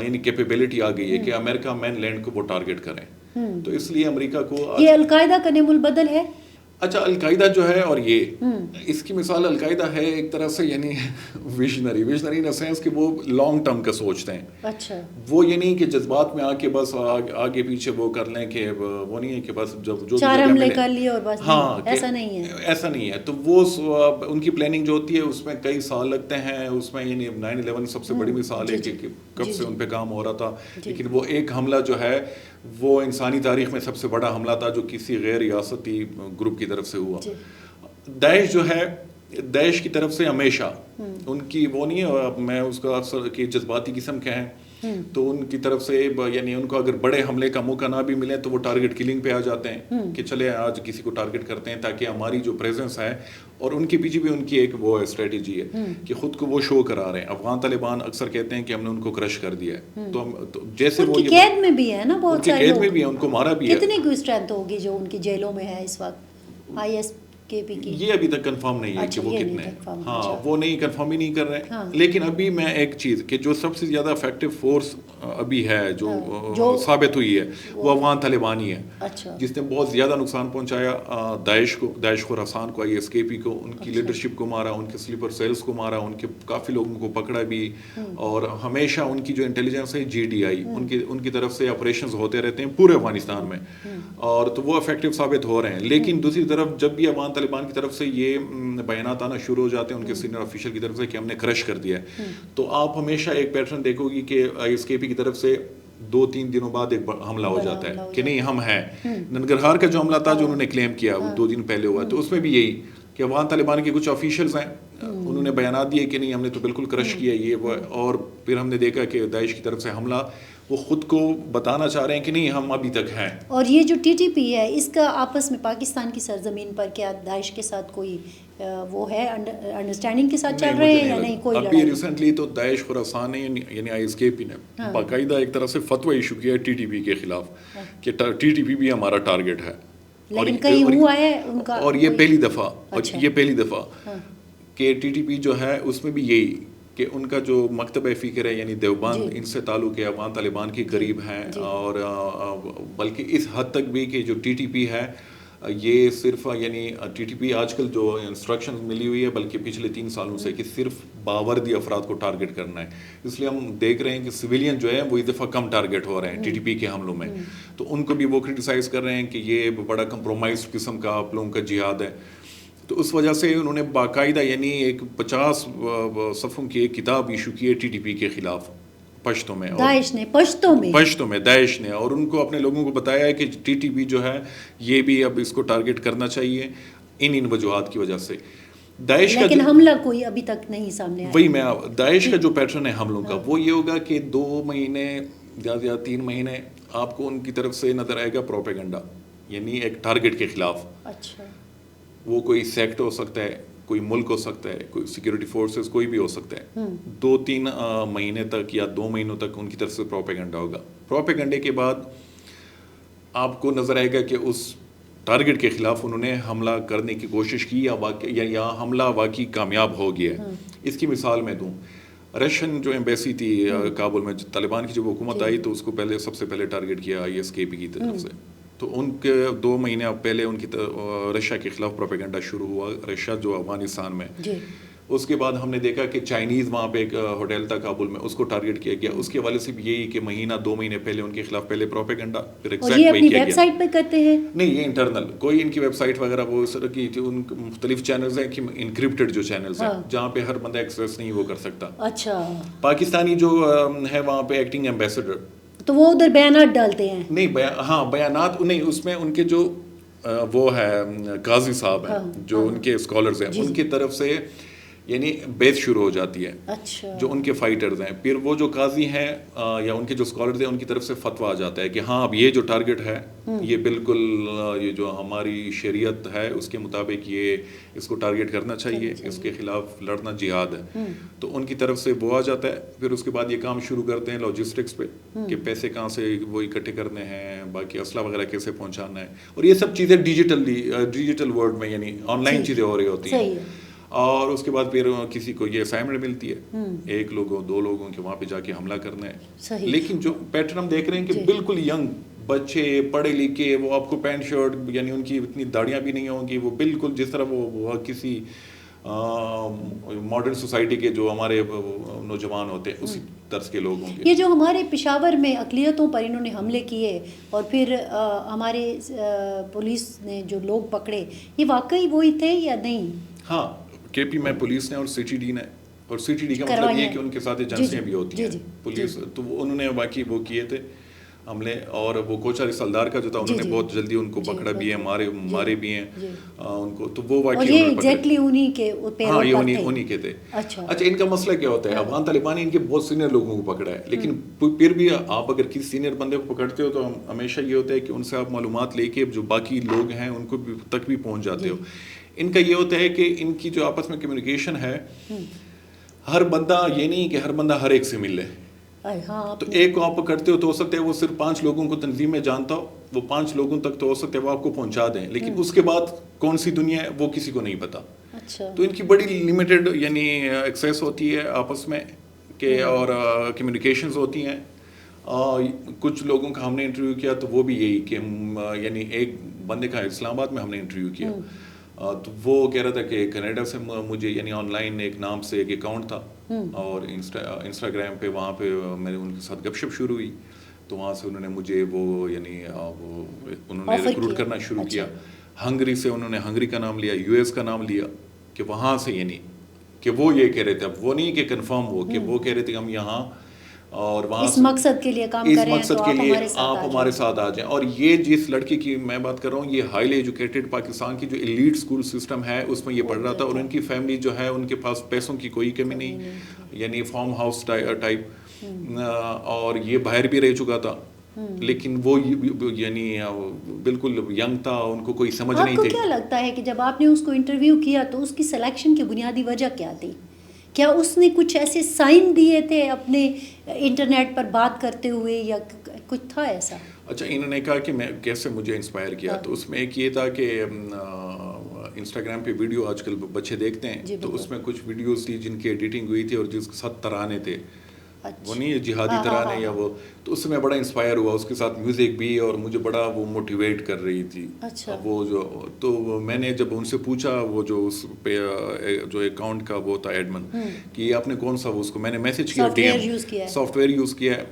یعنی کیپیبلٹی آ گئی ہے کہ امریکہ مین لینڈ کو وہ ٹارگٹ کریں. تو اس لیے امریکہ کو یہ القاعدہ کا نعم البدل ہے. اچھا, القاعدہ جو ہے, اور یہ اس کی مثال القاعدہ ہے ایک طرح سے یعنی ویژنری ان اے سینس کہ وہ لانگ ٹرم کا سوچتے ہیں. اچھا, وہ یہ نہیں کہ جذبات میں آ کے بس آگے پیچھے وہ کر لیں, کہ وہ نہیں ہے کہ بس جب جو چار حملے کر لیے اور بس. ہاں, ایسا نہیں ہے, ایسا نہیں ہے. تو وہ ان کی پلاننگ جو ہوتی ہے اس میں کئی سال لگتے ہیں. اس میں یعنی 9/11 سب سے بڑی مثال ہے کہ کب سے ان پہ کام ہو رہا تھا, لیکن وہ ایک حملہ جو ہے وہ انسانی تاریخ میں سب سے بڑا حملہ تھا جو کسی غیر ریاستی گروپ کی طرف سے ہوا. داعش جو ہے, داعش کی طرف سے ہمیشہ ان کی وہ نہیں ہے, میں اس کا اکثر کہ جذباتی قسم کے ہیں, تو ان کی طرف سے یعنی ان کو اگر بڑے حملے کا موقع نہ بھی ملے تو وہ ٹارگٹ کلنگ پہ آ جاتے ہیں کہ چلے آج کسی کو ٹارگٹ کرتے ہیں تاکہ ہماری جو پریزنس ہے, اور ان کے پیچھے بھی ان کی ایک وہ اسٹریٹجی ہے کہ خود کو وہ شو کرا رہے ہیں. افغان طالبان اکثر کہتے ہیں کہ ہم نے ان کو کرش کر دیا ہے, تو جیسے وہ قید میں بھی ہے نا, بہت سارے قید میں بھی ہے, ان کو مارا بھی ہے. کتنی کوئی اسٹرینتھ ہوگی جو ان کی جیلوں میں ہے اس وقت ISKP کی؟ یہ ابھی تک کنفرم نہیں ہے کہ وہ کتنے, ہاں وہ نہیں کنفرم ہی نہیں کر رہے. لیکن ابھی میں ایک چیز کہ جو سب سے زیادہ افیکٹو فورس ابھی ہے جو ثابت ہوئی ہے وہ افغان طالبان ہی ہے, جس نے بہت زیادہ نقصان پہنچایا داعش کو, داعش خراسان کو, ISKP کو, ان کی لیڈرشپ کو مارا, ان کے سلیپر سیلز کو مارا, ان کے کافی لوگوں کو پکڑا بھی, اور ہمیشہ ان کی جو انٹیلیجنس ہے GDI ان کی طرف سے آپریشنز ہوتے رہتے ہیں پورے افغانستان میں, اور تو وہ افیکٹو ثابت ہو رہے ہیں. لیکن دوسری طرف جب بھی افغان طالبان کی طرف سے یہ بیانات آنا شروع ہو جاتے ہیں ان کے سینئر آفیشل کی طرف سے کہ ہم نے کرش کر دیا ہے, تو آپ ہمیشہ ایک پیٹرن دیکھو گی کہ ISKP کی طرف سے 2-3 دنوں بعد ایک حملہ ہو جاتا ہے کہ نہیں ہم ہیں. ننگرہار کا جو حملہ تھا جو انہوں نے کلیم کیا وہ 2 دن پہلے ہوا, تو اس میں بھی یہی کہ افغان طالبان کے کچھ آفیشلز ہیں, انہوں نے بیانات دیے کہ نہیں ہم نے تو بالکل کرش کیا یہ وہ, اور پھر ہم نے دیکھا کہ داعش کی طرف سے حملہ وہ خود کو بتانا چاہ رہے ہیں کہ نہیں ہم ابھی تک ہیں. اور یہ جو TTP ہے اس کا آپس میں پاکستان کی سرزمین پر کیا داعش کے ساتھ کوئی وہ ہے انڈرسٹینڈنگ کے ساتھ چل رہے ہیں یا نہیں کوئی لڑائی؟ ابھی ریسنٹلی تو داعش خراسان نے یعنی ISKP نے باقاعدہ ایک طرح سے فتویٰ ایشو کیا ہے TTP کے خلاف کہ TTP بھی ہمارا ٹارگٹ ہے. لیکن کہیں ہوا ہے ان کا, اور یہ پہلی دفعہ کہ TTP جو ہے اس میں بھی یہی کہ ان کا جو مکتبہ فکر ہے یعنی دیوبند, ان سے تعلق ہے, افغان طالبان کے قریب ہیں, اور بلکہ اس حد تک بھی کہ جو TTP ہے یہ صرف یعنی TTP آج کل جو انسٹرکشن ملی ہوئی ہے بلکہ پچھلے 3 سالوں سے کہ صرف باوردی افراد کو ٹارگٹ کرنا ہے. اس لیے ہم دیکھ رہے ہیں کہ سویلین جو ہے وہ اس دفعہ کم ٹارگٹ ہو رہے ہیں TTP کے حملوں میں, تو ان کو بھی وہ کرٹیسائز کر رہے ہیں کہ یہ بڑا کمپرومائز قسم کا آپ لوگوں کا جہاد ہے. تو اس وجہ سے انہوں نے باقاعدہ یعنی ایک 50 صفحوں کی ایک کتاب ایشو کی ہے TTP کے خلاف پشتوں میں, داعش نے, اور ان کو اپنے لوگوں کو بتایا ہے کہ TTP جو ہے یہ بھی اب اس کو ٹارگٹ کرنا چاہیے ان وجوہات کی وجہ سے. داعش کا لیکن حملہ کوئی ابھی تک نہیں سامنے آیا. وہی میں داعش کا جو پیٹرن ہے حملوں کا وہ یہ ہوگا کہ 2 مہینے یا 3 مہینے آپ کو ان کی طرف سے نظر آئے گا پروپیگنڈا, یعنی ایک ٹارگٹ کے خلاف. اچھا, وہ کوئی سیکٹ ہو سکتا ہے, کوئی ملک ہو سکتا ہے, کوئی سیکیورٹی فورسز کوئی بھی ہو سکتا ہے. 2-3 مہینے تک یا 2 مہینوں تک ان کی طرف سے پروپیگنڈا ہوگا. پروپیگنڈے کے بعد آپ کو نظر آئے گا کہ اس ٹارگٹ کے خلاف انہوں نے حملہ کرنے کی کوشش کی یا حملہ واقعی کامیاب ہو گیا ہے. اس کی مثال میں دوں, رشین جو ایمبیسی تھی کابل میں, طالبان کی جب حکومت آئی تو اس کو سب سے پہلے ٹارگٹ کیا ISKP کی طرف سے. تو ان کے 2 مہینے پہلے ان کی رشیا کے خلاف پروپیگنڈا شروع ہوا، رشیا جو افغانستان میں. اس کے بعد ہم نے دیکھا کہ چائنیز وہاں پہ ایک ہوٹل تھا کابل میں، اس کو ٹارگیٹ کیا گیا. اس کے والے سے بھی یہی کہ مہینہ 2 مہینے پہلے ان کے خلاف پہلے پروپیگنڈا، پھر ایگزیکٹ وہی کیا گیا. ویب سائٹ پہ کرتے ہیں؟ نہیں، یہ انٹرنل کوئی ان کی ویب سائٹ وغیرہ وہ اس طرح کی ان مختلف چینلز ہیں کہ انکرپٹڈ جو چینلز ہیں جہاں پہ ہر بندہ ایکسیس نہیں وہ کر سکتا. اچھا. پاکستانی جو ہے وہاں پہ ایکٹنگ ایمبیسڈر، تو وہ ادھر بیانات ڈالتے ہیں؟ نہیں، ہاں بیانات نہیں، اس میں ان کے جو وہ ہے قاضی صاحب ہیں جو ان کے اسکالرز ہیں ان کی طرف سے یعنی بیس شروع ہو جاتی ہے. اچھا. جو ان کے فائٹرز ہیں، پھر وہ جو قاضی ہیں یا ان کے جو اسکالرز ہیں ان کی طرف سے فتویٰ آ جاتا ہے کہ ہاں اب یہ جو ٹارگٹ ہے یہ بالکل یہ جو ہماری شریعت ہے اس کے مطابق یہ اس کو ٹارگٹ کرنا چاہیے، اس کے خلاف لڑنا جہاد ہے. تو ان کی طرف سے وہ آ جاتا ہے. پھر اس کے بعد یہ کام شروع کرتے ہیں لاجسٹکس پہ کہ پیسے کہاں سے وہ اکٹھے کرنے ہیں، باقی اسلحہ وغیرہ کیسے پہنچانا ہے. اور یہ سب چیزیں ڈیجیٹل ورلڈ میں یعنی آن لائن چیزیں ہو رہی ہوتی ہیں. اور اس کے بعد پھر کسی کو یہ اسائنمنٹ ملتی ہے 1 لوگوں 2 لوگوں کے وہاں پہ جا کے حملہ کرنا ہے. لیکن جو پیٹرن ہم دیکھ رہے ہیں کہ بالکل ینگ بچے پڑھے لکھے، وہ آپ کو پینٹ شرٹ یعنی ان کی اتنی داڑیاں بھی نہیں ہوں گی، وہ بالکل جس طرح وہ کسی ماڈرن سوسائٹی کے جو ہمارے نوجوان ہوتے ہیں اسی طرز کے لوگ ہوں گے. یہ جو ہمارے پشاور میں اقلیتوں پر انہوں نے حملے کیے اور پھر ہمارے پولیس نے جو لوگ پکڑے، یہ واقعی وہی تھے یا نہیں؟ ہاں، کے پی میں پولیس نے اور سی ٹی ڈی نے، اور سی ٹی ڈی کا مطلب یہ کہ ان کے ساتھ ایجنسیاں بھی ہوتی ہیں پولیس، تو انہوں نے واقعی وہ کیے تھے حملے. اور وہ کوچا سلدار کا جو تھا انہوں نے بہت جلدی ان کو پکڑا بھی ہے، مارے بھی ہیں ان کو. تو وہ واقعی ایگزیکٹلی انہی کے، ہاں یہ انہی کے تھے. اچھا، ان کا مسئلہ کیا ہوتا ہے، افغان طالبان نے ان کے بہت سینئر لوگوں کو پکڑا ہے، لیکن پھر بھی آپ اگر کسی سینئر بندے کو پکڑتے ہو تو ہمیشہ یہ ہوتا ہے کہ ان سے آپ معلومات لے کے جو باقی لوگ ہیں ان کو تک بھی پہنچ جاتے ہو. ان کا یہ ہوتا ہے کہ ان کی جو آپس میں کمیونیکیشن ہے، ہر بندہ یہ نہیں کہ ہر بندہ ہر ایک سے مل لے. تو ایک کو آپ پکڑتے ہو تو ہو سکتا ہے وہ صرف 5 لوگوں کو تنظیم میں جانتا ہو، وہ 5 لوگوں تک تو ہو سکتا ہے وہ آپ کو پہنچا دیں، لیکن اس کے بعد کون سی دنیا ہے وہ کسی کو نہیں پتا. تو ان کی بڑی لمیٹڈ یعنی ایکسیس ہوتی ہے آپس میں کہ اور کمیونیکیشنز ہوتی ہیں. کچھ لوگوں کا ہم نے انٹرویو کیا تو وہ بھی یہی کہ یعنی ایک بندے کا اسلام آباد میں ہم نے انٹرویو کیا تو وہ کہہ رہا تھا کہ کینیڈا سے مجھے یعنی آن لائن ایک نام سے ایک اکاؤنٹ تھا اور انسٹاگرام پہ وہاں پہ میں نے ان کے ساتھ گپ شپ شروع ہوئی تو وہاں سے انہوں نے مجھے وہ یعنی انہوں نے ریکروٹ کرنا شروع کیا. ہنگری سے انہوں نے ہنگری کا نام لیا، یو ایس کا نام لیا کہ وہاں سے یعنی کہ وہ یہ کہہ رہے تھے، اب وہ نہیں کہ کنفرم ہو کہ وہ کہہ رہے تھے کہ ہم یہاں اور وہاں اس مقصد کے لیے کام کریں، اس مقصد کے لیے آپ ہمارے ساتھ آ جائیں. اور یہ جس لڑکی کی میں بات کر رہا ہوں یہ ہائیلی ایجوکیٹڈ پاکستان کی جو ایلیٹ اسکول سسٹم ہے اس میں یہ پڑھ رہا تھا اور ان کی فیملی جو ہے ان کے پاس پیسوں کی کوئی کمی نہیں، یعنی فارم ہاؤس ٹائپ، اور یہ باہر بھی رہ چکا تھا لیکن وہ یعنی بالکل ینگ تھا، ان کو کوئی سمجھ نہیں تھی. آپ کو کیا لگتا ہے کہ جب آپ نے اس کو انٹرویو کیا تو اس کی سلیکشن کی بنیادی وجہ کیا تھی؟ کیا اس نے کچھ ایسے سائن دیے تھے اپنے انٹرنیٹ پر بات کرتے ہوئے یا کچھ تھا ایسا؟ اچھا، انہوں نے کہا کہ میں کیسے مجھے انسپائر کیا تو اس میں ایک یہ تھا کہ انسٹاگرام پہ ویڈیو آج کل بچے دیکھتے ہیں تو اس میں کچھ ویڈیوز تھی جن کی ایڈیٹنگ ہوئی تھی اور جس کے ساتھ ترانے تھے، وہ نہیں جہادی ترانے یا وہ، تو اس سے میں بڑا انسپائر ہوا، اس کے ساتھ میوزک بھی اور مجھے بڑا وہ موٹیویٹ کر رہی تھی. وہ جو تو میں نے جب ان سے پوچھا وہ جو اس پہ جو اکاؤنٹ کا وہ تھا ایڈمن کہ آپ نے کون سا وہ اس کو میں نے میسج کیا سافٹ ویئر یوز کیا ہے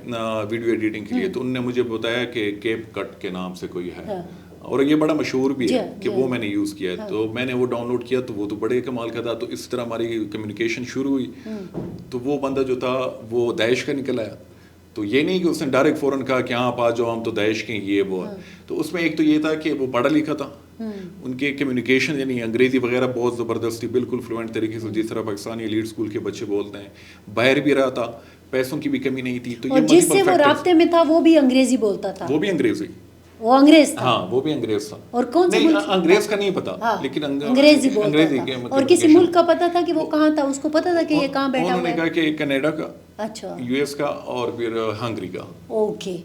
ویڈیو ایڈیٹنگ کے لیے تو انہوں نے مجھے بتایا کہ کیپ کٹ کے نام سے کوئی ہے اور یہ بڑا مشہور بھی ہے کہ وہ میں نے یوز کیا ہے. تو میں نے وہ ڈاؤن لوڈ کیا تو وہ تو بڑے کمال کا تھا. تو اس طرح ہماری کمیونیکیشن شروع ہوئی. تو وہ بندہ جو تھا وہ داعش کا نکل آیا. تو یہ نہیں کہ اس نے ڈائریکٹ فوراً کہا کہ آپ آ جاؤ ہم تو داعش کے یہ وہ ہے. تو اس میں ایک تو یہ تھا کہ وہ پڑھا لکھا تھا، ان کے کمیونیکیشن یعنی انگریزی وغیرہ بہت زبردست تھی، بالکل فلوئنٹ طریقے سے جس طرح پاکستانی ایلیٹ اسکول کے بچے بولتے ہیں. باہر بھی رہا تھا، پیسوں کی بھی کمی نہیں تھی. تو جس سے وہ رابطے میں تھا وہ بھی انگریزی بولتا تھا. وہ بھی انگریزی، وہ انگریز تھا. ہاں وہ بھی انگریز تھا. اور کون سے ملک؟ انگریز کا نہیں پتا لیکن انگریزی بولتا تھا. اور کسی ملک کا پتا تھا کہ وہ کہاں تھا؟ اس کو پتا تھا کہ یہ کہاں بیٹھا ہوا ہے؟ انہوں نے کہا کہ کینیڈا کا، اچھا یو ایس کا اور پھر ہنگری کا. اوکے.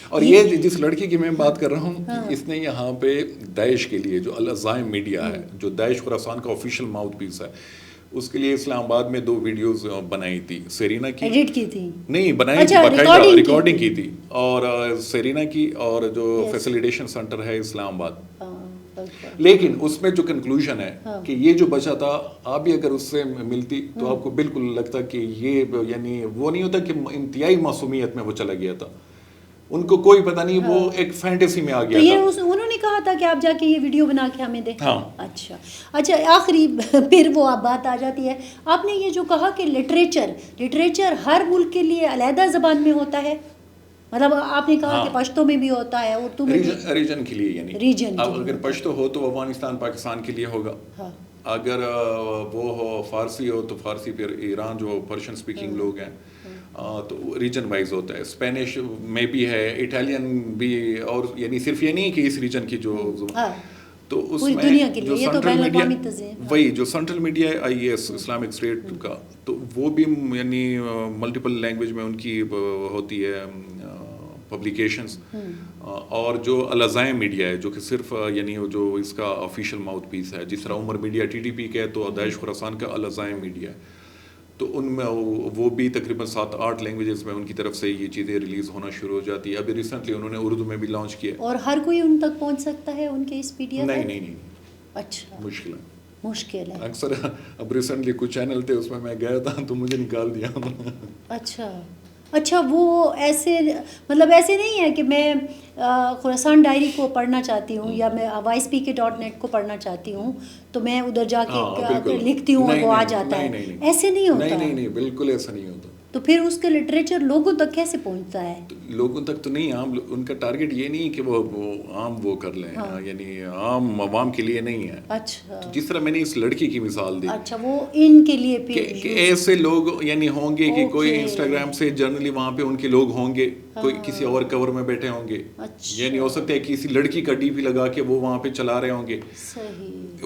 اور یہ جس لڑکی کی میں بات کر رہا ہوں اس نے یہاں پہ داعش کے لیے جو العزائم میڈیا ہے جو داعش خراسان کا آفیشیل ماؤتھ پیس ہے اس کے لیے اسلام آباد میں 2 ویڈیوز بنائی تھی سیرینا کی, ایڈٹ کی تھی نہیں بنائی تھی, باقاعدہ ریکارڈنگ کی تھی, اور سیرینا کی, اور جو فیسیلیٹیشن سینٹر ہے اسلام آباد. لیکن اس میں جو کنکلوژن ہے کہ یہ جو بچہ تھا, آپ بھی اگر اس سے ملتی تو آپ کو بالکل لگتا کہ یہ یعنی وہ نہیں ہوتا کہ انتہائی معصومیت میں وہ چلا گیا تھا, ان کو کوئی پتہ نہیں, وہ ایک فینٹیسی میں آ گیا تھا. انہوں نے کہا تھا کہ آپ جا کے یہ ویڈیو بنا کے ہمیں دیں. ہاں اچھا آخری پھر وہ بات آ جاتی ہے, آپ نے یہ جو کہا کہ لٹریچر ہر ملک کے لیے علیحدہ زبان میں ہوتا ہے, مطلب آپ نے کہا کہ پشتو میں بھی ہوتا ہے, اردو میں بھی, ریجن کے لیے, یعنی ریجن اگر پشتو ہو تو افغانستان پاکستان کے لیے ہوگا, اگر وہ ہو فارسی ہو تو فارسی, پھر ایران جو پرشین سپیکنگ لوگ ہیں تو ریجن وائز ہوتا ہے. اسپینش میں بھی ہے, اٹالین بھی, اور یعنی صرف یہ نہیں کہ اس ریجن کی جو تو اس میں جو سینٹرل میڈیا, وہی جو سینٹرل میڈیا ہے IS اسلامک اسٹیٹ کا, تو وہ بھی یعنی ملٹیپل لینگویج میں ان کی ہوتی ہے پبلیکیشنز, اور جو الازائم میڈیا ہے جو کہ صرف یعنی جو اس کا آفیشیل ماؤتھ پیس ہے, جس طرح عمر میڈیا TTP کا ہے تو داعش خراسان کا الازائم میڈیا ہے, تو ان میں وہ بھی تقریباً 7-8 لینگویجز میں ان کی طرف سے یہ چیزیں ریلیز ہونا شروع ہو جاتی ہے. ابھی ریسنٹلی انہوں نے اردو میں بھی لانچ کیا. اور ہر کوئی ان تک پہنچ سکتا ہے ان کے اس PDF؟ نہیں. اچھا, مشکل ہے. اکثر اب ریسنٹلی کچھ چینل تھے اس میں گیا تھا تو مجھے نکال دیا. اچھا وہ ایسے مطلب ایسے نہیں ہے کہ میں خراسان ڈائری کو پڑھنا چاہتی ہوں یا میں YSPK.net کو پڑھنا چاہتی ہوں تو میں ادھر جا کے لکھتی ہوں اور وہ آ جاتا ہے, ایسے نہیں ہوتا. نہیں بالکل ایسا نہیں ہوتا. تو پھر اس کا لٹریچر لوگوں تک کیسے پہنچتا ہے؟ لوگوں تک تو نہیں, عام ان کا ٹارگیٹ یہ نہیں کہ وہ عام وہ کر لیں, یعنی عام عوام کے لیے نہیں ہے. اچھا, جس طرح میں نے اس لڑکی کی مثال دی, اچھا وہ ان کے لیے کہ ایسے لوگ یعنی ہوں گے کہ کوئی انسٹاگرام سے جنرلی وہاں پہ ان کے لوگ ہوں گے, کوئی کسی اور کور میں بیٹھے ہوں گے, یعنی ہو سکتا ہے کسی لڑکی کا DP لگا کے وہ وہاں پہ چلا رہے ہوں گے,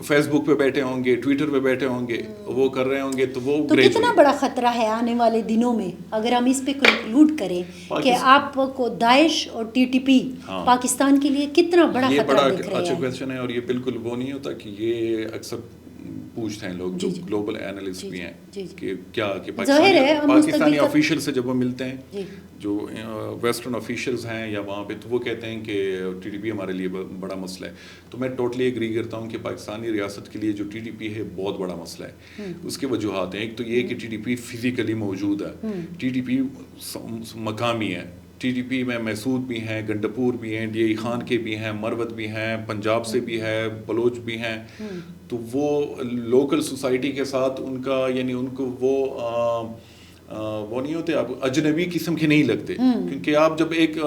فیس بک پہ بیٹھے ہوں گے, ٹویٹر پہ بیٹھے ہوں گے, وہ کر رہے ہوں گے. تو وہ کتنا بڑا خطرہ ہے آنے والے دنوں میں اگر ہم اس پہ کنکلوڈ کریں کہ آپ کو داعش اور TTP پاکستان کے لیے کتنا بڑا خطرہ دکھ رہا ہے؟ اچھا کویسچن ہے, اور یہ بالکل وہ نہیں ہوتا کہ یہ اکثر پوچھتے ہیں لوگ جو گلوبل اینالسٹ بھی ہیں کہ کیا کہ پاکستانی آفیشیل سے جب وہ ملتے ہیں جو ویسٹرن آفیشیلز ہیں یا وہاں پہ, تو وہ کہتے ہیں کہ TTP ہمارے لیے بڑا مسئلہ ہے. تو میں ٹوٹلی ایگری کرتا ہوں کہ پاکستانی ریاست کے لیے جو TTP ہے بہت بڑا مسئلہ ہے. اس کے وجوہات ہیں, ایک تو یہ کہ TTP فزیکلی موجود ہے, TTP مقامی ہے, TTP میں محسود بھی ہیں, گنڈپور بھی ہیں, DI خان کے بھی ہیں, مروت بھی ہیں, پنجاب سے بھی ہے, بلوچ بھی ہیں. تو وہ لوکل سوسائٹی کے ساتھ ان کا یعنی ان کو وہ نہیں ہوتے, آپ اجنبی قسم کے نہیں لگتے, کیونکہ آپ جب ایک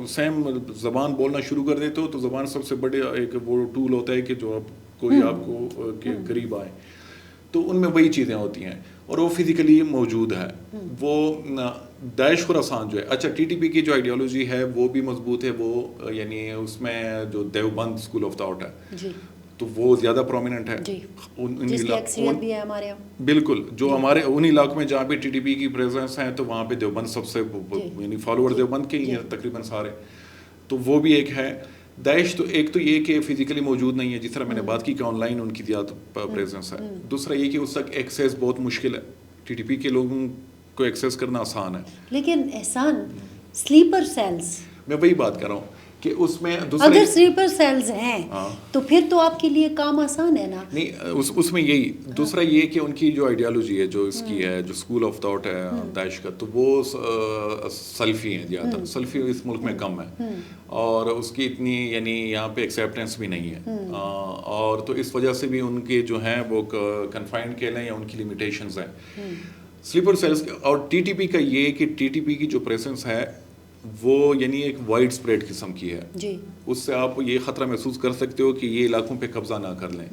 سیم زبان بولنا شروع کر دیتے ہو تو زبان سب سے بڑے ایک وہ ٹول ہوتا ہے کہ جو کوئی آپ کو قریب آئے, تو ان میں وہی چیزیں ہوتی ہیں, اور وہ فزیکلی موجود ہے. وہ داعش خراسان جو ہے, اچھا TTP کی جو آئیڈیالوجی ہے وہ بھی مضبوط ہے, وہ یعنی اس میں جو دیوبند اسکول آف تھاٹ ہے تو وہ زیادہ پرومیننٹ ہے. جس کی اکثریت بھی ہے ہمارے یہاں, بالکل, جو ہمارے ان علاقوں میں جہاں پہ TTP کی پریزنس ہے تو وہاں پہ دیوبند سب سے یعنی فالوور دیوبند کے ہی ہیں تقریباً سارے, تو وہ بھی ایک ہے. داعش تو ایک تو یہ کہ فزیکلی موجود نہیں ہے, جس طرح میں نے بات کی کہ آن لائن ان کی زیادہ پریزنس ہے. دوسرا یہ کہ اس تک ایکسیس بہت مشکل ہے, TTP کے لوگوں کو ایکسیس کرنا آسان ہے. لیکن احسان سلیپر سیلز, میں وہی بات کر رہا ہوں کہ اس میں اگر سلیپر سیلز ہیں تو پھر تو آپ کے لیے کام آسان ہے نا. نہیں, اس میں یہی. دوسرا یہ کہ ان کی جو آئیڈیالوجی ہے جو اس کی ہے, جو اسکول آف تھاٹ ہے داعش کا, تو وہ سلفی ہیں زیادہ. سلفی اس ملک میں کم ہے اور اس کی اتنی یعنی یہاں پہ ایکسیپٹنس بھی نہیں ہے, اور تو اس وجہ سے بھی ان کے جو ہیں وہ کنفائنڈ کہہ لیں یا ان کی لمیٹیشنز ہیں سلیپر سیلز. اور TTP کا یہ کہ TTP کی جو پریزنس ہے وہ یعنی ایک وائڈ اسپریڈ قسم کی ہے. اس سے آپ یہ خطرہ محسوس کر سکتے ہو کہ یہ علاقوں پہ قبضہ نہ کر لیں.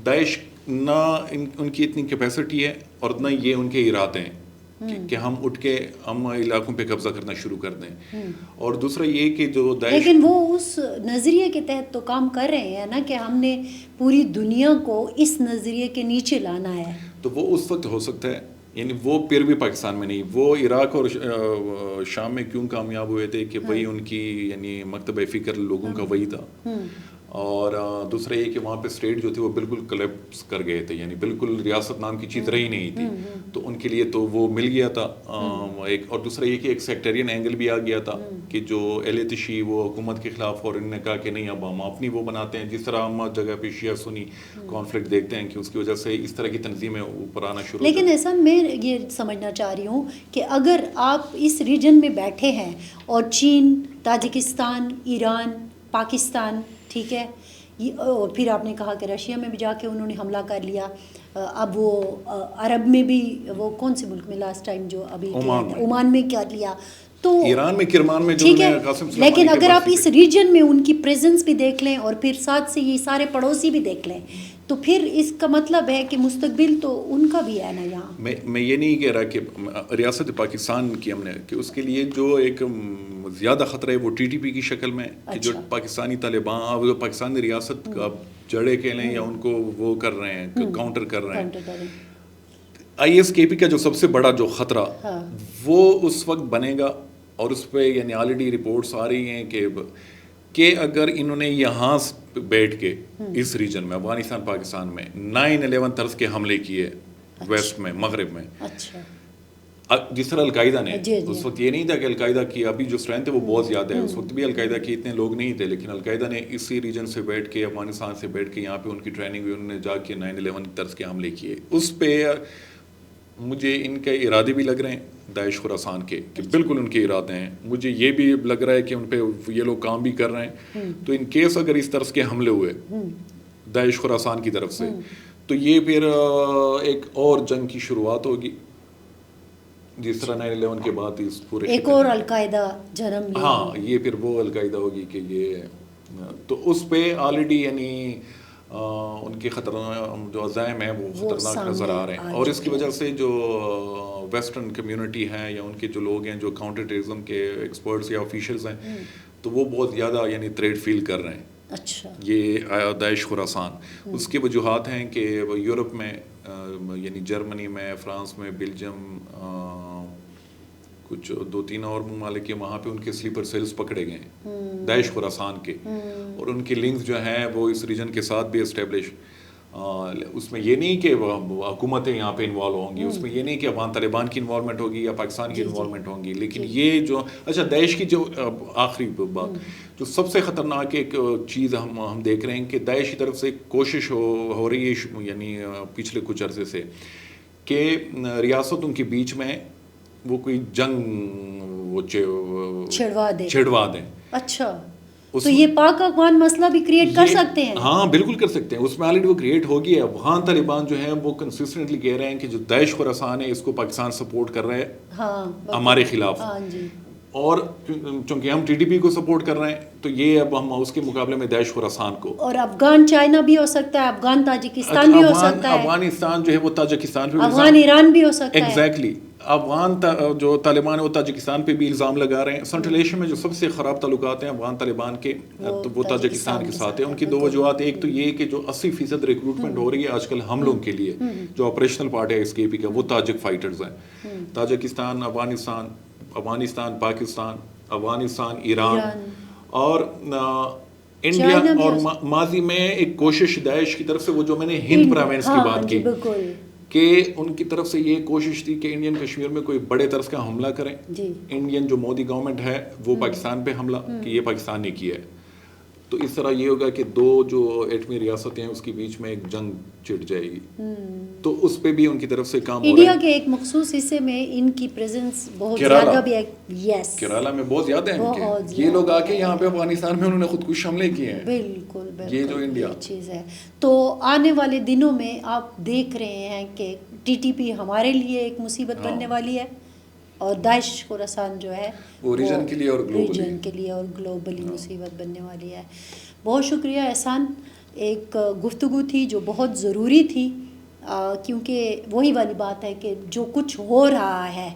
داعش نہ ان کی اتنی کیپیسٹی ہے اور نہ یہ ان کے ارادے ہیں کہ ہم اٹھ کے ہم علاقوں پہ قبضہ کرنا شروع کر دیں. اور دوسرا یہ کہ جو داعش, لیکن وہ اس نظریے کے تحت تو کام کر رہے ہیں نا کہ ہم نے پوری دنیا کو اس نظریے کے نیچے لانا ہے. تو وہ اس وقت ہو سکتا ہے, یعنی وہ پھر بھی پاکستان میں نہیں. وہ عراق اور شام میں کیوں کامیاب ہوئے تھے کہ وہی ان کی یعنی مکتبہ فکر لوگوں کا وہی تھا, اور دوسرا یہ کہ وہاں پہ اسٹیٹ جو تھی وہ بالکل کلیپس کر گئے تھے, یعنی بالکل ریاست نام کی چیز رہی نہیں تھی, تو ان کے لیے تو وہ مل گیا تھا ایک. اور دوسرا یہ کہ ایک سیکٹرین اینگل بھی آ گیا تھا کہ جو الیتشی وہ حکومت کے خلاف, اور انہوں نے کہا کہ نہیں اب ہم اپنی وہ بناتے ہیں, جس طرح ہم جگہ پہ شیعہ سنی کانفلکٹ دیکھتے ہیں کہ اس کی وجہ سے اس طرح کی تنظیمیں اوپر آنا شروع. لیکن ایسا میں یہ سمجھنا چاہ رہی ہوں کہ اگر آپ اس ریجن میں بیٹھے ہیں اور چین, تاجکستان, ایران, پاکستان, ٹھیک ہے, اور پھر آپ نے کہا کہ رشیا میں بھی جا کے انہوں نے حملہ کر لیا, اب وہ عرب میں بھی, وہ کون سے ملک میں لاسٹ ٹائم جو ابھی عمان میں کر لیا, تو ایران میں کرمان میں جو ٹھیک ہے. لیکن اگر آپ اس ریجن میں ان کی پریزنس بھی دیکھ لیں اور پھر ساتھ سے یہ سارے پڑوسی بھی دیکھ لیں, تو پھر اس کا مطلب ہے کہ مستقبل تو ان کا بھی ہے نا یہاں. میں یہ نہیں کہہ رہا کہ ریاست پاکستان کی ہم نے کہ اس کے لیے جو ایک زیادہ خطرہ ہے وہ ٹی ٹی پی کی شکل میں, کہ جو پاکستانی طالبان, جو پاکستانی ریاست کا جڑے کہہ لیں یا ان کو وہ کر رہے ہیں, کاؤنٹر کر رہے ہیں. آئی ایس کے پی کا جو سب سے بڑا جو خطرہ وہ اس وقت بنے گا, اور اس پہ یعنی آلریڈی رپورٹس آ رہی ہیں کہ اگر انہوں نے یہاں بیٹھ کے اس ریجن میں افغانستان پاکستان میں 9/11 طرز کے حملے کیے ویسٹ میں, مغرب میں, جس طرح القاعدہ نے, اس وقت یہ نہیں تھا کہ القاعدہ کی ابھی جو اسٹرینتھ ہے وہ بہت زیادہ ہے, اس وقت بھی القاعدہ کے اتنے لوگ نہیں تھے, لیکن القاعدہ نے اسی ریجن سے بیٹھ کے, افغانستان سے بیٹھ کے یہاں پہ ان کی ٹریننگ ہوئی, انہوں نے جا کے 9/11 طرز کے حملے کیے. اس پہ مجھے ان کے ارادے بھی لگ رہے ہیں داعش خراسان کے, کہ بالکل ان کے ارادے ہیں. مجھے یہ بھی لگ رہا ہے کہ ان پہ یہ لوگ کام بھی کر رہے ہیں. تو ان کیس اگر اس طرح کے حملے ہوئے داعش خراسان کی طرف سے, تو یہ پھر ایک اور جنگ کی شروعات ہوگی, جس طرح 9/11 کے بعد اس پورے ایک اور القاعدہ جنم لے. ہاں, یہ پھر وہ القاعدہ ہوگی کہ یہ, تو اس پہ آلریڈی یعنی ان کے جو عزائم ہیں وہ خطرناک نظر آ رہے ہیں. اور اس کی وجہ سے جو ویسٹرن کمیونٹی ہے یا ان کے جو لوگ ہیں جو کاؤنٹر ٹیررزم کے ایکسپرٹس یا آفیشلز ہیں, تو وہ بہت زیادہ یعنی تھریٹ فیل کر رہے ہیں. اچھا, یہ داعش خراسان, اس کی وجوہات ہیں کہ یورپ میں یعنی جرمنی میں, فرانس میں, بیلجیم, کچھ 2-3 اور ممالک ہیں, وہاں پہ ان کے سلیپر سیلز پکڑے گئے ہیں داعش خراسان کے, اور ان کے لنکس جو ہیں وہ اس ریجن کے ساتھ بھی اسٹیبلش. اس میں یہ نہیں کہ حکومتیں یہاں پہ انوالو ہوں گی, اس میں یہ نہیں کہ افغان طالبان کی انوالومنٹ ہوگی یا پاکستان کی انوالومنٹ ہوں گی, لیکن یہ جو اچھا داعش کی جو آخری بات, جو سب سے خطرناک ایک چیز ہم دیکھ رہے ہیں کہ داعش کی طرف سے کوشش ہو رہی ہے یعنی پچھلے کچھ عرصے سے, کہ ریاستوں کے بیچ میں وہ کوئی جنگ وہ چھڑوا دیں. اچھا, تو یہ پاک افغان مسئلہ بھی کریٹ کر سکتے ہیں؟ ہاں بالکل کر سکتے ہیں, اس میں آلریڈی وہ کریٹ ہو گیا ہے. افغان طالبان جو ہیں وہ کنسسٹنٹلی کہہ رہے ہیں کہ جو داعش خراسان ہے اس کو پاکستان سپورٹ کر رہے ہیں ہمارے خلاف, اور چونکہ ہم ٹی ٹی پی کو سپورٹ کر رہے ہیں تو یہ اب ہم اس کے مقابلے میں داعش خراسان کو, اور افغان چائنا بھی ہو سکتا ہے, افغان تاجکستان بھی ہو سکتا ہے, افغانستان جو ہے وہ تاجکستان پہ, افغان ایران بھی ہو سکتا ہے. ایگزیکٹلی, افغان جو طالبان ہیں وہ تاجکستان پہ بھی الزام لگا رہے ہیں. سینٹرل ایشیا میں جو سب سے خراب تعلقات ہیں افغان طالبان کے, تو وہ تاجکستان کے ساتھ ہیں. ان کی 2 وجوہات, ایک تو یہ کہ جو 80% ریکروٹمنٹ ہو رہی ہے آج کل ہم لوگ کے لیے, جو آپریشنل پارٹ ہے ایس کے پی کا, وہ تاجک فائٹرز ہیں. تاجکستان, افغانستان, پاکستان, افغانستان, ایران اور انڈیا, اور ماضی میں ایک کوشش داعش کی طرف سے, وہ جو میں نے ہند پروونس کی بات کی, کہ ان کی طرف سے یہ کوشش تھی کہ انڈین کشمیر میں کوئی بڑے طرز کا حملہ کریں. انڈین جو مودی گورنمنٹ ہے وہ پاکستان پہ حملہ, کہ یہ پاکستان نے کیا ہے. تو اس طرح یہ ہوگا کہ 2 جو ایٹمی ریاستیں ہیں اس کے بیچ میں ایک جنگ چھڑ جائے گی. تو اس پہ بھی ان کی طرف سے کام ہو رہا ہے. انڈیا کے ایک مخصوص حصے میں ان کی پریزنس بہت زیادہ بھی ہے. یس, کیرالہ میں بہت زیادہ ہیں ان کے, یہ لوگ آ کے یہاں پہ افغانستان میں انہوں نے خودکش حملے کیے ہیں. بالکل یہ جو انڈیا چیز ہے. تو آنے والے دنوں میں آپ دیکھ رہے ہیں کہ ٹی ٹی پی ہمارے لیے ایک مصیبت بننے والی ہے, اور داعش خراسان جو ہے وہ ریجن کے لیے اور گلوبلی مصیبت بننے والی ہے. بہت شکریہ احسان, ایک گفتگو تھی جو بہت ضروری تھی, کیونکہ وہی والی بات ہے کہ جو کچھ ہو رہا ہے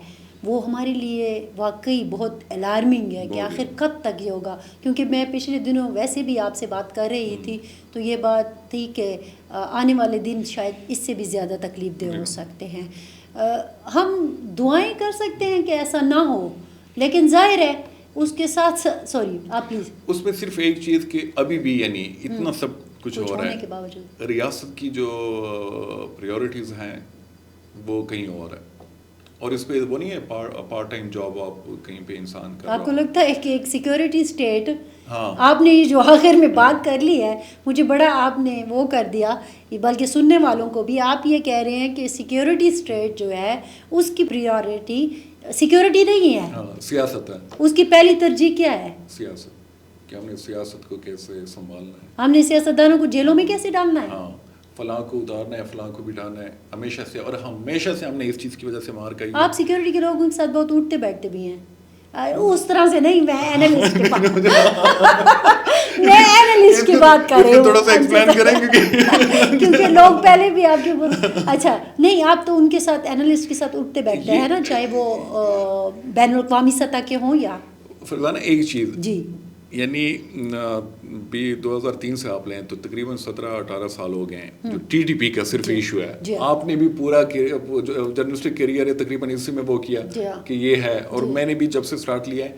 وہ ہمارے لیے واقعی بہت الارمنگ ہے کہ آخر کب تک یہ ہوگا. کیونکہ میں پچھلے دنوں ویسے بھی آپ سے بات کر رہی تھی, تو یہ بات تھی کہ آنے والے دن شاید اس سے بھی زیادہ تکلیف دہ ہو سکتے ہیں. ہم دعائیں کر سکتے ہیں کہ ایسا نہ ہو, لیکن ظاہر ہے اس کے ساتھ سوری آپ پلیز اس میں صرف ایک چیز کہ ابھی بھی یعنی اتنا سب کچھ ہو رہا ہے، ریاست کی جو پریورٹیز ہیں وہ کہیں اور ہے، اور اس پہ وہ نہیں ہے پارٹ ٹائم جاب آپ کہیں پہ انسان کر رہا آپ کو لگتا ہے کہ ایک سیکیورٹی اسٹیٹ، ہاں آپ نے یہ جو آخر میں بات کر لی ہے مجھے بڑا آپ نے وہ کر دیا، بلکہ سننے والوں کو بھی آپ یہ کہہ رہے ہیں کہ سیکیورٹی اسٹیٹ جو ہے اس کی پریورٹی سیکیورٹی نہیں ہے، سیاست ہے، اس کی پہلی ترجیح کیا ہے؟ سیاست، کہ ہم نے سیاست کو کیسے سنبھالنا ہے، ہم نے سیاستدانوں کو جیلوں میں کیسے ڈالنا ہے، ہاں فلاں کو اتارنا ہے، فلاں کو بٹھانا ہے، ہمیشہ سے، اور ہمیشہ سے ہم نے اس چیز کی وجہ سے مار کھائی۔ آپ سیکیورٹی کے لوگوں کے ساتھ بہت اٹھتے بیٹھتے بھی ہیں، اس طرح سے نہیں، میں اینالسٹ کی بات میں اینالسٹ کی بات کر رہی ہوں، تھوڑا سا ایکسپلین کریں کیونکہ لوگ پہلے بھی آپ کے اچھا نہیں، آپ تو ان کے ساتھ اینالسٹ کے ساتھ اٹھتے بیٹھتے ہیں نا، چاہے وہ بین الاقوامی سطح کے ہوں یا فرزانہ ایک چیز جی، یعنی بھی 2003 سے آپ لیں تو تقریباً 17-18 سال ہو گئے ہیں جو ٹی ٹی پی کا صرف ایشو ہے، آپ نے بھی پورا جرنلسٹک کیریئر ہے تقریباً اسی میں وہ کیا کہ یہ ہے، اور میں نے بھی جب سے سٹارٹ لیا ہے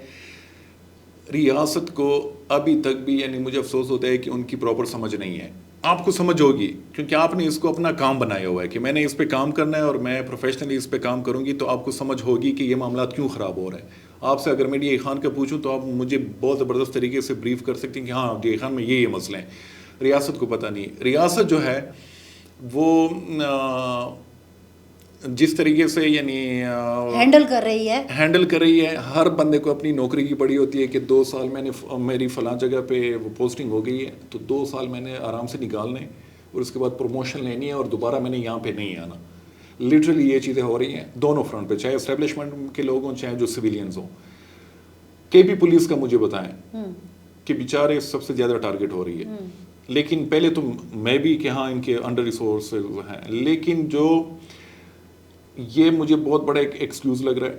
ریاست کو ابھی تک بھی یعنی مجھے افسوس ہوتا ہے کہ ان کی پراپر سمجھ نہیں ہے، آپ کو سمجھ ہوگی کیونکہ آپ نے اس کو اپنا کام بنایا ہوا ہے کہ میں نے اس پہ کام کرنا ہے اور میں پروفیشنلی اس پہ کام کروں گی، تو آپ کو سمجھ ہوگی کہ یہ معاملات کیوں خراب ہو رہے ہیں۔ آپ سے اگر میں ڈی اے خان کا پوچھوں تو آپ مجھے بہت زبردست طریقے سے بریف کر سکتے ہیں کہ ہاں ڈی اے خان میں یہ مسئلے ہیں، ریاست کو پتہ نہیں۔ ریاست جو ہے وہ جس طریقے سے یعنی ہینڈل کر رہی ہے، ہر بندے کو اپنی نوکری کی پڑی ہوتی ہے کہ 2 سال میں نے میری فلاں جگہ پہ وہ پوسٹنگ ہو گئی ہے تو 2 سال میں نے آرام سے نکالنے اور اس کے بعد پروموشن لینی ہے اور دوبارہ میں نے یہاں پہ نہیں آنا۔ لٹرلی یہ چیزیں ہو رہی ہیں دونوں فرنٹ پہ، چاہے اسٹیبلشمنٹ کے لوگ ہوں چاہے جو سویلینز ہوں۔ کے پی پولیس کا مجھے بتائیں کہ بیچارے سب سے زیادہ ٹارگٹ ہو رہی ہے، لیکن پہلے تو میں بھی کہ ہاں ان کے انڈر ریسورسز ہیں، لیکن جو یہ مجھے بہت بڑا ایک ایکسکیوز لگ رہا ہے،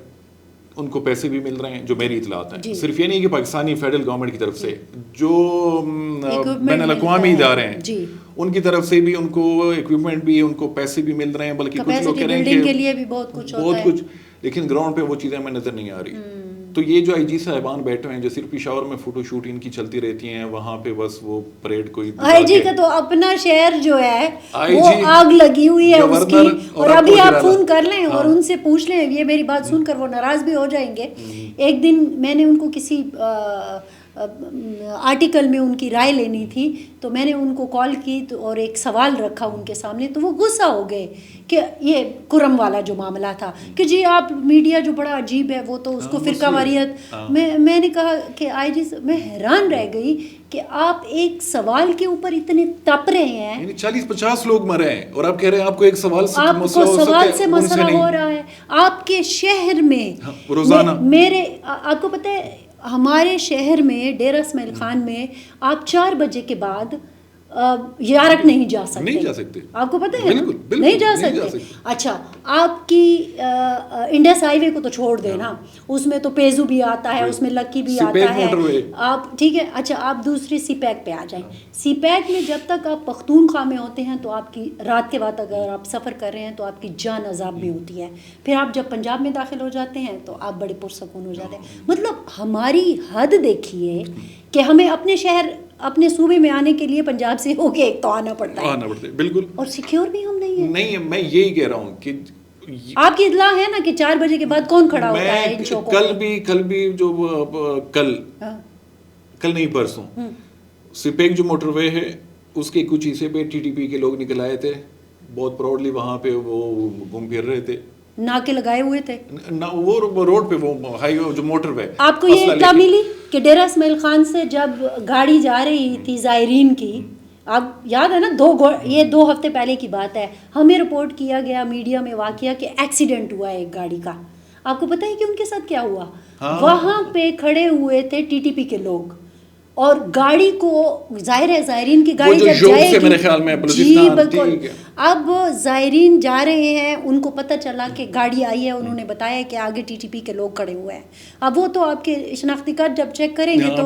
ان کو پیسے بھی مل رہے ہیں جو میری اطلاعات ہیں، صرف یہ نہیں کہ پاکستانی فیڈرل گورنمنٹ کی طرف سے، جو بین الاقوامی ادارے ہیں ان کی طرف سے بھی ان کو اکوپمنٹ بھی، ان کو پیسے بھی مل رہے ہیں، بلکہ کچھ لوگ کہہ رہے ہیں کہ بہت کچھ، لیکن گراؤنڈ پہ وہ چیزیں ہمیں نظر نہیں آ رہی۔ تو یہ جو آئی جی صاحبان بیٹھے ہیں جو صرف پشاور میں فوٹو شوٹ ان کی چلتی رہتی ہیں، وہاں پہ بس وہ پریڈ کوئی، آئی جی کا تو اپنا شہر جو ہے وہ آگ لگی ہوئی ہے اس کی، اور ابھی آپ فون کر لیں اور ان سے پوچھ لیں، یہ میری بات سن کر وہ ناراض بھی ہو جائیں گے۔ ایک دن میں نے ان کو کسی آرٹیکل میں ان کی رائے لینی تھی تو میں نے ان کو کال کی تو اور ایک سوال رکھا ان کے سامنے، تو وہ غصہ ہو گئے کہ یہ کرم والا جو معاملہ تھا کہ جی آپ میڈیا جو بڑا عجیب ہے وہ تو اس کو فرقہ واریت، میں نے کہا کہ آئی جی میں حیران رہ گئی کہ آپ ایک سوال کے اوپر اتنے تپ رہے ہیں، یعنی 40-50 لوگ مرے ہیں اور آپ کہہ رہے ہیں آپ کو ایک سوال سے مسئلہ ہو رہا ہے آپ کے شہر میں روزانہ۔ میرے آپ کو پتہ ہے ہمارے شہر میں ڈیرہ اسماعیل خان میں آپ 4 بجے کے بعد یارک نہیں جا سکتے، آپ کو پتہ ہے نہیں جا سکتے۔ اچھا آپ کی انڈس ہائی وے کو تو چھوڑ دیں نا، اس میں تو پیزو بھی آتا ہے، اس میں لکی بھی آتا ہے، آپ ٹھیک ہے۔ اچھا آپ دوسری سی پیک پہ آ جائیں، سی پیک میں جب تک آپ پختونخوا میں ہوتے ہیں تو آپ کی رات کے بعد اگر آپ سفر کر رہے ہیں تو آپ کی جان عذاب میں ہوتی ہے، پھر آپ جب پنجاب میں داخل ہو جاتے ہیں تو آپ بڑے پرسکون ہو جاتے ہیں۔ مطلب ہماری حد دیکھیے کہ ہمیں اپنے شہر اپنے صوبے میں آنے کے لیے پنجاب سے ہو کے ایک تو آنا پڑتا ہے، بالکل، اور سیکیور بھی ہم نہیں ہیں۔ میں یہی کہہ رہا ہوں کہ آپ کی اطلاع ہے نا کہ 4 بجے کے بعد کون کھڑا ہوتا ہے ان چوکوں پہ؟ کل بھی جو کل نہیں پرسوں سپیک جو موٹر وے ہے اس کے کچھ حصے پہ ٹی ٹی پی کے لوگ نکل آئے تھے، بہت پراؤڈلی وہاں پہ وہ گھوم پھر رہے تھے، ناکے لگائے ہوئے تھے وہ روڈ پہ، وہ ہائی وے جو موٹر وے۔ آپ کو یہ اطلاع ملی کہ ڈیرہ اسماعیل خان سے جب گاڑی جا رہی تھی زائرین کی، آپ یاد ہے نا، یہ 2 ہفتے پہلے کی بات ہے، ہمیں رپورٹ کیا گیا میڈیا میں واقعہ کہ ایکسیڈنٹ ہوا ہے ایک گاڑی کا۔ آپ کو پتہ ہے کہ ان کے ساتھ کیا ہوا؟ وہاں پہ کھڑے ہوئے تھے ٹی ٹی پی کے لوگ اور گاڑی کو، ظاہر ہے زائرین کی گاڑی جب جائے گی، جی بالکل، اب زائرین جا رہے ہیں، ان کو پتہ چلا کہ گاڑی آئی ہے، انہوں نے بتایا کہ آگے ٹی ٹی پی کے لوگ کھڑے ہوئے ہیں۔ اب وہ تو آپ کے شناختی کارڈ جب چیک کریں گے تو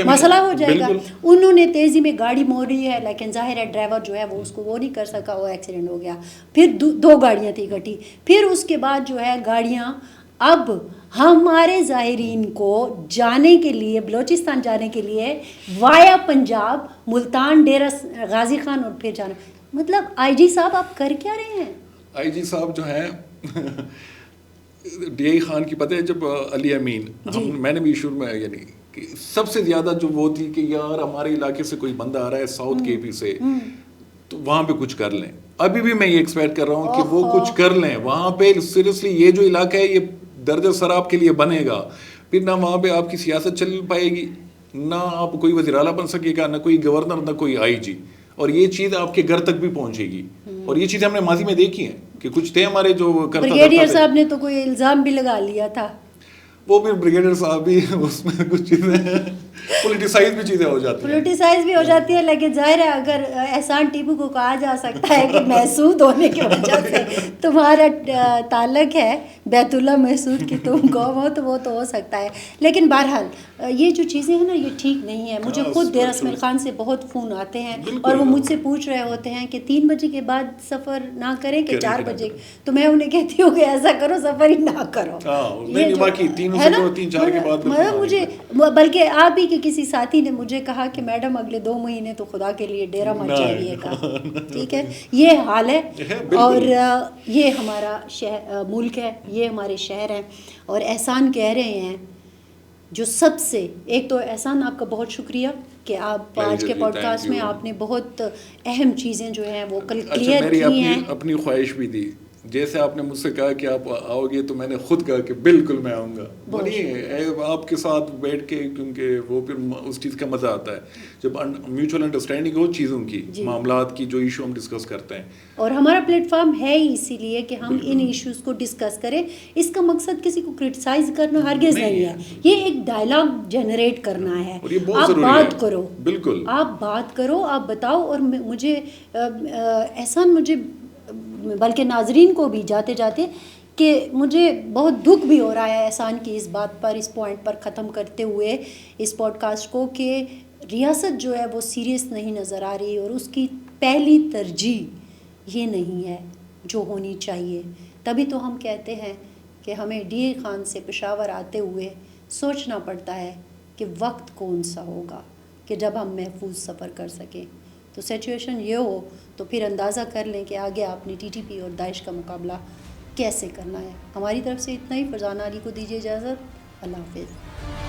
مسئلہ ہو جائے گا۔ انہوں نے تیزی میں گاڑی موڑی ہے، لیکن ظاہر ہے ڈرائیور جو ہے وہ اس کو وہ نہیں کر سکا، وہ ایکسیڈنٹ ہو گیا۔ پھر 2 گاڑیاں تھی کٹی، پھر اس کے بعد جو ہے گاڑیاں اب ہمارے ظاہرین کو جانے کے لیے بلوچستان جانے کے لیے وایا پنجاب ملتان ڈیرہ غازی خان اور پھر جانا. مطلب آئی جی صاحب آپ کر کیا رہے ہیں؟ آئی جی صاحب جو ہیں ڈی آئی خان کی پتہ ہے جب علی امین میں نے بھی شروع میں یعنی کہ سب سے زیادہ جو وہ تھی کہ یار ہمارے علاقے سے کوئی بندہ آ رہا ہے ساؤتھ کے پی سے تو وہاں پہ کچھ کر لیں. ابھی بھی میں یہ ایکسپیکٹ کر رہا ہوں کہ وہ کچھ کر لیں وہاں پہ. سیریسلی یہ جو علاقہ ہے یہ درد سراب کے لیے بنے گا, پھر نہ وہاں پہ آپ کی سیاست چل پائے گی, نہ آپ کوئی وزیر اعلیٰ بن سکے گا, نہ کوئی گورنر, نہ کوئی آئی جی, اور یہ چیز آپ کے گھر تک بھی پہنچے گی. اور یہ چیزیں ہم نے ماضی میں دیکھی ہیں کہ کچھ تھے ہمارے جو بریگیڈیئر صاحب نے تو کوئی الزام بھی لگا لیا تھا, وہ بھی بریگیڈیئر صاحب بھی اس میں کچھ چیزیں پولیٹیسائز بھی چیزیں ہو جاتی ہیں, پولیٹیسائز بھی ہو جاتی ہے. لیکن ظاہر ہے اگر احسان ٹیپو کو کہا جا سکتا ہے کہ محسود ہونے کی وجہ سے تمہارا تعلق ہے بیت اللہ محسود کی تم قوم ہو, تو وہ تو ہو سکتا ہے. لیکن بہرحال یہ جو چیزیں ہیں نا یہ ٹھیک نہیں ہے. مجھے خود ڈیرہ اسماعیل خان سے بہت فون آتے ہیں اور وہ مجھ سے پوچھ رہے ہوتے ہیں کہ 3 بجے کے بعد سفر نہ کریں کہ 4 بجے. تو میں انہیں کہتی ہوں کہ ایسا کرو سفر ہی نہ کرو. مجھے بلکہ آپ ہی کے کسی ساتھی نے مجھے کہا کہ میڈم اگلے 2 مہینے تو خدا کے لیے ڈیرہ مت جائیے گا. ٹھیک ہے, یہ حال ہے اور یہ ہمارا ملک ہے, یہ ہمارے شہر ہیں. اور احسان کہہ رہے ہیں جو سب سے ایک تو احسان آپ کا بہت شکریہ کہ آپ آج کے پوڈ کاسٹ میں آپ نے بہت اہم چیزیں جو ہیں وہ کلیئر کی ہیں. اپنی خواہش بھی تھی, جیسے آپ نے مجھ سے کہا کہ آپ آؤ گے تو میں نے خود کہا کہ بالکل میں آؤں گا. آپ کے ساتھ بیٹھ کے, کیونکہ وہ پھر اس چیز کا مزہ آتا ہے جب میوچل انڈرسٹینڈنگ ہو چیزوں کی, معاملات کی, جو ایشو ہم ڈسکس کرتے ہیں. اور ہمارا پلیٹ فارم ہے ہی اسی لیے کہ ہم ان ایشوز کو ڈسکس کریں. اس کا مقصد کسی کو کرٹیسائز کرنا ہرگز نہیں ہے, یہ ایک ڈائلاگ جنریٹ کرنا ہے. آپ بات کرو, بالکل آپ بات کرو, آپ بتاؤ. اور مجھے احسان, مجھے بلکہ ناظرین کو بھی جاتے جاتے کہ مجھے بہت دکھ بھی ہو رہا ہے احسان کی اس بات پر, اس پوائنٹ پر ختم کرتے ہوئے اس پوڈ کاسٹ کو, کہ ریاست جو ہے وہ سیریس نہیں نظر آ رہی اور اس کی پہلی ترجیح یہ نہیں ہے جو ہونی چاہیے. تبھی تو ہم کہتے ہیں کہ ہمیں ڈی اے خان سے پشاور آتے ہوئے سوچنا پڑتا ہے کہ وقت کون سا ہوگا کہ جب ہم محفوظ سفر کر سکیں. تو سچویشن یہ ہو تو پھر اندازہ کر لیں کہ آگے آپ نے ٹی ٹی پی اور داعش کا مقابلہ کیسے کرنا ہے. ہماری طرف سے اتنا ہی. فرزانہ علی کو دیجیے اجازت. اللہ حافظ.